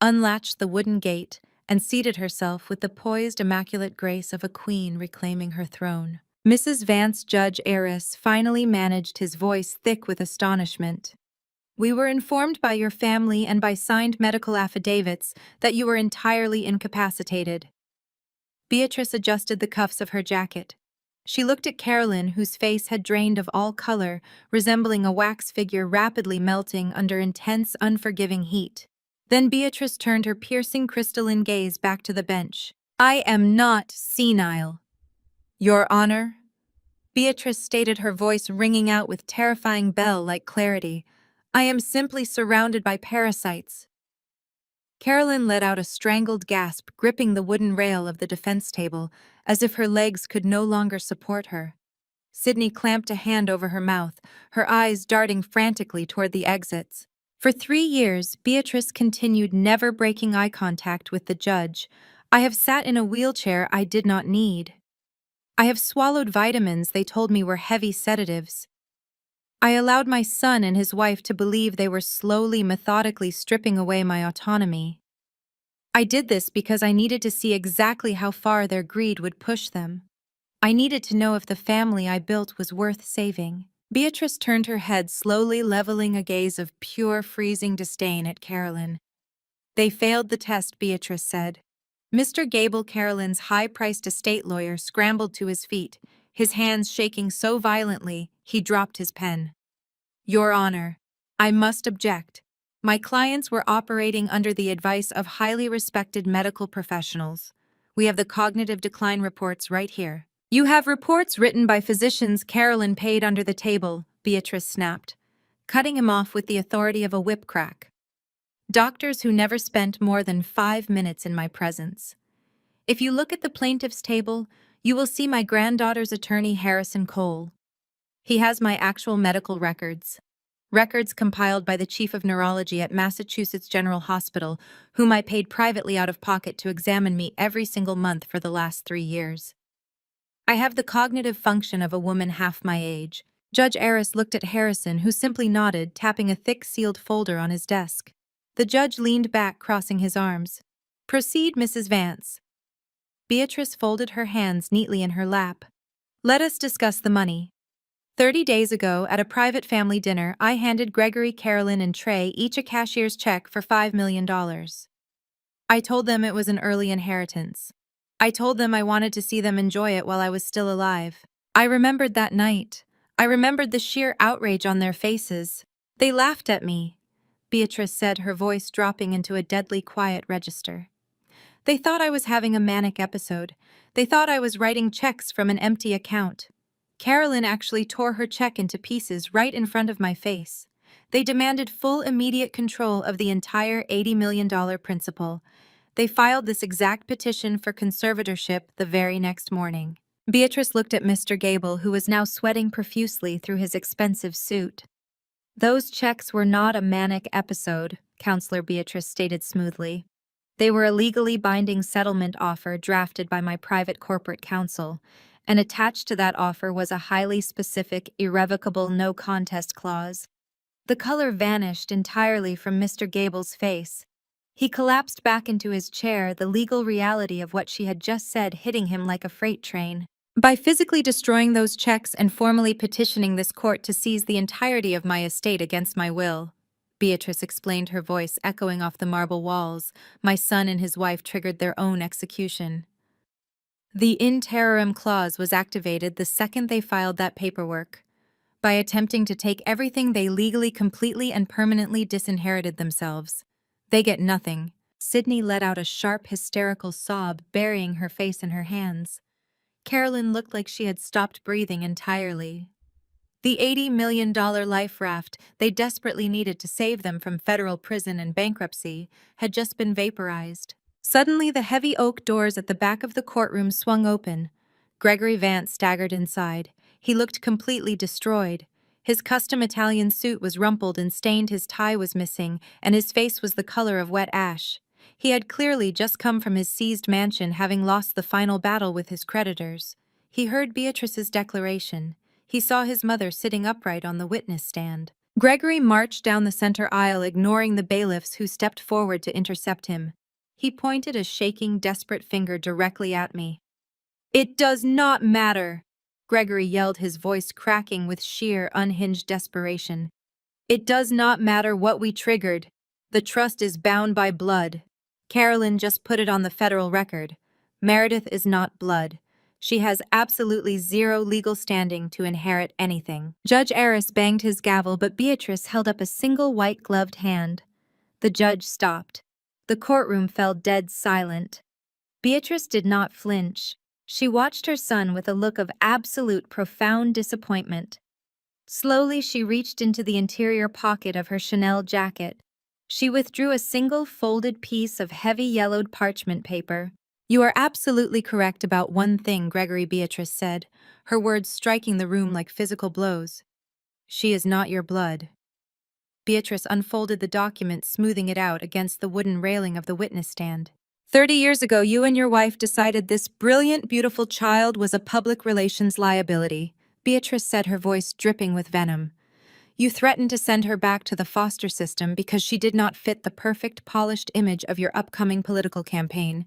unlatched the wooden gate, and seated herself with the poised, immaculate grace of a queen reclaiming her throne. Mrs. Vance, Judge Aris finally managed, his voice thick with astonishment. "We were informed by your family and by signed medical affidavits that you were entirely incapacitated." Beatrice adjusted the cuffs of her jacket. She looked at Carolyn, whose face had drained of all color, resembling a wax figure rapidly melting under intense, unforgiving heat. Then Beatrice turned her piercing crystalline gaze back to the bench. "I am not senile, Your Honor." Beatrice stated, her voice ringing out with terrifying bell-like clarity. "I am simply surrounded by parasites." Carolyn let out a strangled gasp, gripping the wooden rail of the defense table, as if her legs could no longer support her. Sydney clamped a hand over her mouth, her eyes darting frantically toward the exits. For 3 years, Beatrice continued, never breaking eye contact with the judge. "I have sat in a wheelchair I did not need. I have swallowed vitamins they told me were heavy sedatives. I allowed my son and his wife to believe they were slowly, methodically stripping away my autonomy. I did this because I needed to see exactly how far their greed would push them. I needed to know if the family I built was worth saving." Beatrice turned her head slowly, leveling a gaze of pure, freezing disdain at Carolyn. "They failed the test," Beatrice said. Mr. Gable, Carolyn's high-priced estate lawyer, scrambled to his feet, his hands shaking so violently he dropped his pen. "Your Honor, I must object. My clients were operating under the advice of highly respected medical professionals. We have the cognitive decline reports right here." "You have reports written by physicians Carolyn paid under the table," Beatrice snapped, cutting him off with the authority of a whip crack. "Doctors who never spent more than 5 minutes in my presence. If you look at the plaintiff's table, you will see my granddaughter's attorney, Harrison Cole. He has my actual medical records. Records compiled by the chief of neurology at Massachusetts General Hospital, whom I paid privately out of pocket to examine me every single month for the last 3 years. I have the cognitive function of a woman half my age." Judge Aris looked at Harrison, who simply nodded, tapping a thick sealed folder on his desk. The judge leaned back, crossing his arms. "Proceed, Mrs. Vance." Beatrice folded her hands neatly in her lap. "Let us discuss the money. 30 days ago, at a private family dinner, I handed Gregory, Carolyn, and Trey each a cashier's check for $5 million. I told them it was an early inheritance. I told them I wanted to see them enjoy it while I was still alive. I remembered that night. I remembered the sheer outrage on their faces. They laughed at me," Beatrice said, her voice dropping into a deadly quiet register. "They thought I was having a manic episode. They thought I was writing checks from an empty account. Carolyn actually tore her check into pieces right in front of my face. They demanded full, immediate control of the entire $80 million principal. They filed this exact petition for conservatorship the very next morning." Beatrice looked at Mr. Gable, who was now sweating profusely through his expensive suit. "Those checks were not a manic episode," Counselor Beatrice stated smoothly. "They were a legally binding settlement offer drafted by my private corporate counsel, and attached to that offer was a highly specific, irrevocable no-contest clause." The color vanished entirely from Mr. Gable's face. He collapsed back into his chair, the legal reality of what she had just said hitting him like a freight train. "By physically destroying those checks and formally petitioning this court to seize the entirety of my estate against my will," Beatrice explained, her voice echoing off the marble walls, "my son and his wife triggered their own execution. The in terrorem clause was activated the second they filed that paperwork. By attempting to take everything, they legally, completely, and permanently disinherited themselves. They get nothing." Sydney let out a sharp, hysterical sob, burying her face in her hands. Carolyn looked like she had stopped breathing entirely. The $80 million life raft they desperately needed to save them from federal prison and bankruptcy had just been vaporized. Suddenly, the heavy oak doors at the back of the courtroom swung open. Gregory Vance staggered inside. He looked completely destroyed. His custom Italian suit was rumpled and stained, his tie was missing, and his face was the color of wet ash. He had clearly just come from his seized mansion, having lost the final battle with his creditors. He heard Beatrice's declaration. He saw his mother sitting upright on the witness stand. Gregory marched down the center aisle, ignoring the bailiffs who stepped forward to intercept him. He pointed a shaking, desperate finger directly at me. "It does not matter," Gregory yelled, his voice cracking with sheer, unhinged desperation. "It does not matter what we triggered. The trust is bound by blood. Carolyn just put it on the federal record. Meredith is not blood. She has absolutely zero legal standing to inherit anything." Judge Aris banged his gavel, but Beatrice held up a single white-gloved hand. The judge stopped. The courtroom fell dead silent. Beatrice did not flinch. She watched her son with a look of absolute, profound disappointment. Slowly, she reached into the interior pocket of her Chanel jacket. She withdrew a single folded piece of heavy yellowed parchment paper. "You are absolutely correct about one thing," Gregory, Beatrice said, her words striking the room like physical blows. "She is not your blood." Beatrice unfolded the document, smoothing it out against the wooden railing of the witness stand. 30 years ago, you and your wife decided this brilliant, beautiful child was a public relations liability," Beatrice said, her voice dripping with venom. "You threatened to send her back to the foster system because she did not fit the perfect, polished image of your upcoming political campaign.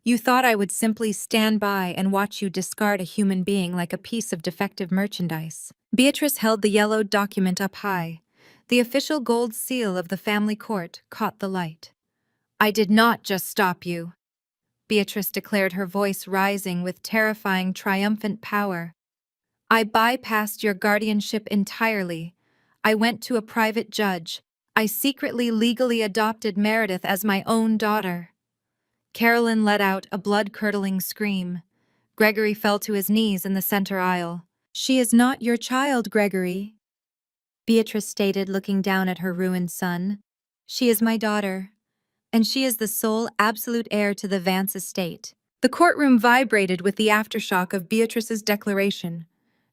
You thought I would simply stand by and watch you discard a human being like a piece of defective merchandise." Beatrice held the yellowed document up high. The official gold seal of the family court caught the light. "I did not just stop you," Beatrice declared, her voice rising with terrifying, triumphant power. "I bypassed your guardianship entirely. I went to a private judge. I secretly, legally adopted Meredith as my own daughter." Carolyn let out a blood-curdling scream. Gregory fell to his knees in the center aisle. "She is not your child, Gregory," Beatrice stated, looking down at her ruined son. "She is my daughter, and she is the sole absolute heir to the Vance estate." The courtroom vibrated with the aftershock of Beatrice's declaration.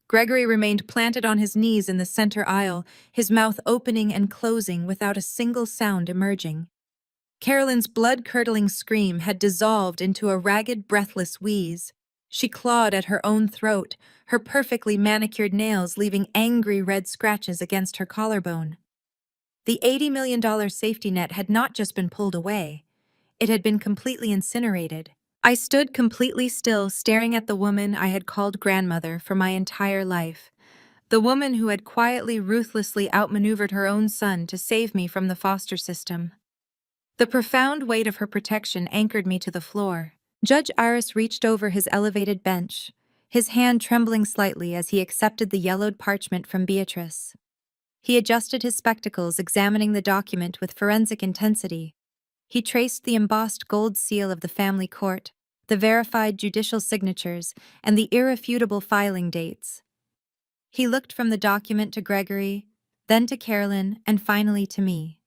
Gregory remained planted on his knees in the center aisle, his mouth opening and closing without a single sound emerging. Carolyn's blood-curdling scream had dissolved into a ragged, breathless wheeze. She clawed at her own throat, her perfectly manicured nails leaving angry red scratches against her collarbone. The $80 million safety net had not just been pulled away. It had been completely incinerated. I stood completely still, staring at the woman I had called grandmother for my entire life. The woman who had quietly, ruthlessly outmaneuvered her own son to save me from the foster system. The profound weight of her protection anchored me to the floor. Judge Aris reached over his elevated bench, his hand trembling slightly as he accepted the yellowed parchment from Beatrice. He adjusted his spectacles, examining the document with forensic intensity. He traced the embossed gold seal of the family court, the verified judicial signatures, and the irrefutable filing dates. He looked from the document to Gregory, then to Carolyn, and finally to me.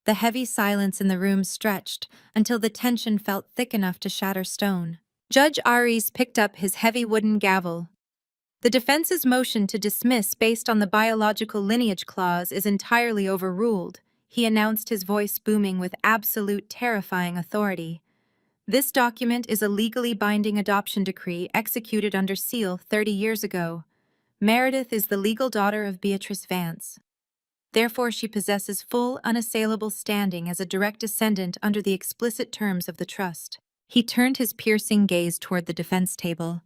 The heavy silence in the room stretched until the tension felt thick enough to shatter stone. Judge Aris picked up his heavy wooden gavel. "The defense's motion to dismiss based on the biological lineage clause is entirely overruled," he announced, his voice booming with absolute, terrifying authority. "This document is a legally binding adoption decree executed under seal 30 years ago. Meredith is the legal daughter of Beatrice Vance. Therefore, she possesses full, unassailable standing as a direct descendant under the explicit terms of the trust." He turned his piercing gaze toward the defense table.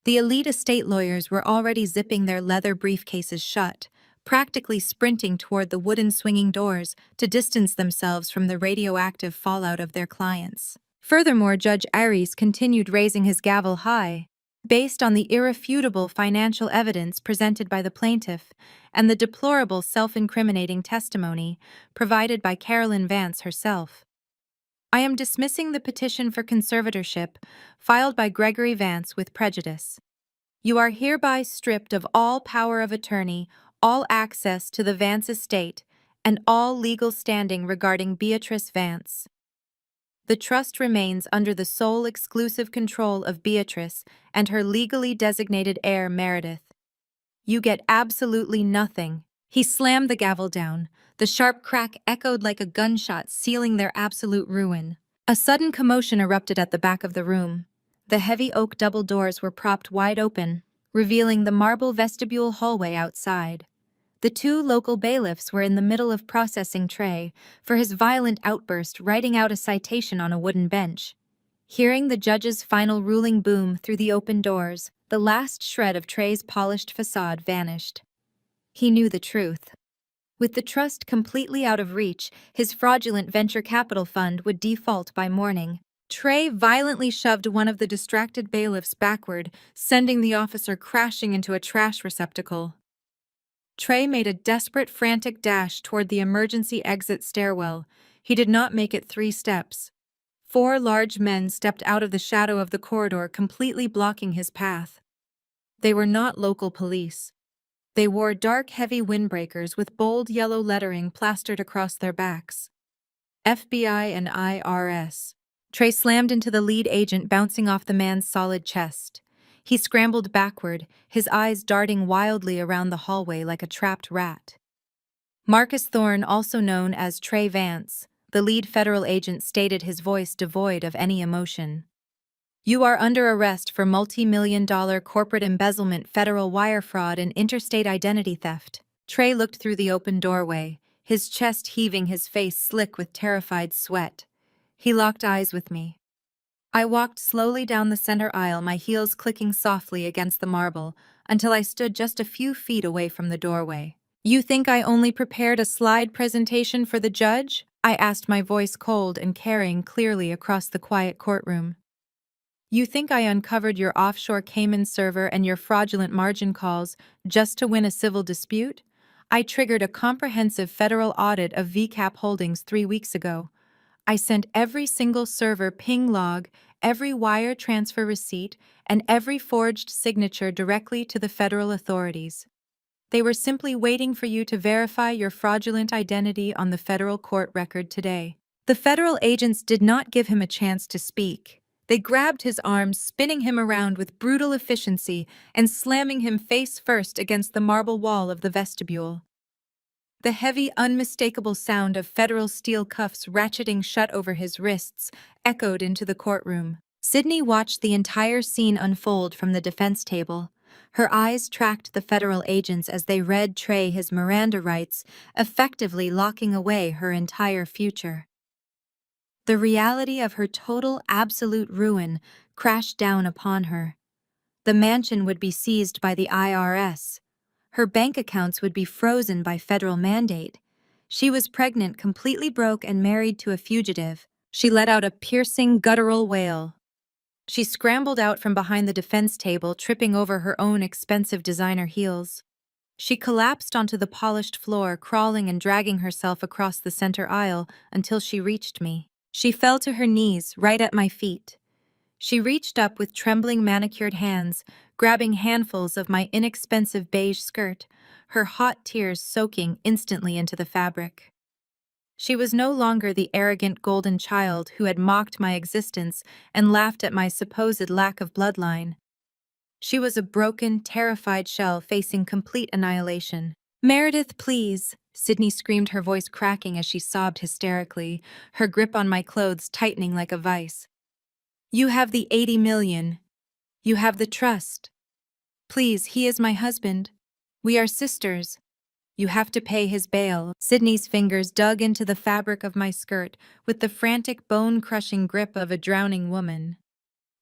The elite estate lawyers were already zipping their leather briefcases shut, practically sprinting toward the wooden swinging doors to distance themselves from the radioactive fallout of their clients. Furthermore, Judge Aris continued, raising his gavel high. "Based on the irrefutable financial evidence presented by the plaintiff and the deplorable self-incriminating testimony provided by Carolyn Vance herself, I am dismissing the petition for conservatorship filed by Gregory Vance with prejudice. You are hereby stripped of all power of attorney, all access to the Vance estate, and all legal standing regarding Beatrice Vance. The trust remains under the sole exclusive control of Beatrice and her legally designated heir Meredith. You get absolutely nothing. He slammed the gavel down. The sharp crack echoed like a gunshot, sealing their absolute ruin. A sudden commotion erupted at the back of the room. The heavy oak double doors were propped wide open, revealing the marble vestibule hallway outside. The two local bailiffs were in the middle of processing Trey for his violent outburst, writing out a citation on a wooden bench. Hearing the judge's final ruling boom through the open doors, the last shred of Trey's polished facade vanished. He knew the truth. With the trust completely out of reach, his fraudulent venture capital fund would default by morning. Trey violently shoved one of the distracted bailiffs backward, sending the officer crashing into a trash receptacle. Trey made a desperate, frantic dash toward the emergency exit stairwell. He did not make it 3 steps. 4 large men stepped out of the shadow of the corridor, completely blocking his path. They were not local police. They wore dark, heavy windbreakers with bold yellow lettering plastered across their backs. FBI and IRS. Trey slammed into the lead agent, bouncing off the man's solid chest. He scrambled backward, his eyes darting wildly around the hallway like a trapped rat. Marcus Thorne, also known as Trey Vance, the lead federal agent, stated, his voice devoid of any emotion. You are under arrest for multi-million-dollar corporate embezzlement, federal wire fraud, and interstate identity theft. Trey looked through the open doorway, his chest heaving, his face slick with terrified sweat. He locked eyes with me. I walked slowly down the center aisle, my heels clicking softly against the marble, until I stood just a few feet away from the doorway. You think I only prepared a slide presentation for the judge? I asked, my voice cold and carrying clearly across the quiet courtroom. You think I uncovered your offshore Cayman server and your fraudulent margin calls just to win a civil dispute? I triggered a comprehensive federal audit of VCAP Holdings 3 weeks ago. I sent every single server ping log, every wire transfer receipt, and every forged signature directly to the federal authorities. They were simply waiting for you to verify your fraudulent identity on the federal court record today. The federal agents did not give him a chance to speak. They grabbed his arms, spinning him around with brutal efficiency and slamming him face first against the marble wall of the vestibule. The heavy, unmistakable sound of federal steel cuffs ratcheting shut over his wrists echoed into the courtroom. Sydney watched the entire scene unfold from the defense table. Her eyes tracked the federal agents as they read Trey his Miranda rights, effectively locking away her entire future. The reality of her total, absolute ruin crashed down upon her. The mansion would be seized by the IRS. Her bank accounts would be frozen by federal mandate. She was pregnant, completely broke, and married to a fugitive. She let out a piercing, guttural wail. She scrambled out from behind the defense table, tripping over her own expensive designer heels. She collapsed onto the polished floor, crawling and dragging herself across the center aisle until she reached me. She fell to her knees, right at my feet. She reached up with trembling, manicured hands, grabbing handfuls of my inexpensive beige skirt, her hot tears soaking instantly into the fabric. She was no longer the arrogant golden child who had mocked my existence and laughed at my supposed lack of bloodline. She was a broken, terrified shell facing complete annihilation. "Meredith, please," Sydney screamed, her voice cracking as she sobbed hysterically, her grip on my clothes tightening like a vice. "You have the 80 million. You have the trust. Please, he is my husband. We are sisters. You have to pay his bail." Sydney's fingers dug into the fabric of my skirt with the frantic, bone-crushing grip of a drowning woman.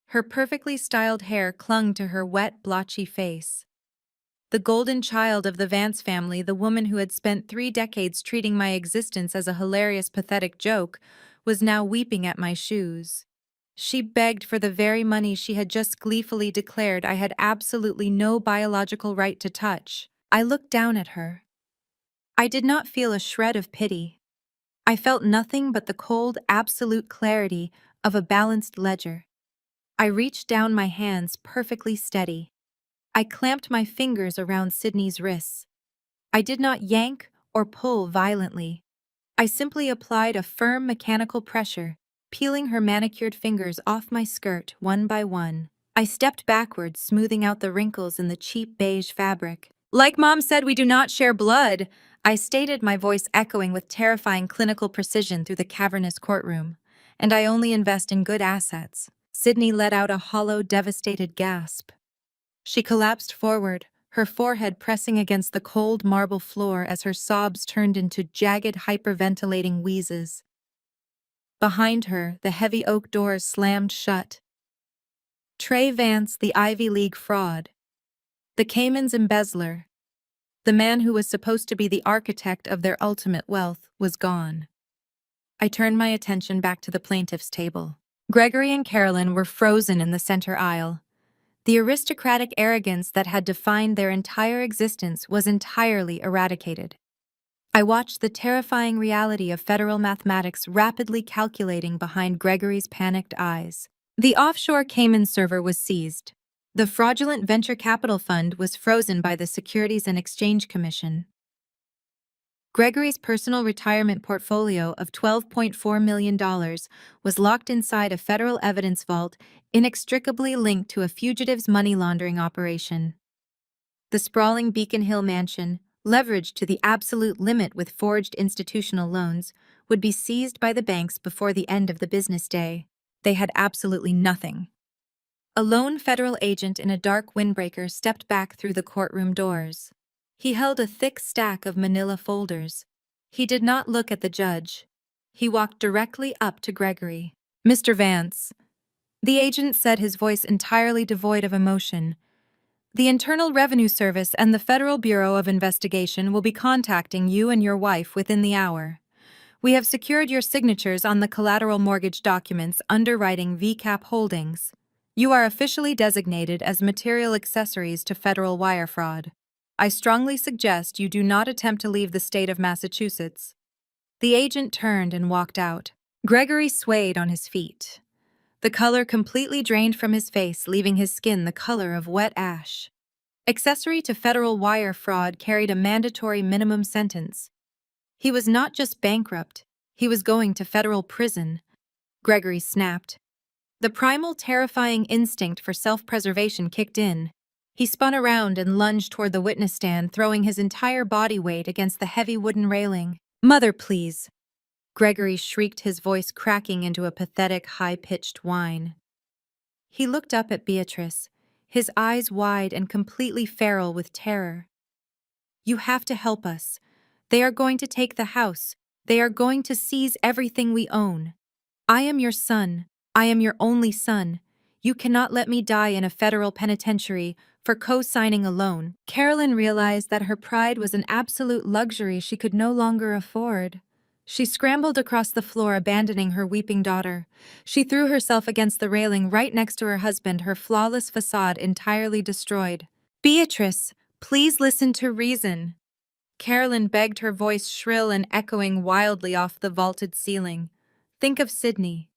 Her perfectly styled hair clung to her wet, blotchy face. The golden child of the Vance family, the woman who had spent 3 decades treating my existence as a hilarious, pathetic joke, was now weeping at my shoes. She begged for the very money she had just gleefully declared I had absolutely no biological right to touch. I looked down at her. I did not feel a shred of pity. I felt nothing but the cold, absolute clarity of a balanced ledger. I reached down, my hands perfectly steady. I clamped my fingers around Sydney's wrists. I did not yank or pull violently. I simply applied a firm mechanical pressure, peeling her manicured fingers off my skirt one by one. I stepped backwards, smoothing out the wrinkles in the cheap beige fabric. Like Mom said, we do not share blood, I stated, my voice echoing with terrifying clinical precision through the cavernous courtroom. And I only invest in good assets. Sydney let out a hollow, devastated gasp. She collapsed forward, her forehead pressing against the cold marble floor as her sobs turned into jagged, hyperventilating wheezes. Behind her, the heavy oak doors slammed shut. Trey Vance, the Ivy League fraud. The Cayman's embezzler. The man who was supposed to be the architect of their ultimate wealth was gone. I turned my attention back to the plaintiff's table. Gregory and Carolyn were frozen in the center aisle. The aristocratic arrogance that had defined their entire existence was entirely eradicated. I watched the terrifying reality of federal mathematics rapidly calculating behind Gregory's panicked eyes. The offshore Cayman server was seized. The fraudulent venture capital fund was frozen by the Securities and Exchange Commission. Gregory's personal retirement portfolio of $12.4 million was locked inside a federal evidence vault inextricably linked to a fugitive's money laundering operation. The sprawling Beacon Hill mansion, leveraged to the absolute limit with forged institutional loans, would be seized by the banks before the end of the business day. They had absolutely nothing. A lone federal agent in a dark windbreaker stepped back through the courtroom doors. He held a thick stack of manila folders. He did not look at the judge. He walked directly up to Gregory. "Mr. Vance," the agent said, his voice entirely devoid of emotion, "the Internal Revenue Service and the Federal Bureau of Investigation will be contacting you and your wife within the hour. We have secured your signatures on the collateral mortgage documents underwriting VCAP Holdings. You are officially designated as material accessories to federal wire fraud. I strongly suggest you do not attempt to leave the state of Massachusetts." The agent turned and walked out. Gregory swayed on his feet. The color completely drained from his face, leaving his skin the color of wet ash. Accessory to federal wire fraud carried a mandatory minimum sentence. He was not just bankrupt, he was going to federal prison. Gregory snapped. The primal, terrifying instinct for self-preservation kicked in. He spun around and lunged toward the witness stand, throwing his entire body weight against the heavy wooden railing. "Mother, please!" Gregory shrieked, his voice cracking into a pathetic, high-pitched whine. He looked up at Beatrice, his eyes wide and completely feral with terror. "You have to help us. They are going to take the house. They are going to seize everything we own. I am your son. I am your only son. You cannot let me die in a federal penitentiary for co-signing a loan." Carolyn realized that her pride was an absolute luxury she could no longer afford. She scrambled across the floor, abandoning her weeping daughter. She threw herself against the railing right next to her husband, her flawless facade entirely destroyed. "Beatrice, please listen to reason," Carolyn begged, her voice shrill and echoing wildly off the vaulted ceiling. "Think of Sydney.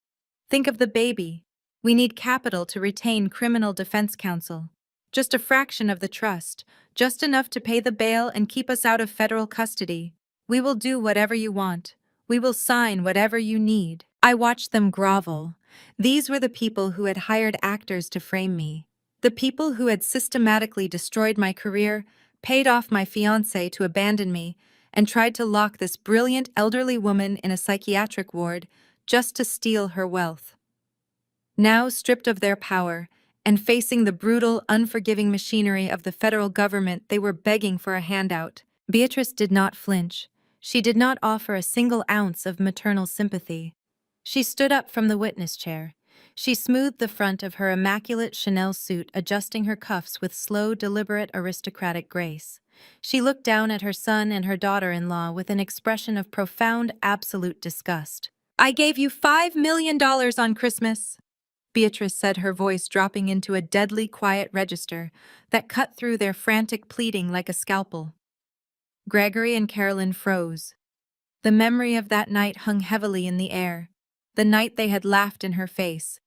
Think of the baby. We need capital to retain criminal defense counsel. Just a fraction of the trust, just enough to pay the bail and keep us out of federal custody. We will do whatever you want. We will sign whatever you need." I watched them grovel. These were the people who had hired actors to frame me. The people who had systematically destroyed my career, paid off my fiancé to abandon me, and tried to lock this brilliant elderly woman in a psychiatric ward just to steal her wealth. Now, stripped of their power, and facing the brutal, unforgiving machinery of the federal government, they were begging for a handout. Beatrice did not flinch. She did not offer a single ounce of maternal sympathy. She stood up from the witness chair. She smoothed the front of her immaculate Chanel suit, adjusting her cuffs with slow, deliberate, aristocratic grace. She looked down at her son and her daughter-in-law with an expression of profound, absolute disgust. "I gave you $5 million on Christmas," Beatrice said, her voice dropping into a deadly quiet register that cut through their frantic pleading like a scalpel. Gregory and Carolyn froze. The memory of that night hung heavily in the air. The night they had laughed in her face.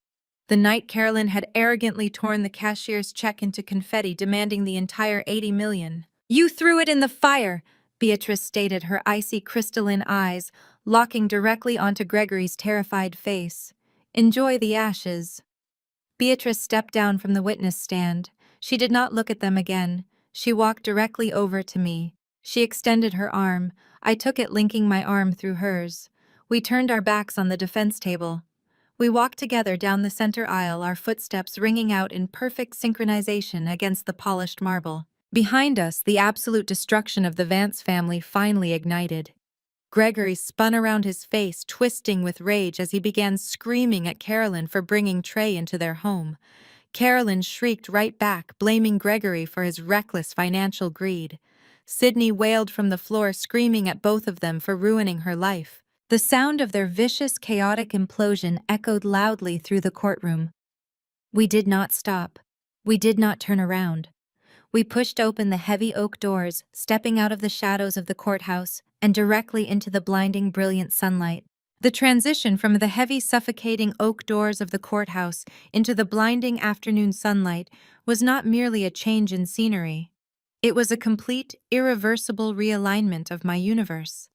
The night Carolyn had arrogantly torn the cashier's check into confetti, demanding the entire $80 million. "You threw it in the fire," Beatrice stated, her icy crystalline eyes locking directly onto Gregory's terrified face. "Enjoy the ashes." Beatrice stepped down from the witness stand. She did not look at them again. She walked directly over to me. She extended her arm. I took it, linking my arm through hers. We turned our backs on the defense table. We walked together down the center aisle, our footsteps ringing out in perfect synchronization against the polished marble. Behind us, the absolute destruction of the Vance family finally ignited. Gregory spun around, his face twisting with rage as he began screaming at Carolyn for bringing Trey into their home. Carolyn shrieked right back, blaming Gregory for his reckless financial greed. Sydney wailed from the floor, screaming at both of them for ruining her life. The sound of their vicious, chaotic implosion echoed loudly through the courtroom. We did not stop. We did not turn around. We pushed open the heavy oak doors, stepping out of the shadows of the courthouse and directly into the blinding, brilliant sunlight. The transition from the heavy, suffocating oak doors of the courthouse into the blinding afternoon sunlight was not merely a change in scenery. It was a complete, irreversible realignment of my universe.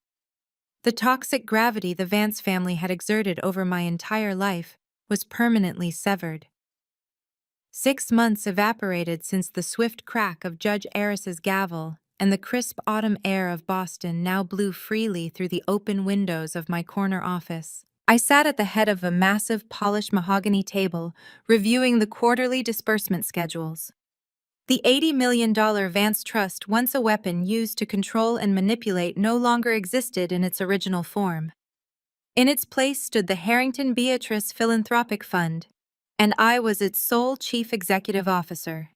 The toxic gravity the Vance family had exerted over my entire life was permanently severed. 6 months evaporated since the swift crack of Judge Eris's gavel, and the crisp autumn air of Boston now blew freely through the open windows of my corner office. I sat at the head of a massive polished mahogany table, reviewing the quarterly disbursement schedules. The $80 million Vance Trust, once a weapon used to control and manipulate, no longer existed in its original form. In its place stood the Harrington Beatrice Philanthropic Fund, and I was its sole chief executive officer.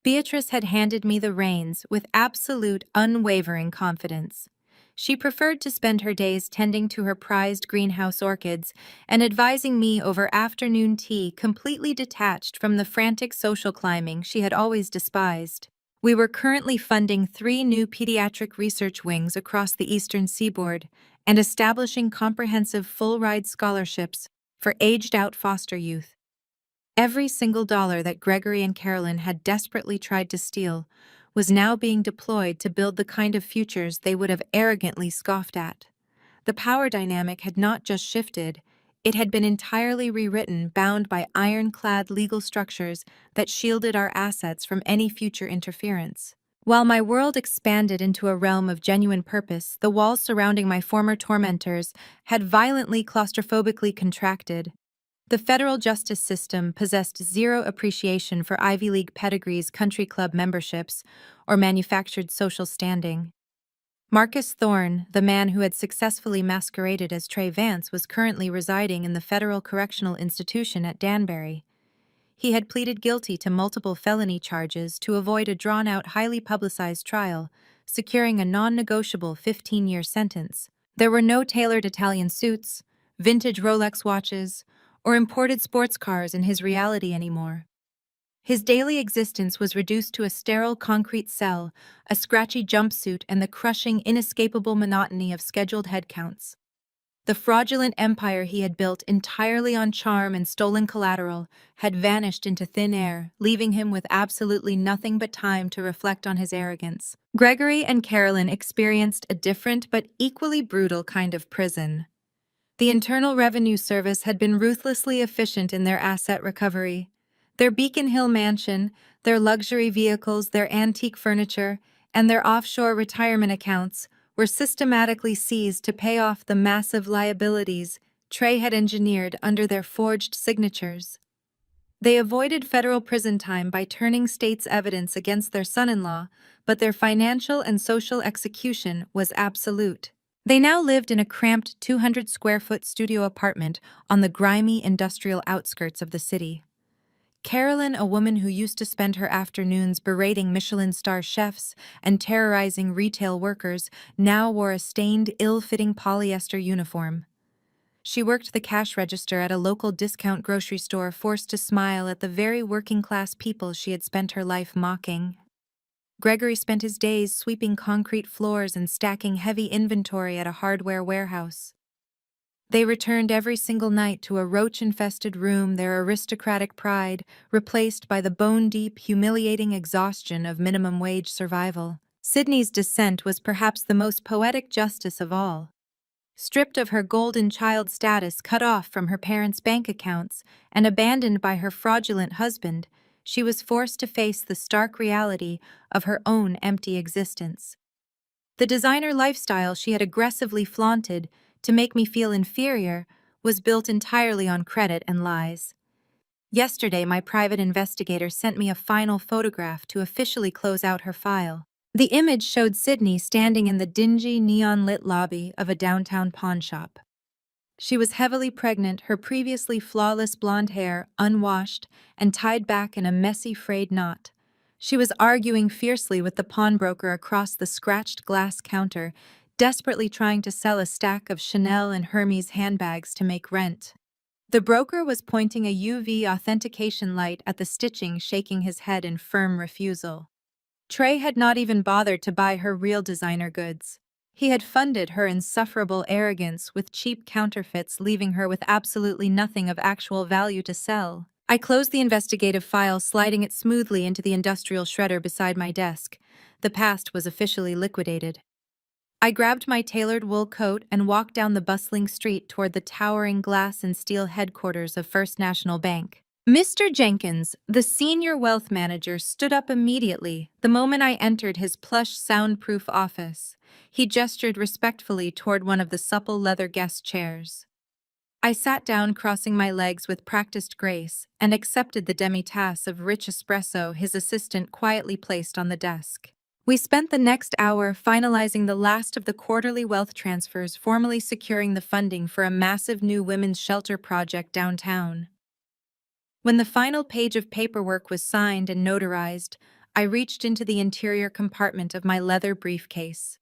Beatrice had handed me the reins with absolute, unwavering confidence. She preferred to spend her days tending to her prized greenhouse orchids and advising me over afternoon tea, completely detached from the frantic social climbing she had always despised. We were currently funding 3 new pediatric research wings across the eastern seaboard and establishing comprehensive full-ride scholarships for aged-out foster youth. Every single dollar that Gregory and Carolyn had desperately tried to steal was now being deployed to build the kind of futures they would have arrogantly scoffed at. The power dynamic had not just shifted, it had been entirely rewritten, bound by ironclad legal structures that shielded our assets from any future interference. While my world expanded into a realm of genuine purpose, the walls surrounding my former tormentors had violently claustrophobically contracted. The federal justice system possessed zero appreciation for Ivy League pedigrees, country club memberships, or manufactured social standing. Marcus Thorne, the man who had successfully masqueraded as Trey Vance, was currently residing in the Federal Correctional Institution at Danbury. He had pleaded guilty to multiple felony charges to avoid a drawn-out, highly publicized trial, securing a non-negotiable 15-year sentence. There were no tailored Italian suits, vintage Rolex watches, or imported sports cars in his reality anymore. His daily existence was reduced to a sterile concrete cell, a scratchy jumpsuit, and the crushing, inescapable monotony of scheduled head counts. The fraudulent empire he had built entirely on charm and stolen collateral had vanished into thin air, leaving him with absolutely nothing but time to reflect on his arrogance. Gregory and Carolyn experienced a different but equally brutal kind of prison. The Internal Revenue Service had been ruthlessly efficient in their asset recovery. Their Beacon Hill mansion, their luxury vehicles, their antique furniture, and their offshore retirement accounts were systematically seized to pay off the massive liabilities Trey had engineered under their forged signatures. They avoided federal prison time by turning state's evidence against their son-in-law, but their financial and social execution was absolute. They now lived in a cramped 200-square-foot studio apartment on the grimy industrial outskirts of the city. Carolyn, a woman who used to spend her afternoons berating Michelin star chefs and terrorizing retail workers, now wore a stained, ill-fitting polyester uniform. She worked the cash register at a local discount grocery store, forced to smile at the very working-class people she had spent her life mocking. Gregory spent his days sweeping concrete floors and stacking heavy inventory at a hardware warehouse. They returned every single night to a roach-infested room, their aristocratic pride replaced by the bone-deep, humiliating exhaustion of minimum-wage survival. Sydney's descent was perhaps the most poetic justice of all. Stripped of her golden child status, cut off from her parents' bank accounts, and abandoned by her fraudulent husband, she was forced to face the stark reality of her own empty existence. The designer lifestyle she had aggressively flaunted to make me feel inferior was built entirely on credit and lies. Yesterday, my private investigator sent me a final photograph to officially close out her file. The image showed Sydney standing in the dingy, neon-lit lobby of a downtown pawnshop. She was heavily pregnant, her previously flawless blonde hair unwashed and tied back in a messy frayed knot. She was arguing fiercely with the pawnbroker across the scratched glass counter, desperately trying to sell a stack of Chanel and Hermes handbags to make rent. The broker was pointing a UV authentication light at the stitching, shaking his head in firm refusal. Trey had not even bothered to buy her real designer goods. He had funded her insufferable arrogance with cheap counterfeits, leaving her with absolutely nothing of actual value to sell. I closed the investigative file, sliding it smoothly into the industrial shredder beside my desk. The past was officially liquidated. I grabbed my tailored wool coat and walked down the bustling street toward the towering glass and steel headquarters of First National Bank. Mr. Jenkins, the senior wealth manager, stood up immediately the moment I entered his plush, soundproof office. He gestured respectfully toward one of the supple leather guest chairs. I sat down, crossing my legs with practiced grace, and accepted the demi-tasse of rich espresso his assistant quietly placed on the desk. We spent the next hour finalizing the last of the quarterly wealth transfers, formally securing the funding for a massive new women's shelter project downtown. When the final page of paperwork was signed and notarized, I reached into the interior compartment of my leather briefcase.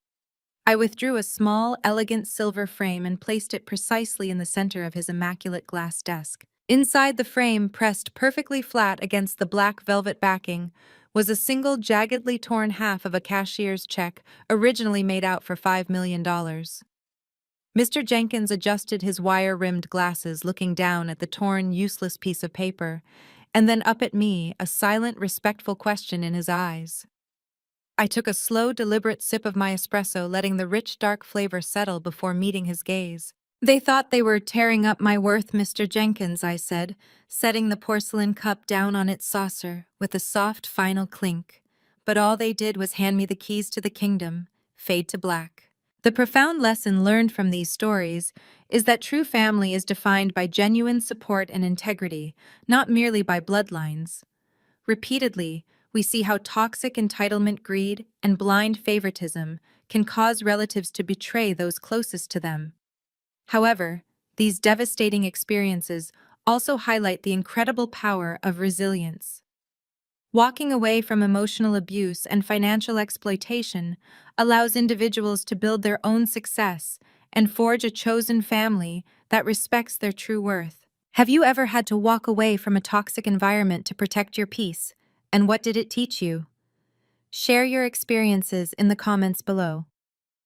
I withdrew a small, elegant silver frame and placed it precisely in the center of his immaculate glass desk. Inside the frame, pressed perfectly flat against the black velvet backing, was a single jaggedly torn half of a cashier's check originally made out for $5 million. Mr. Jenkins adjusted his wire-rimmed glasses, looking down at the torn, useless piece of paper, and then up at me, a silent, respectful question in his eyes. I took a slow, deliberate sip of my espresso, letting the rich, dark flavor settle before meeting his gaze. "They thought they were tearing up my worth, Mr. Jenkins," I said, setting the porcelain cup down on its saucer with a soft, final clink. "But all they did was hand me the keys to the kingdom, fade to black." The profound lesson learned from these stories is that true family is defined by genuine support and integrity, not merely by bloodlines. Repeatedly, we see how toxic entitlement, greed, and blind favoritism can cause relatives to betray those closest to them. However, these devastating experiences also highlight the incredible power of resilience. Walking away from emotional abuse and financial exploitation allows individuals to build their own success and forge a chosen family that respects their true worth. Have you ever had to walk away from a toxic environment to protect your peace, and what did it teach you? Share your experiences in the comments below.